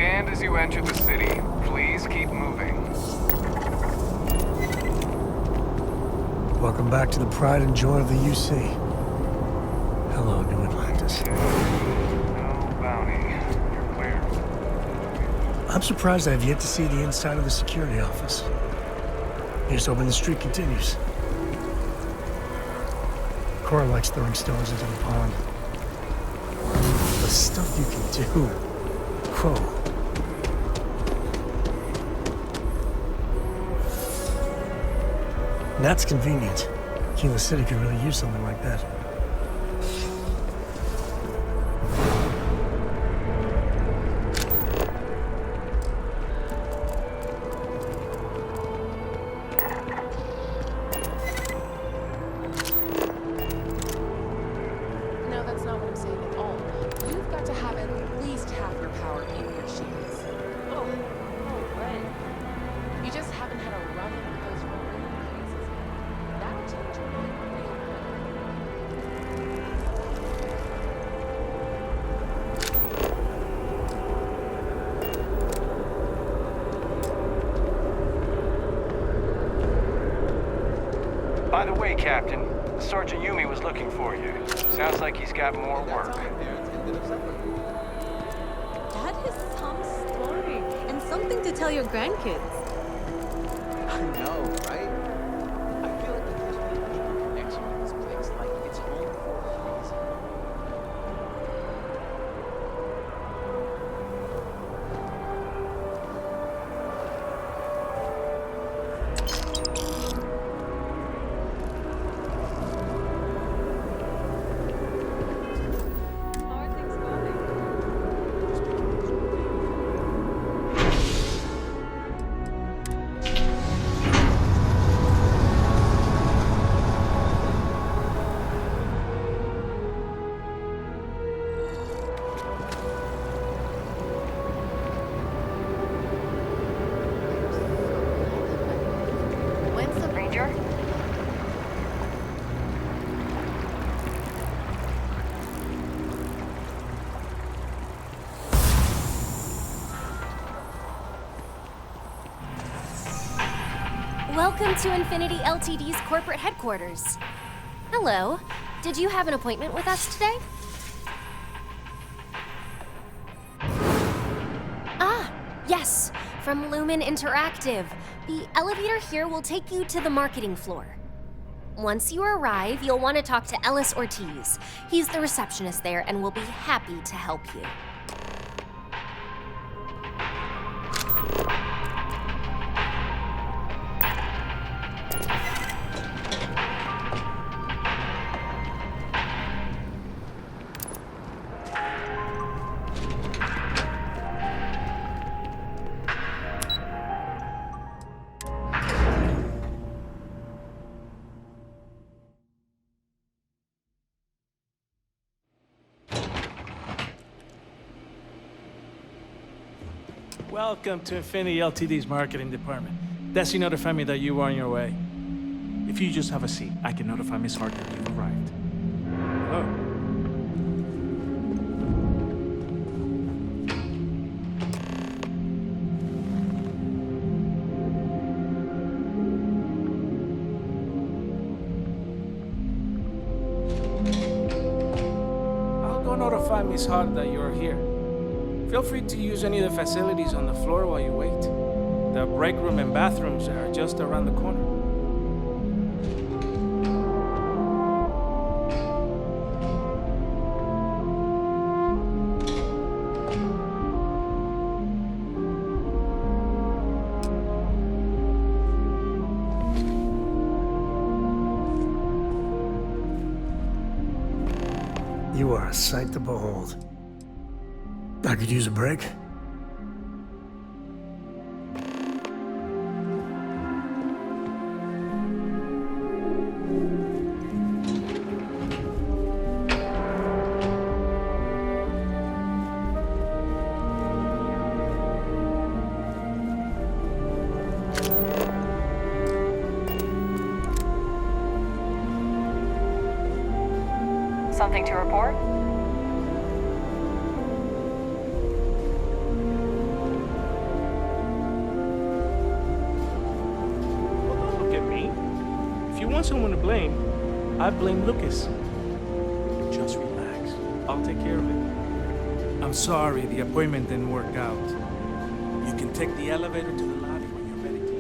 scanned as you enter the city. Please keep moving. Welcome back to the pride and joy of the UC. Hello, New Atlantis. No bounty. You're clear. I'm surprised I have yet to see the inside of the security office. Here's hoping the streak continues. Cora likes throwing stones into the pond. The stuff you can do. Whoa. That's convenient. Kila City could really use something like that. No, that's not what I'm saying at all. You've got to have at least half your power in your shields. Oh, right. You just haven't had a run in with those rolling cases. That'll change your mind real quick. By the way, Captain, Sergeant Yumi was looking for you. Sounds like he's got more work. That is some story, and something to tell your grandkids. I know, right? I feel like there's a deeper connection with this place, like it's home for a reason. When's the Ranger? Welcome to Infinity Ltd's corporate headquarters. Hello. Did you have an appointment with us today? Ah, yes. From Lumen Interactive. The elevator here will take you to the marketing floor. Once you arrive, you'll want to talk to Ellis Ortiz. He's the receptionist there and will be happy to help you. Welcome to Infinity Ltd's marketing department. Desi notified me that you were on your way. If you just have a seat, I can notify Miss Hart that you've arrived. Hello. I'll go notify Miss Hart that you're here. Feel free to use any of the facilities on the floor while you wait. The break room and bathrooms are just around the corner. You are a sight to behold. I could use a break. Something to report? want someone to blame, I blame Lucas. Just relax. I'll take care of it. I'm sorry the appointment didn't work out. You can take the elevator to the lobby when you're ready to.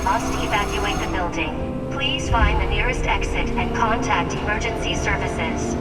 Must evacuate the building. Please find the nearest exit and contact emergency services.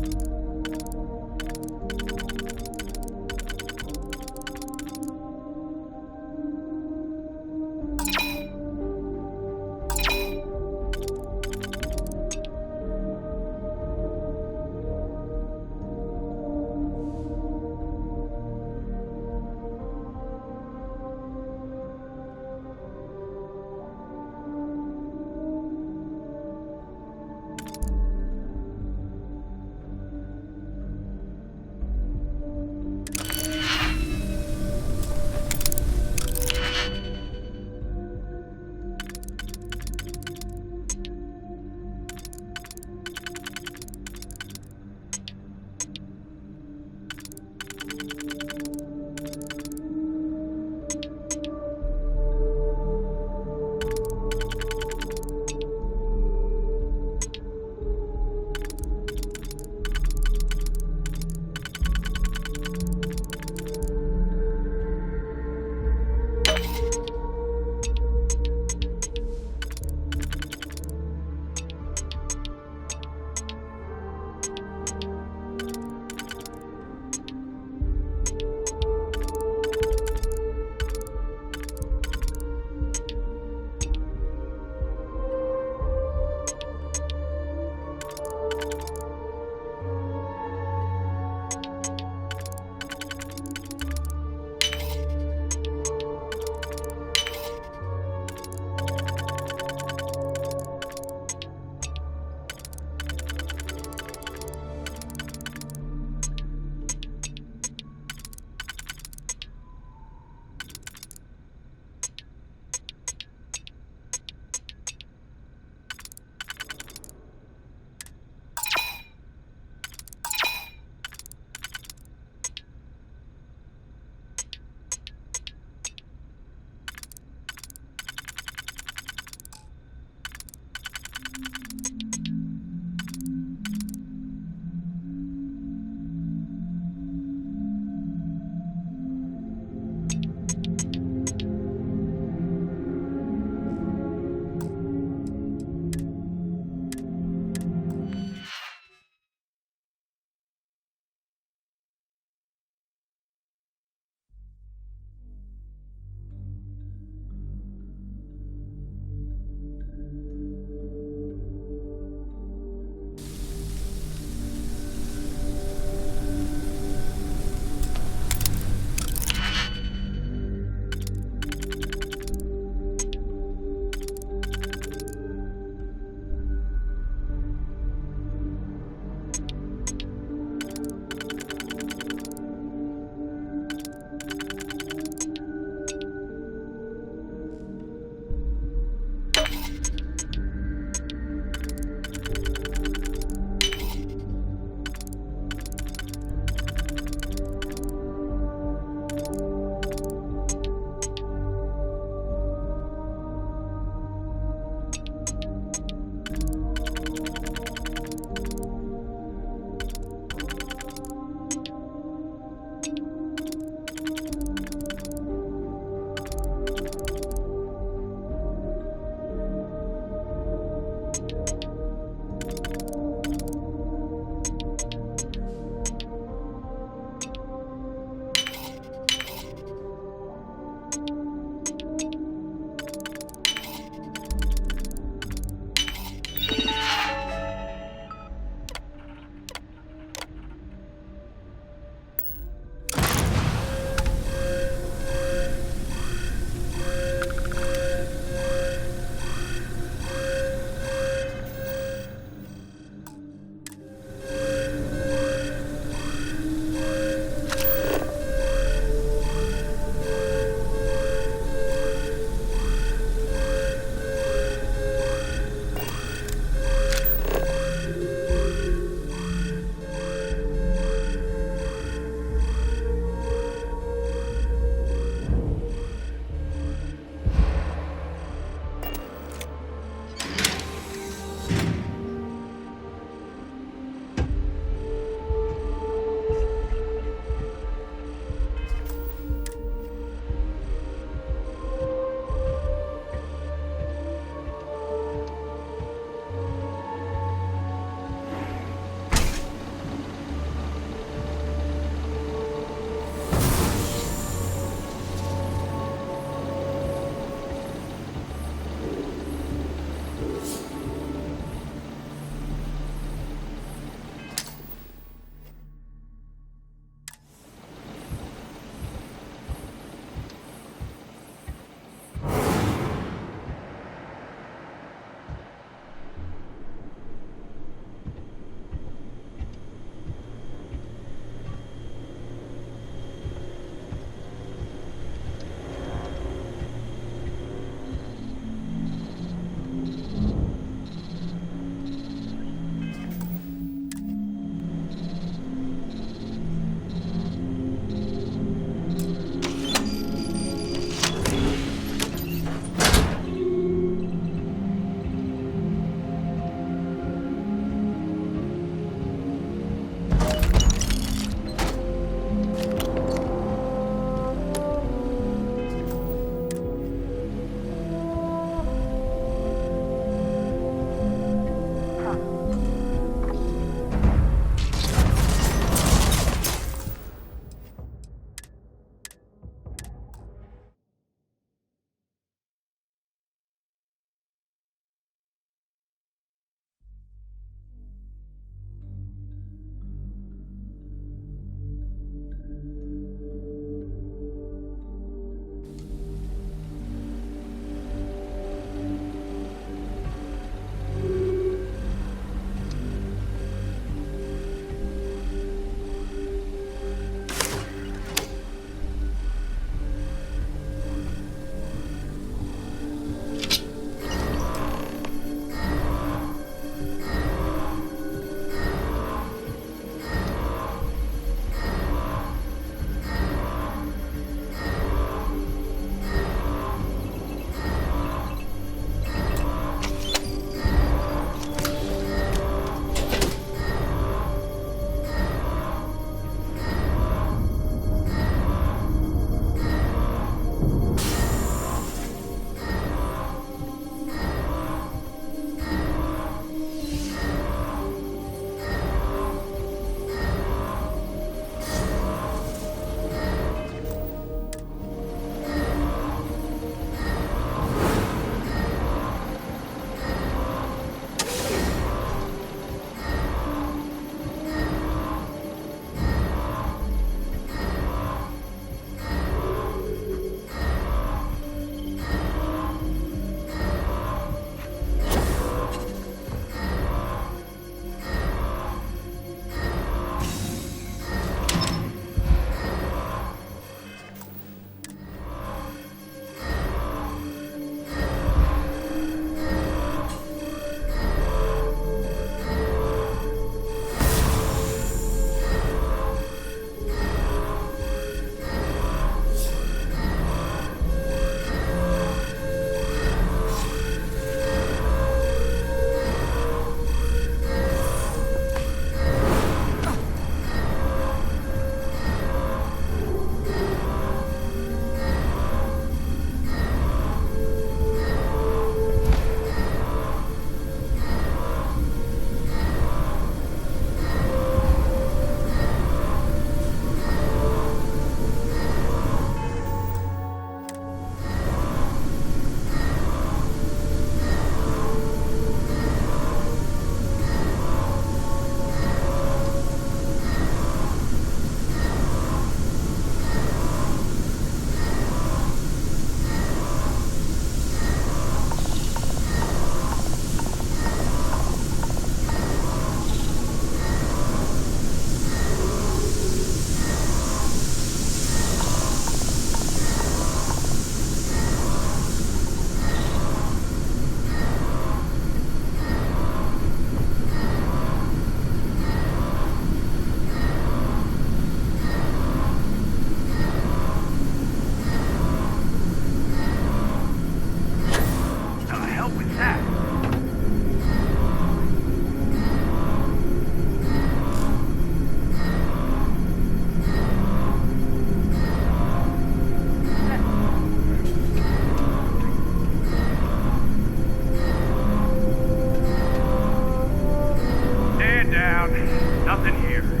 here.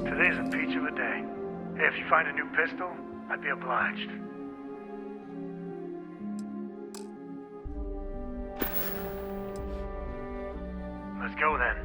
Today's a peach of a day. Hey, if you find a new pistol, I'd be obliged. Let's go then.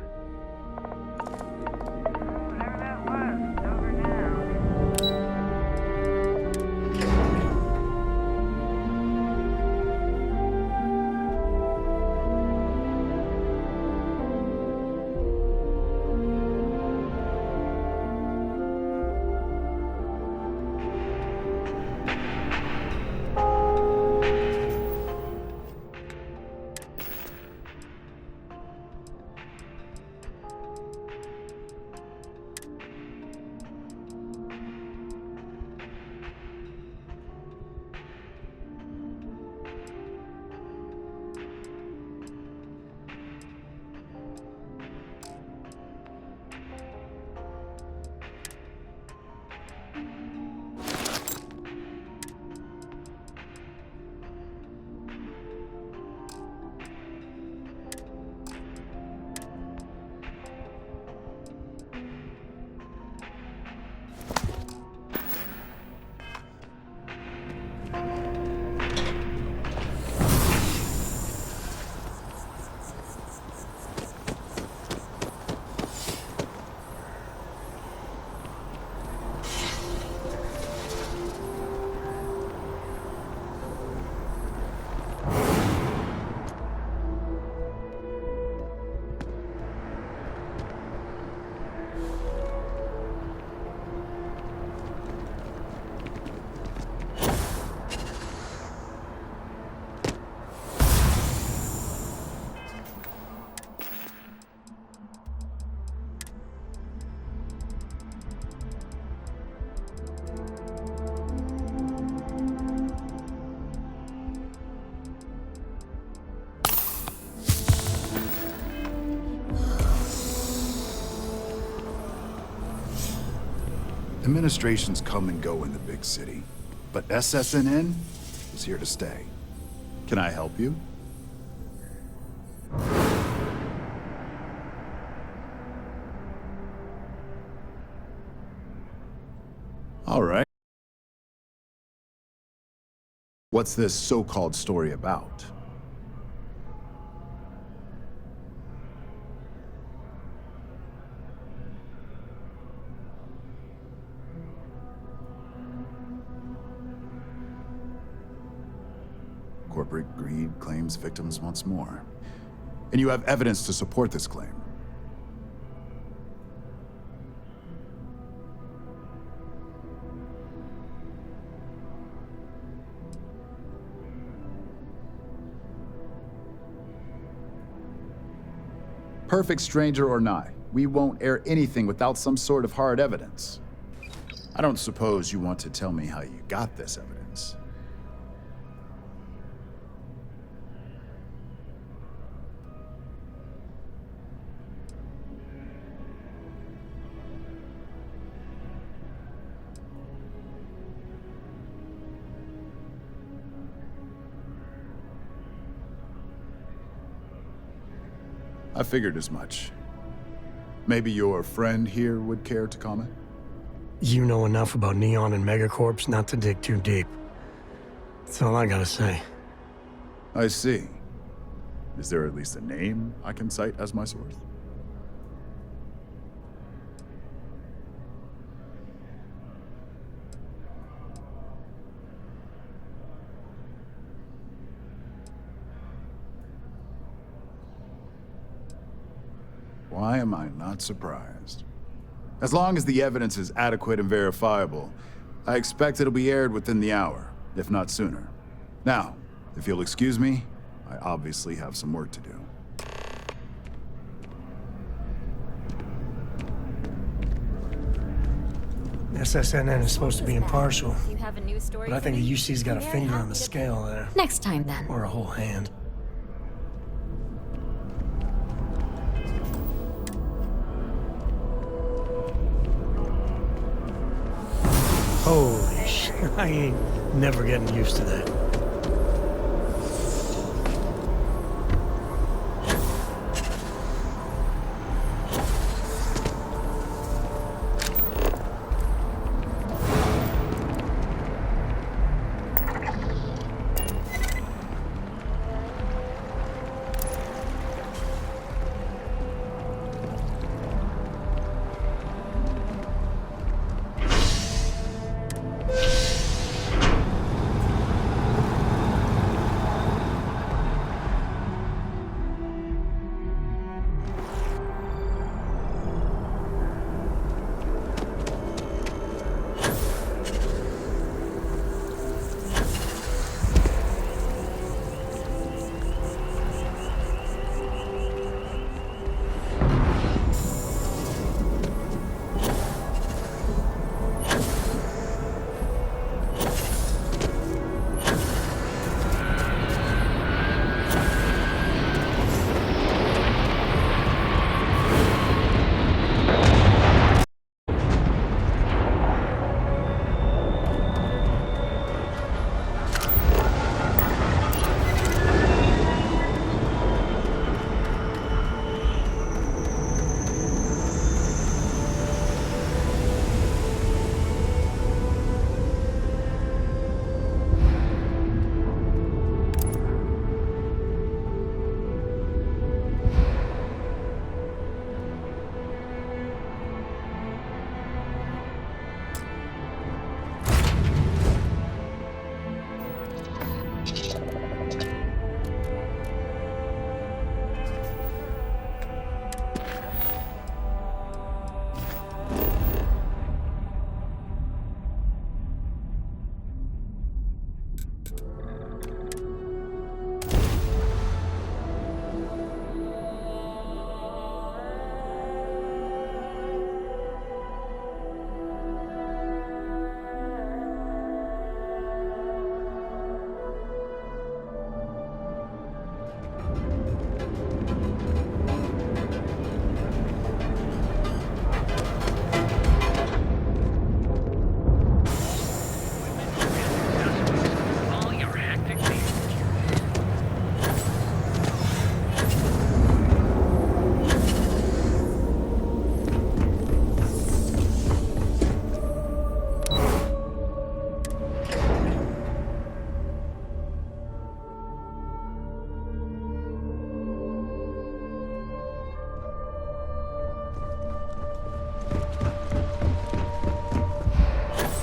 Administrations come and go in the big city, but SSNN is here to stay. Can I help you? All right. What's this so-called story about? Corporate greed claims victims once more. And you have evidence to support this claim. Perfect stranger or not, we won't air anything without some sort of hard evidence. I don't suppose you want to tell me how you got this evidence. I figured as much. Maybe your friend here would care to comment? You know enough about Neon and Megacorps not to dig too deep. That's all I gotta say. I see. Is there at least a name I can cite as my source? Why am I not surprised? As long as the evidence is adequate and verifiable, I expect it'll be aired within the hour, if not sooner. Now, if you'll excuse me, I obviously have some work to do. SSNN is supposed to be impartial, You have a news story but I for think the me? UC's got a Very finger on happy the to- scale there. Next time, then. Or a whole hand. Holy shit, I ain't never getting used to that.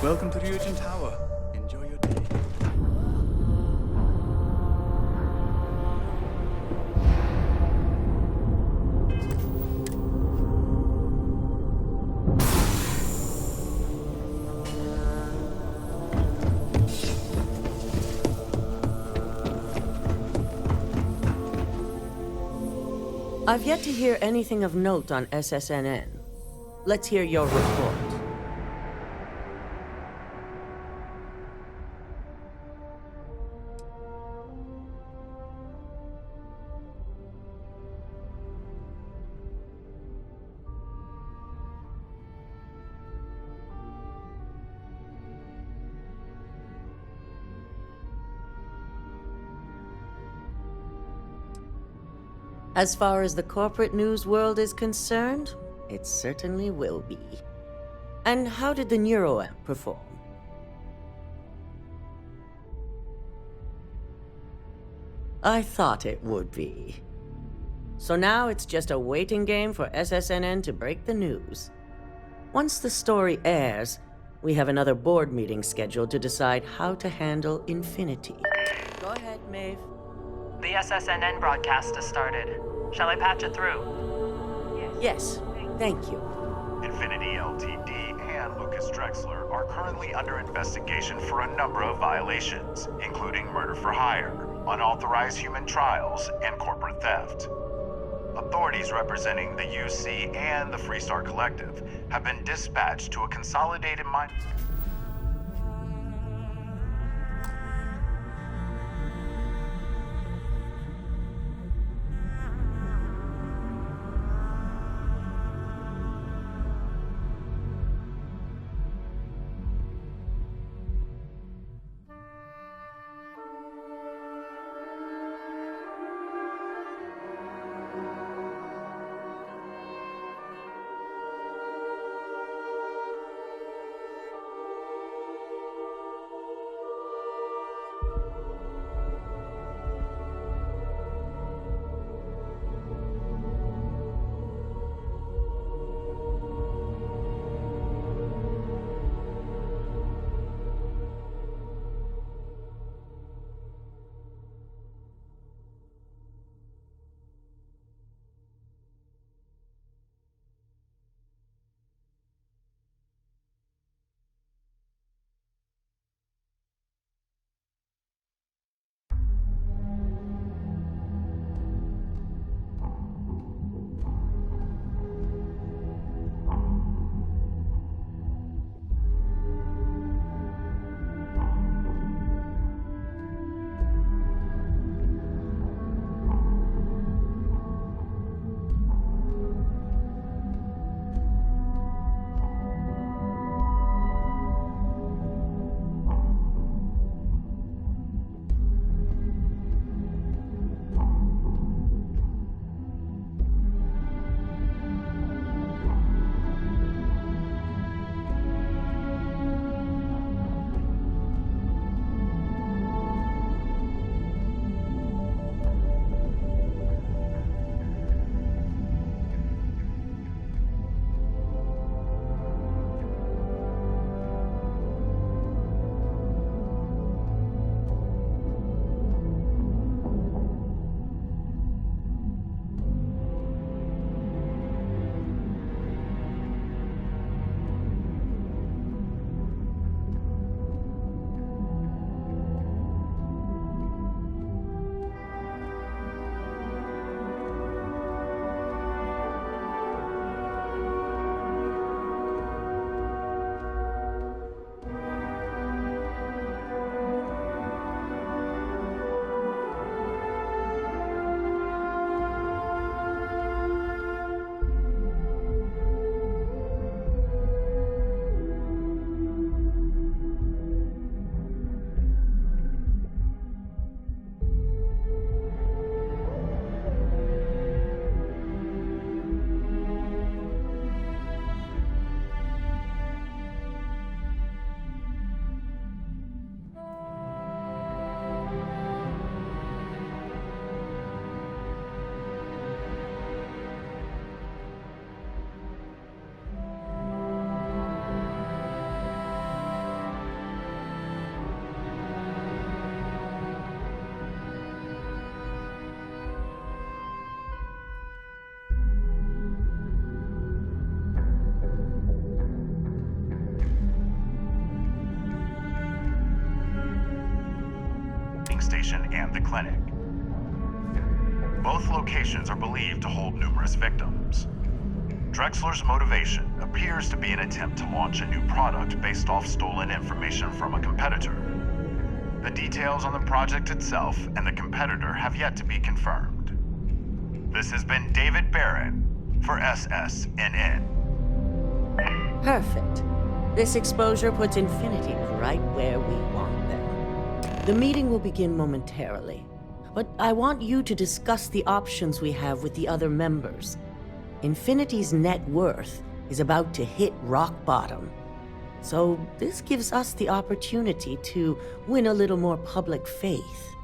Welcome to Ryujin Tower. Enjoy your day. I've yet to hear anything of note on SSNN. Let's hear your report. As far as the corporate news world is concerned, it certainly will be. And how did the neuroamp perform? I thought it would be. So now it's just a waiting game for SSNN to break the news. Once the story airs, we have another board meeting scheduled to decide how to handle Infinity. Go ahead, Maeve. The SSNN broadcast has started. Shall I patch it through? Yes, thank you. Infinity Ltd. and Lucas Drexler are currently under investigation for a number of violations, including murder for hire, unauthorized human trials, and corporate theft. authorities representing the UC and the Freestar Collective have been dispatched to a consolidated mine. Station and the clinic. Both locations are believed to hold numerous victims. Drexler's motivation appears to be an attempt to launch a new product based off stolen information from a competitor. The details on the project itself and the competitor have yet to be confirmed. This has been David Barron for SSNN. Perfect. This exposure puts Infinity right where we want them. The meeting will begin momentarily, but I want you to discuss the options we have with the other members. Infinity's net worth is about to hit rock bottom, so this gives us the opportunity to win a little more public faith.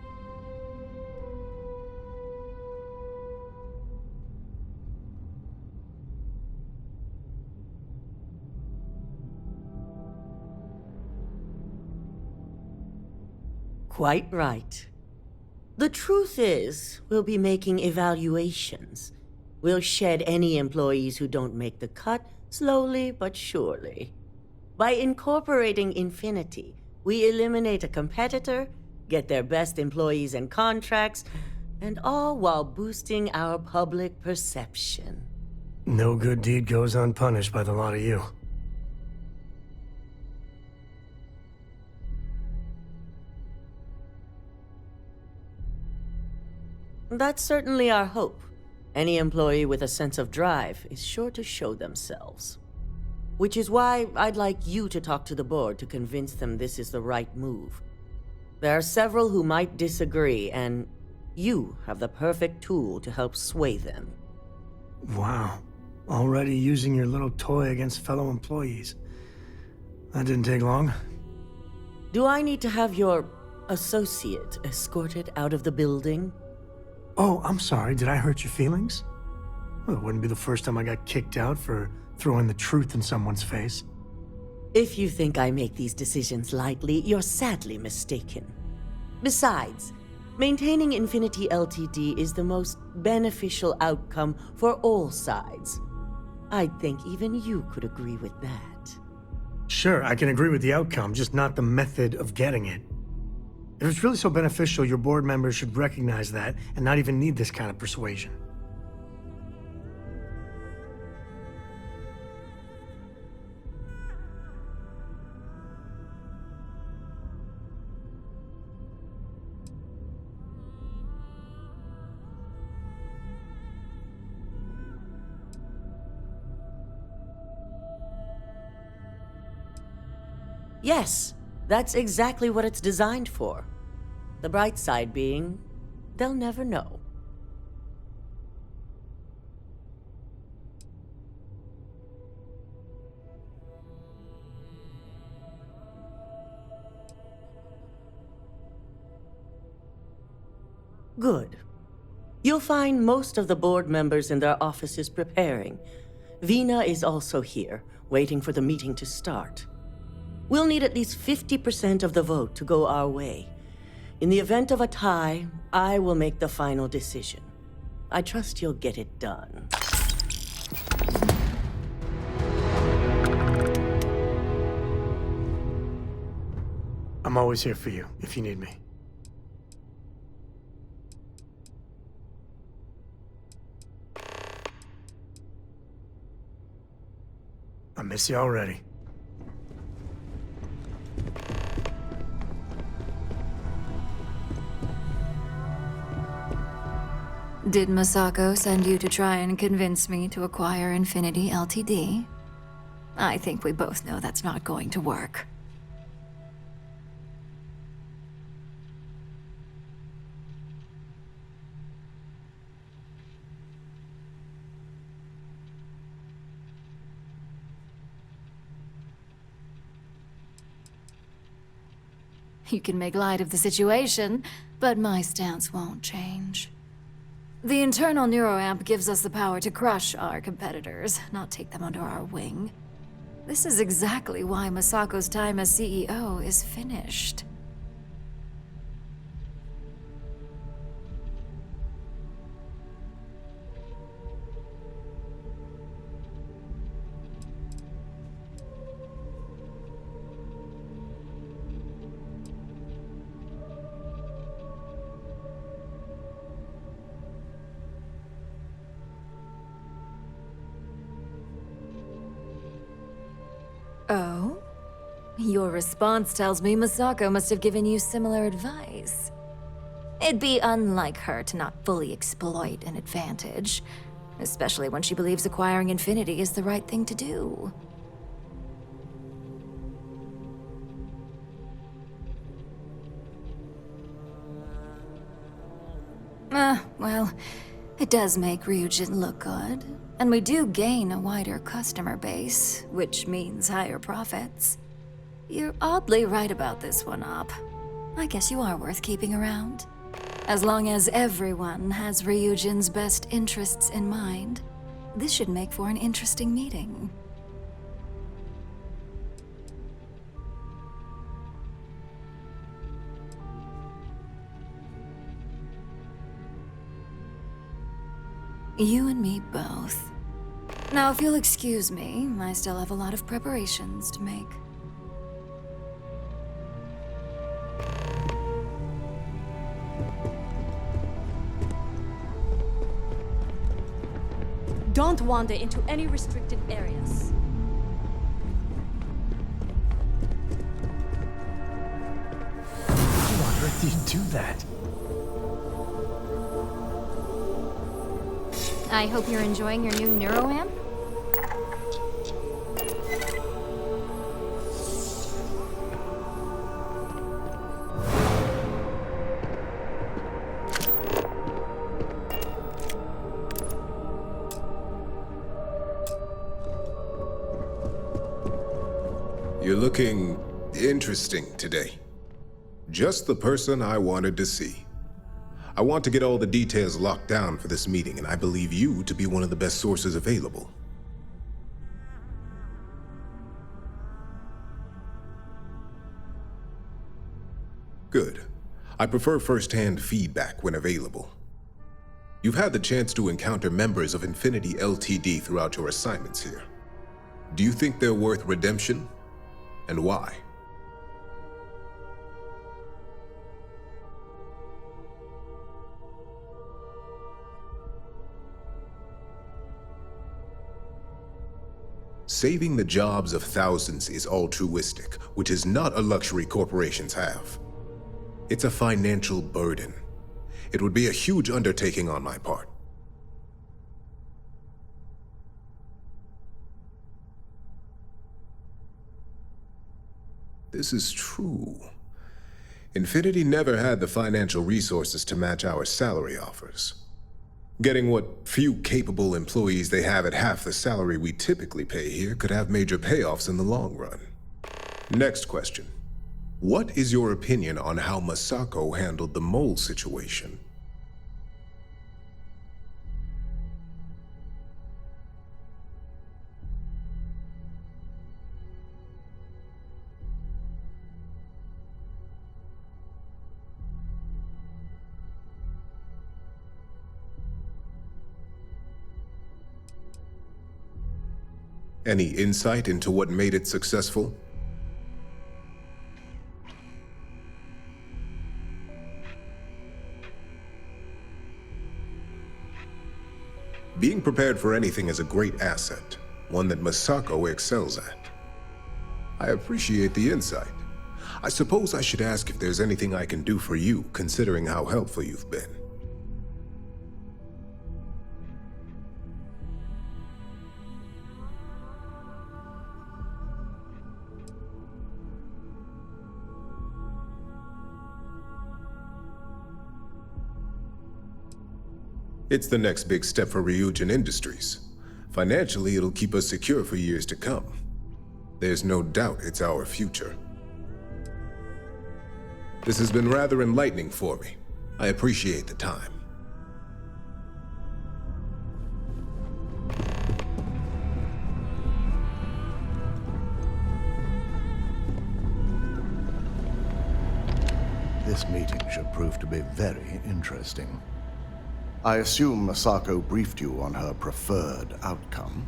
Quite right. The truth is, we'll be making evaluations. We'll shed any employees who don't make the cut, slowly but surely. By incorporating Infinity, we eliminate a competitor, get their best employees and contracts, And all while boosting our public perception. No good deed goes unpunished by the lot of you. That's certainly our hope. Any employee with a sense of drive is sure to show themselves. Which is why I'd like you to talk to the board to convince them this is the right move. There are several who might disagree, and you have the perfect tool to help sway them. Wow. Already using your little toy against fellow employees. That didn't take long. Do I need to have your associate escorted out of the building? Oh, I'm sorry. Did I hurt your feelings? Well, it wouldn't be the first time I got kicked out for throwing the truth in someone's face. If you think I make these decisions lightly, you're sadly mistaken. Besides, maintaining Infinity Ltd is the most beneficial outcome for all sides. I'd think even you could agree with that. Sure, I can agree with the outcome, just not the method of getting it. If it's really so beneficial, your board members should recognize that and not even need this kind of persuasion. Yes, that's exactly what it's designed for. The bright side being, they'll never know. Good. You'll find most of the board members in their offices preparing. Vina is also here, waiting for the meeting to start. We'll need at least 50% of the vote to go our way. In the event of a tie, I will make the final decision. I trust you'll get it done. I'm always here for you, if you need me. I miss you already. Did Masako send you to try and convince me to acquire Infinity Ltd? I think we both know that's not going to work. You can make light of the situation, but my stance won't change. The internal neuroamp gives us the power to crush our competitors, not take them under our wing. This is exactly why Masako's time as CEO is finished. Oh? Your response tells me Masako must have given you similar advice. It'd be unlike her to not fully exploit an advantage, especially when she believes acquiring Infinity is the right thing to do. Well, it does make Ryujin look good. And we do gain a wider customer base, which means higher profits. You're oddly right about this one, Op. I guess you are worth keeping around. As long as everyone has Ryujin's best interests in mind, this should make for an interesting meeting. You and me both. Now, if you'll excuse me, I still have a lot of preparations to make. Don't wander into any restricted areas. How on earth do you do that? I hope you're enjoying your new neuroamp. You're looking interesting today. Just the person I wanted to see. I want to get all the details locked down for this meeting, and I believe you to be one of the best sources available. Good. I prefer first-hand feedback when available. You've had the chance to encounter members of Infinity LTD throughout your assignments here. Do you think they're worth redemption? And why? Saving the jobs of thousands is altruistic, which is not a luxury corporations have. It's a financial burden. It would be a huge undertaking on my part. This is true. Infinity never had the financial resources to match our salary offers. Getting what few capable employees they have at half the salary we typically pay here could have major payoffs in the long run. Next question. What is your opinion on how Masako handled the mole situation? Any insight into what made it successful? Being prepared for anything is a great asset, one that Masako excels at. I appreciate the insight. I suppose I should ask if there's anything I can do for you, considering how helpful you've been. It's the next big step for Ryujin Industries. Financially, it'll keep us secure for years to come. There's no doubt it's our future. This has been rather enlightening for me. I appreciate the time. This meeting should prove to be very interesting. I assume Masako briefed you on her preferred outcome.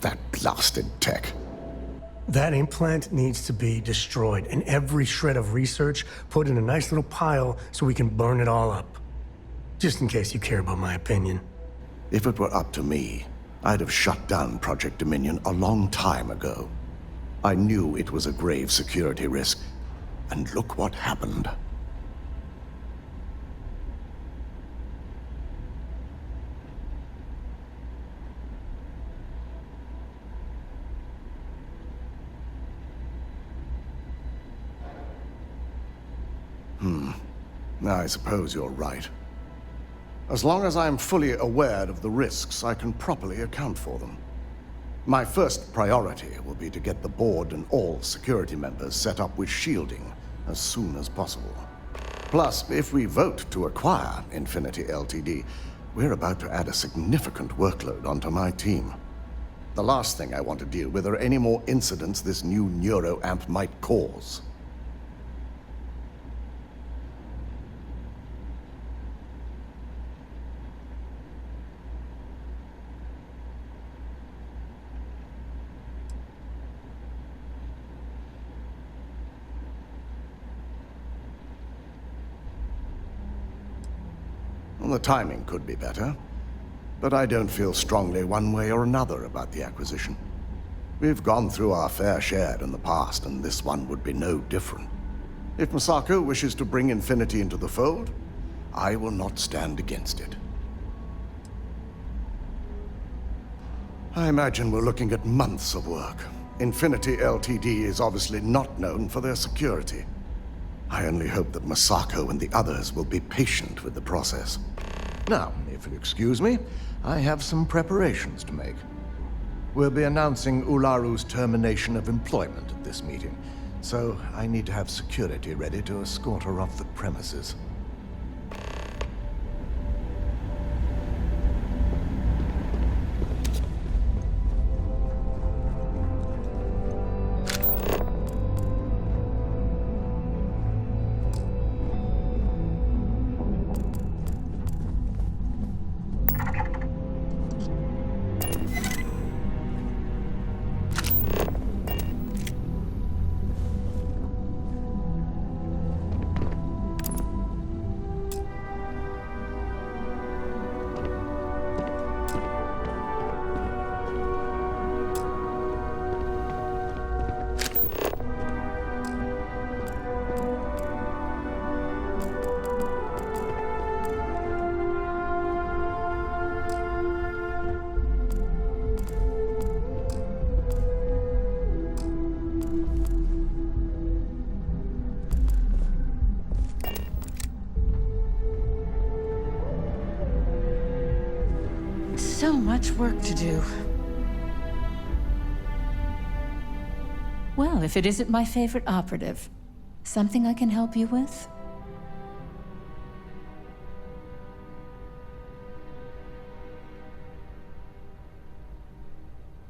That blasted tech. That implant needs to be destroyed, and every shred of research put in a nice little pile so we can burn it all up. Just in case you care about my opinion. If it were up to me, I'd have shut down Project Dominion a long time ago. I knew it was a grave security risk, and look what happened. I suppose you're right. As long as I'm fully aware of the risks, I can properly account for them. My first priority will be to get the board and all security members set up with shielding as soon as possible. Plus, if we vote to acquire Infinity LTD, we're about to add a significant workload onto my team. The last thing I want to deal with are any more incidents this new neuroamp might cause. The timing could be better, but I don't feel strongly one way or another about the acquisition. We've gone through our fair share in the past, and this one would be no different. If Masako wishes to bring Infinity into the fold, I will not stand against it. I imagine we're looking at months of work. Infinity Ltd is obviously not known for their security. I only hope that Masako and the others will be patient with the process. Now, if you'll excuse me, I have some preparations to make. We'll be announcing Ularu's termination of employment at this meeting, so I need to have security ready to escort her off the premises. So much work to do. Well, if it isn't my favorite operative, something I can help you with?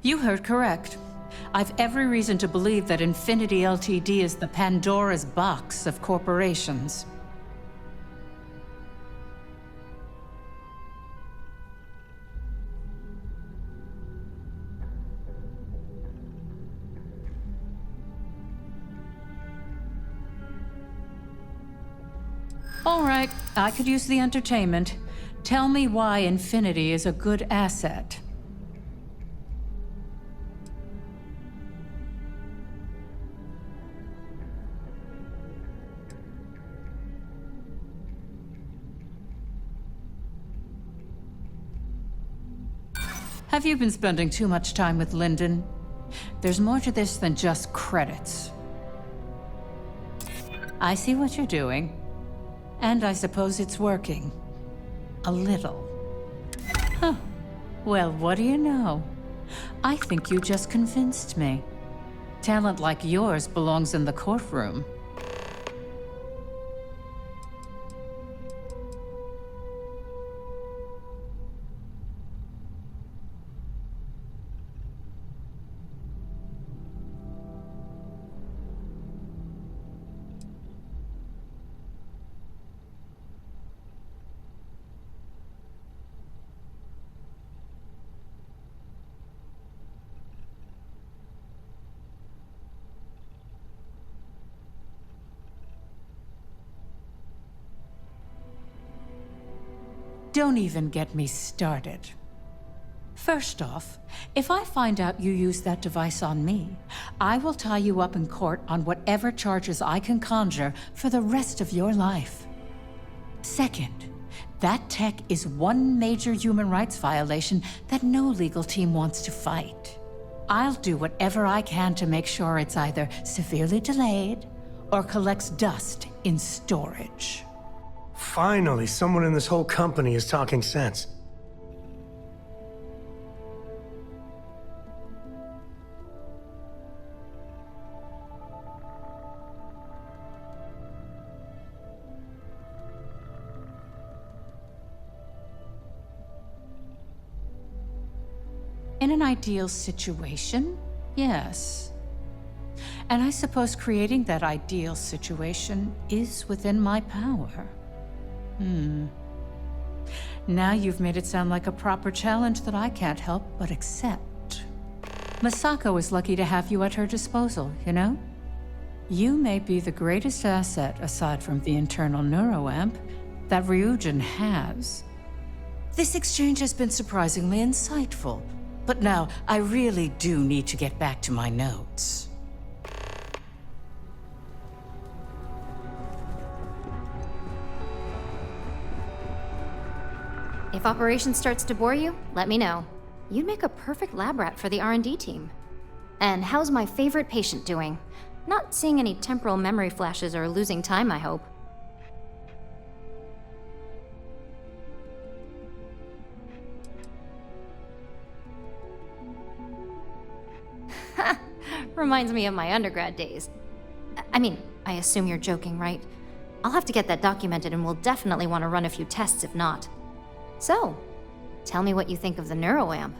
You heard correct. I've every reason to believe that Infinity Ltd is the Pandora's box of corporations. All right, I could use the entertainment. Tell me why Infinity is a good asset. Have you been spending too much time with Lyndon? There's more to this than just credits. I see what you're doing. And I suppose it's working. A little. Huh. Well, what do you know? I think you just convinced me. Talent like yours belongs in the courtroom. Don't even get me started. First off, if I find out you used that device on me, I will tie you up in court on whatever charges I can conjure for the rest of your life. Second, that tech is one major human rights violation that no legal team wants to fight. I'll do whatever I can to make sure it's either severely delayed or collects dust in storage. Finally, someone in this whole company is talking sense. In an ideal situation, yes. And I suppose creating that ideal situation is within my power. Now you've made it sound like a proper challenge that I can't help but accept. Masako is lucky to have you at her disposal, you know? You may be the greatest asset, aside from the internal neuroamp, that Ryujin has. This exchange has been surprisingly insightful. But now, I really do need to get back to my notes. If operations starts to bore you, let me know. You'd make a perfect lab rat for the R&D team. And how's my favorite patient doing? Not seeing any temporal memory flashes or losing time, I hope. Reminds me of my undergrad days. I mean, I assume you're joking, right? I'll have to get that documented and we'll definitely want to run a few tests if not. So, tell me what you think of the neuroamp.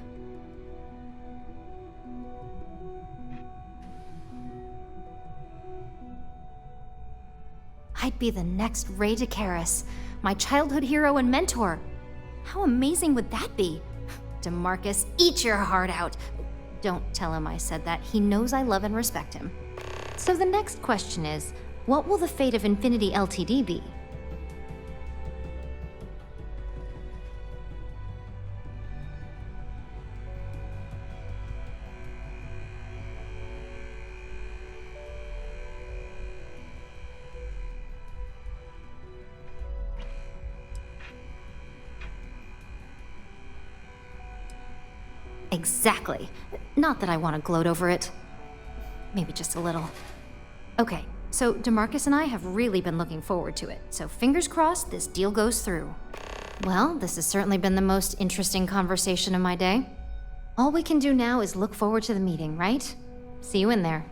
I'd be the next Ray DeCaris, my childhood hero and mentor. How amazing would that be? DeMarcus, eat your heart out. Don't tell him I said that. He knows I love and respect him. So the next question is, what will the fate of Infinity Ltd be? Exactly. Not that I want to gloat over it. Maybe just a little. Okay, so DeMarcus and I have really been looking forward to it, so fingers crossed this deal goes through. Well, this has certainly been the most interesting conversation of my day. All we can do now is look forward to the meeting, right? See you in there.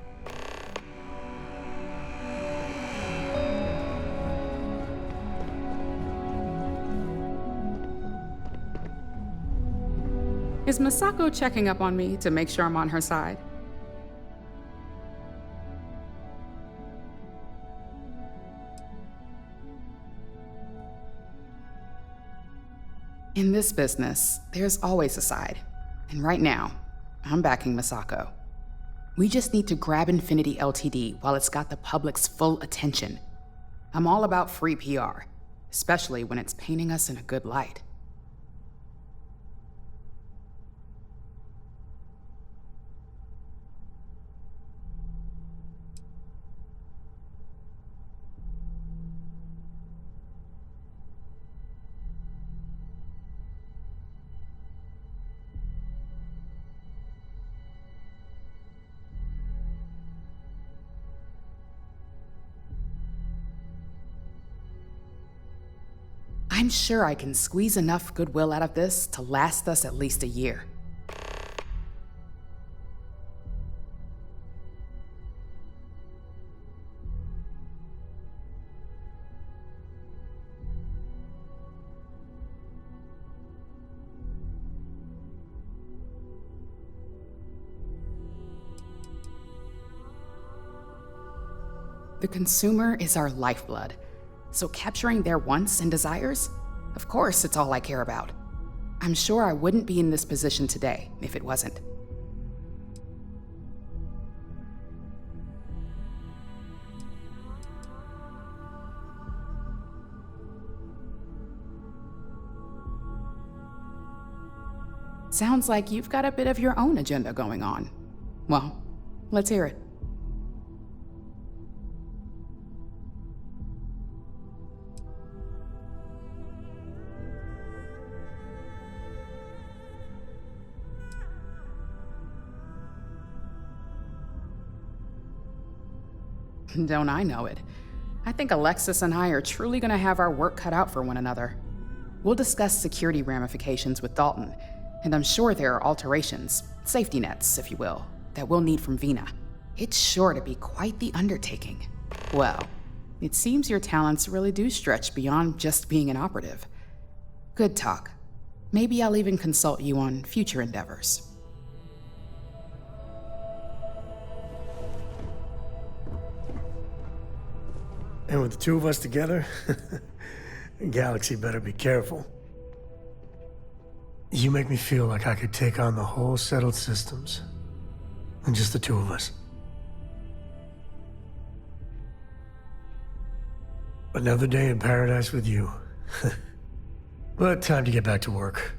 Is Masako checking up on me to make sure I'm on her side? In this business, there's always a side. And right now, I'm backing Masako. We just need to grab Infinity Ltd while it's got the public's full attention. I'm all about free PR, especially when it's painting us in a good light. I'm sure I can squeeze enough goodwill out of this to last us at least a year. The consumer is our lifeblood. So capturing their wants and desires? Of course, it's all I care about. I'm sure I wouldn't be in this position today if it wasn't. Sounds like you've got a bit of your own agenda going on. Well, let's hear it. Don't I know it? I think Alexis and I are truly going to have our work cut out for one another. We'll discuss security ramifications with Dalton, and I'm sure there are alterations, safety nets, if you will, that we'll need from Vina. It's sure to be quite the undertaking. Well, it seems your talents really do stretch beyond just being an operative. Good talk. Maybe I'll even consult you on future endeavors. And with the two of us together, Galaxy better be careful. You make me feel like I could take on the whole settled systems. And just the two of us. Another day in paradise with you. But time to get back to work.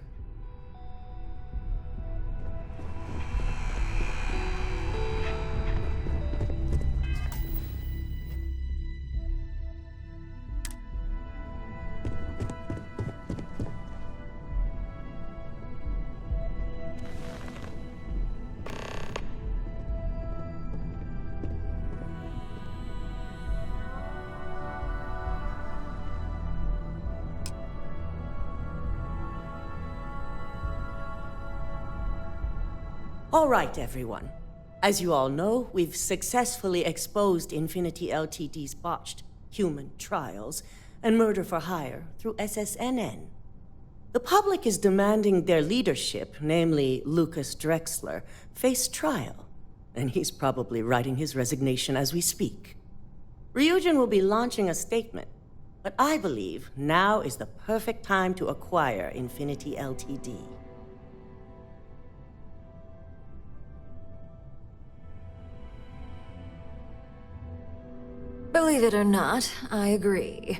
All right, everyone. As you all know, we've successfully exposed Infinity Ltd's botched human trials and murder for hire through SSNN. The public is demanding their leadership, namely Lucas Drexler, face trial, and he's probably writing his resignation as we speak. Ryujin will be launching a statement, but I believe now is the perfect time to acquire Infinity Ltd. Believe it or not, I agree.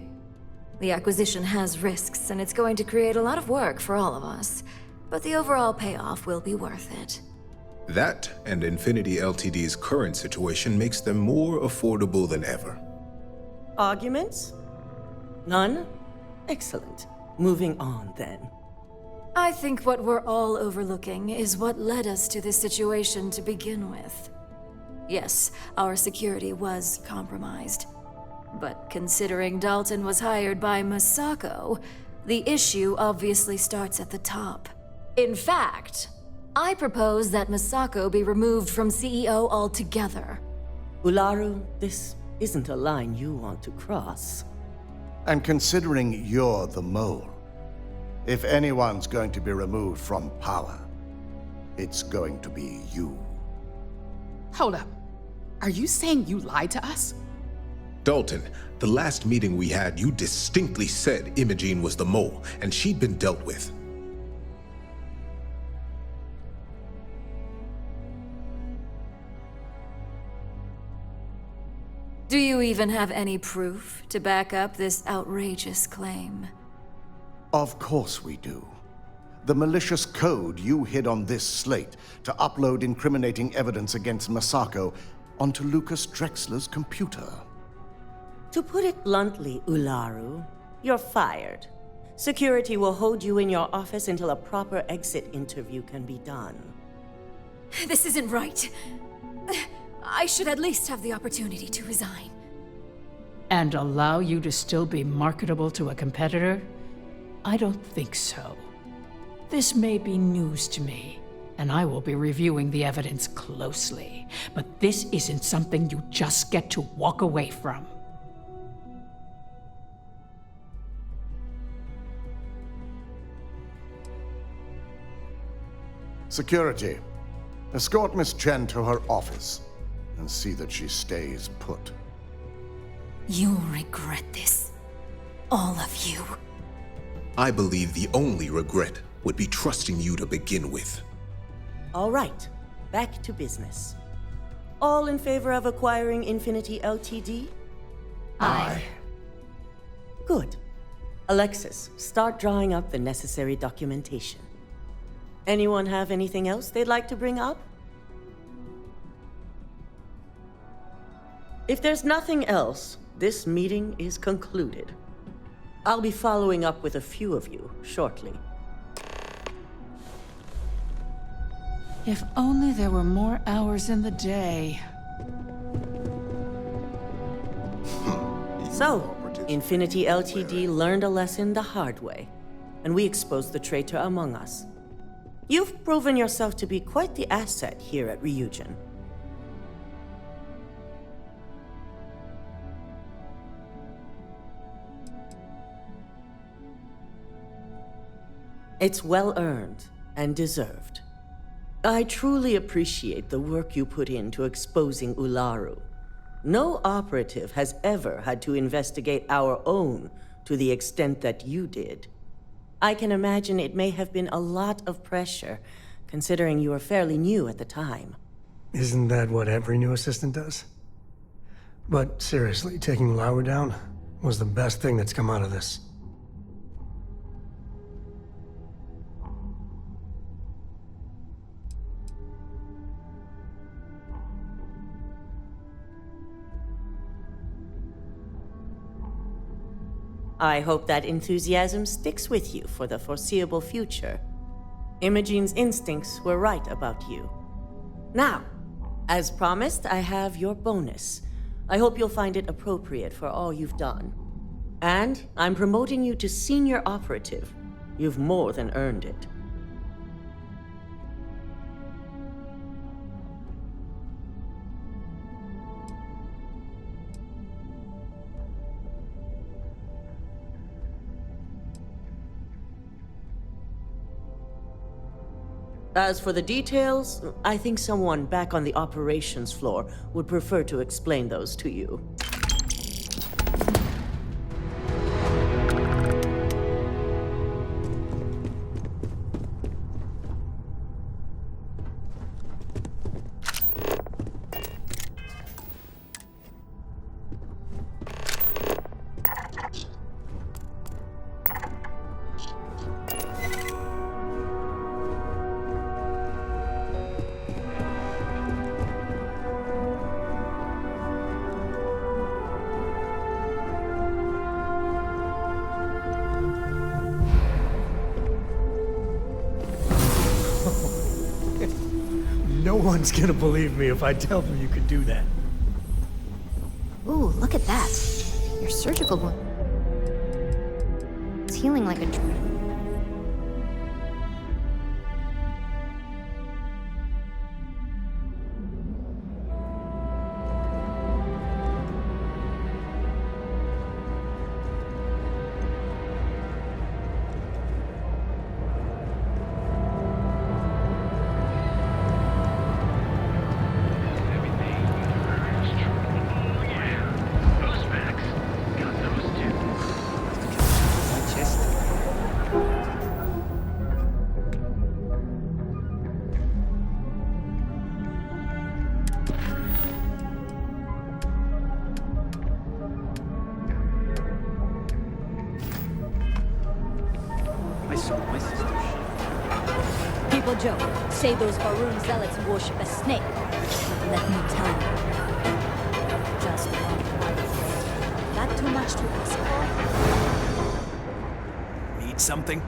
The acquisition has risks, and it's going to create a lot of work for all of us. But the overall payoff will be worth it. That and Infinity Ltd's current situation makes them more affordable than ever. Arguments? None? Excellent. Moving on, then. I think what we're all overlooking is what led us to this situation to begin with. Yes, our security was compromised. But considering Dalton was hired by Masako, the issue obviously starts at the top. In fact, I propose that Masako be removed from CEO altogether. Ularu, this isn't a line you want to cross. And considering you're the mole, if anyone's going to be removed from power, it's going to be you. Hold up. Are you saying you lied to us? Dalton, the last meeting we had, you distinctly said Imogene was the mole, and she'd been dealt with. Do you even have any proof to back up this outrageous claim? Of course we do. The malicious code you hid on this slate to upload incriminating evidence against Masako onto Lucas Drexler's computer. To put it bluntly, Ularu, you're fired. Security will hold you in your office until a proper exit interview can be done. This isn't right. I should at least have the opportunity to resign. And allow you to still be marketable to a competitor? I don't think so. This may be news to me, and I will be reviewing the evidence closely. But this isn't something you just get to walk away from. Security, escort Miss Chen to her office and see that she stays put. You'll regret this. All of you. I believe the only regret would be trusting you to begin with. All right, back to business. All in favor of acquiring Infinity Ltd? Aye. Good. Alexis, start drawing up the necessary documentation. Anyone have anything else they'd like to bring up? If there's nothing else, this meeting is concluded. I'll be following up with a few of you shortly. If only there were more hours in the day. So, Infinity Ltd learned a lesson the hard way, and we exposed the traitor among us. You've proven yourself to be quite the asset here at Ryujin. It's well earned and deserved. I truly appreciate the work you put into exposing Ularu. No operative has ever had to investigate our own to the extent that you did. I can imagine it may have been a lot of pressure, considering you were fairly new at the time. Isn't that what every new assistant does? But seriously, taking Lauer down was the best thing that's come out of this. I hope that enthusiasm sticks with you for the foreseeable future. Imogene's instincts were right about you. Now, as promised, I have your bonus. I hope you'll find it appropriate for all you've done. And I'm promoting you to senior operative. You've more than earned it. As for the details, I think someone back on the operations floor would prefer to explain those to you. No one's gonna believe me if I tell them you could do that. Ooh, look at that. Your surgical wound. It's healing like a dream. People joke, say those Faroon zealots worship a snake. Let me tell you, just one other thing. That too much to ask for? Need something?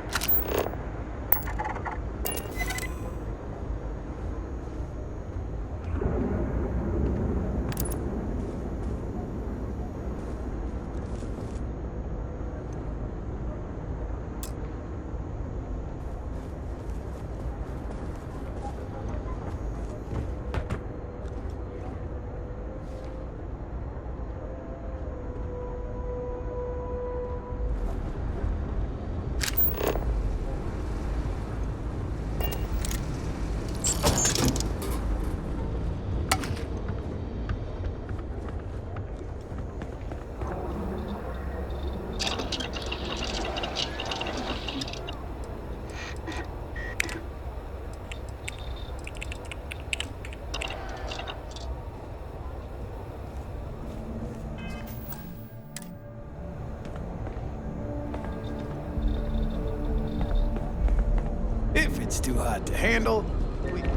If it's too hot to handle, we can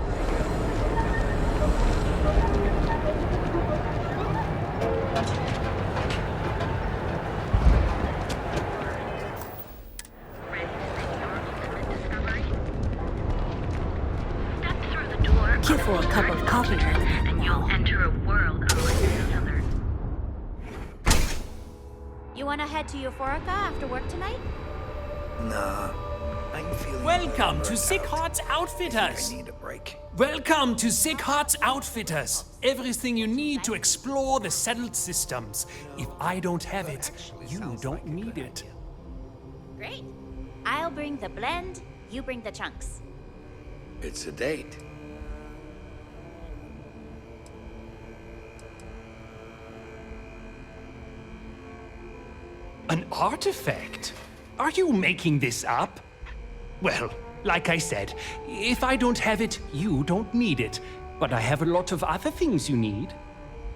Here for a cup of coffee, and you'll enter a world unlike any other. You wanna head to Euphorica after work tonight? Nah. I'm feeling Welcome to Sick Hearts Outfitters. I need a break. Welcome to Sick Hearts Outfitters. Everything you need to explore the settled systems. If I don't have it, you don't need it. Great. I'll bring the blend, you bring the chunks. It's a date. An artifact? Are you making this up? Well, like I said, if I don't have it, you don't need it. But I have a lot of other things you need.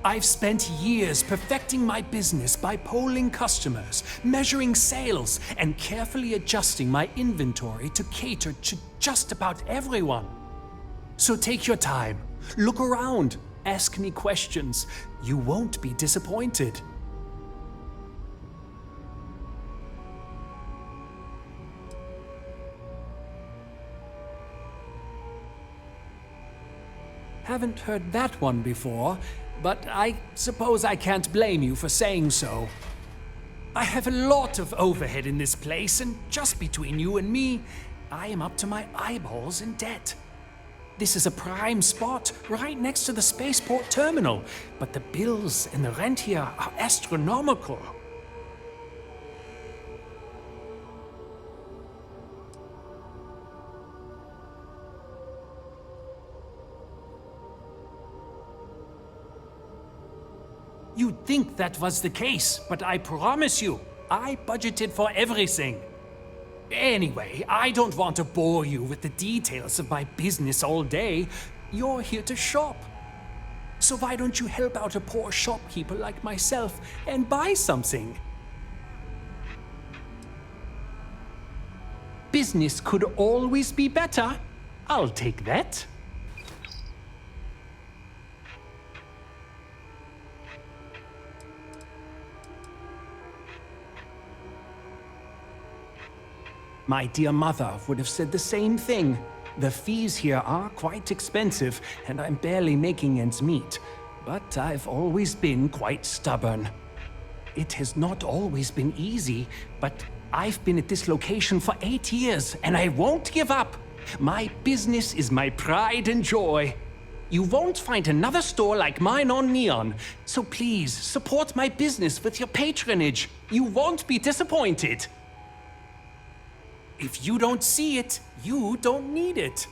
I've spent years perfecting my business by polling customers, measuring sales, and carefully adjusting my inventory to cater to just about everyone. So take your time, look around, ask me questions. You won't be disappointed. Haven't heard that one before, but I suppose I can't blame you for saying so. I have a lot of overhead in this place, and just between you and me, I am up to my eyeballs in debt. This is a prime spot right next to the spaceport terminal, but the bills and the rent here are astronomical. You'd think that was the case, but I promise you, I budgeted for everything. Anyway, I don't want to bore you with the details of my business all day. You're here to shop. So why don't you help out a poor shopkeeper like myself and buy something? Business could always be better. I'll take that. My dear mother would have said the same thing. The fees here are quite expensive, and I'm barely making ends meet. But I've always been quite stubborn. It has not always been easy, but I've been at this location for 8 years, and I won't give up. My business is my pride and joy. You won't find another store like mine on Neon, so please support my business with your patronage. You won't be disappointed. If you don't see it, you don't need it.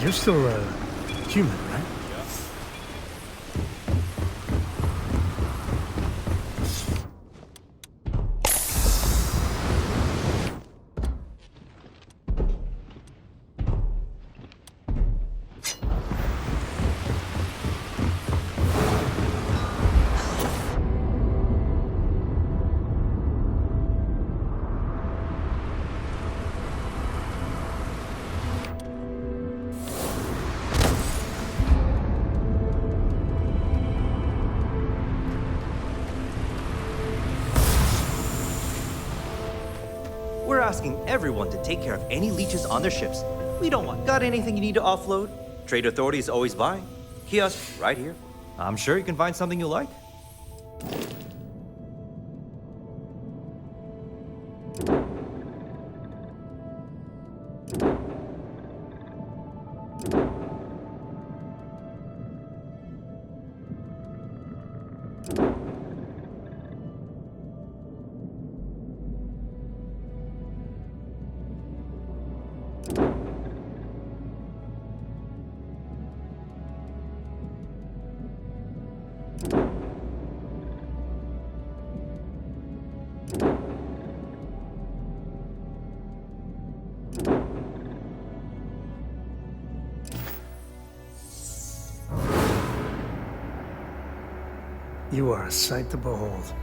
You're still, human, right? We're asking everyone to take care of any leeches on their ships. We don't want. Got anything you need to offload? Trade Authority is always buying. Kiosk right here. I'm sure you can find something you like. You are a sight to behold.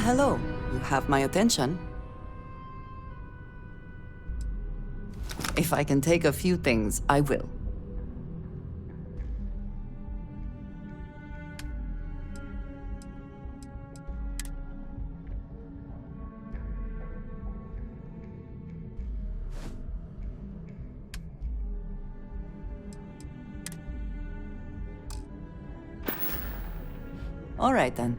hello. You have my attention. If I can take a few things, I will. All right, then.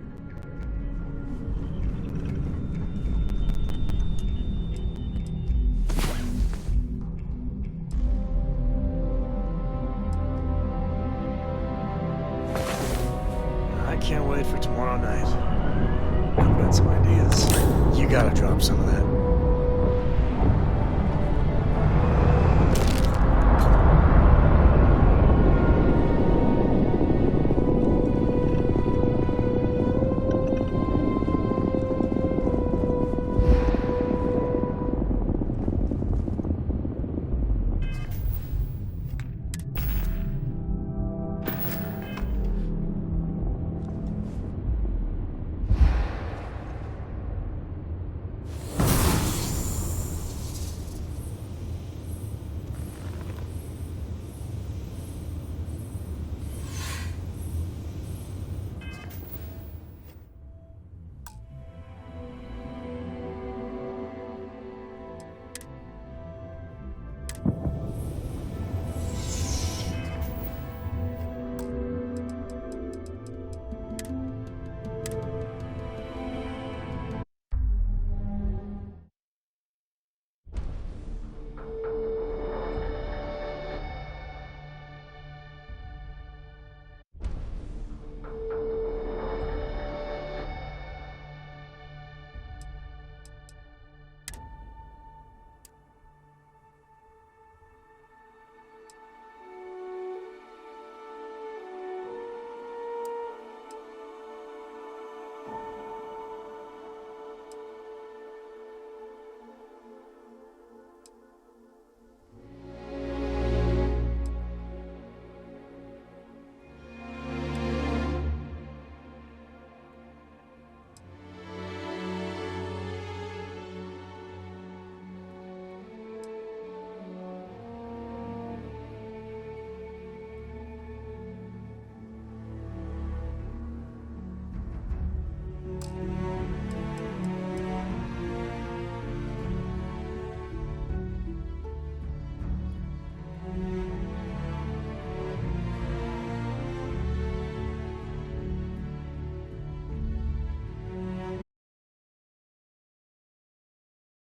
I can't wait for tomorrow night. I've got some ideas. You gotta drop some of that.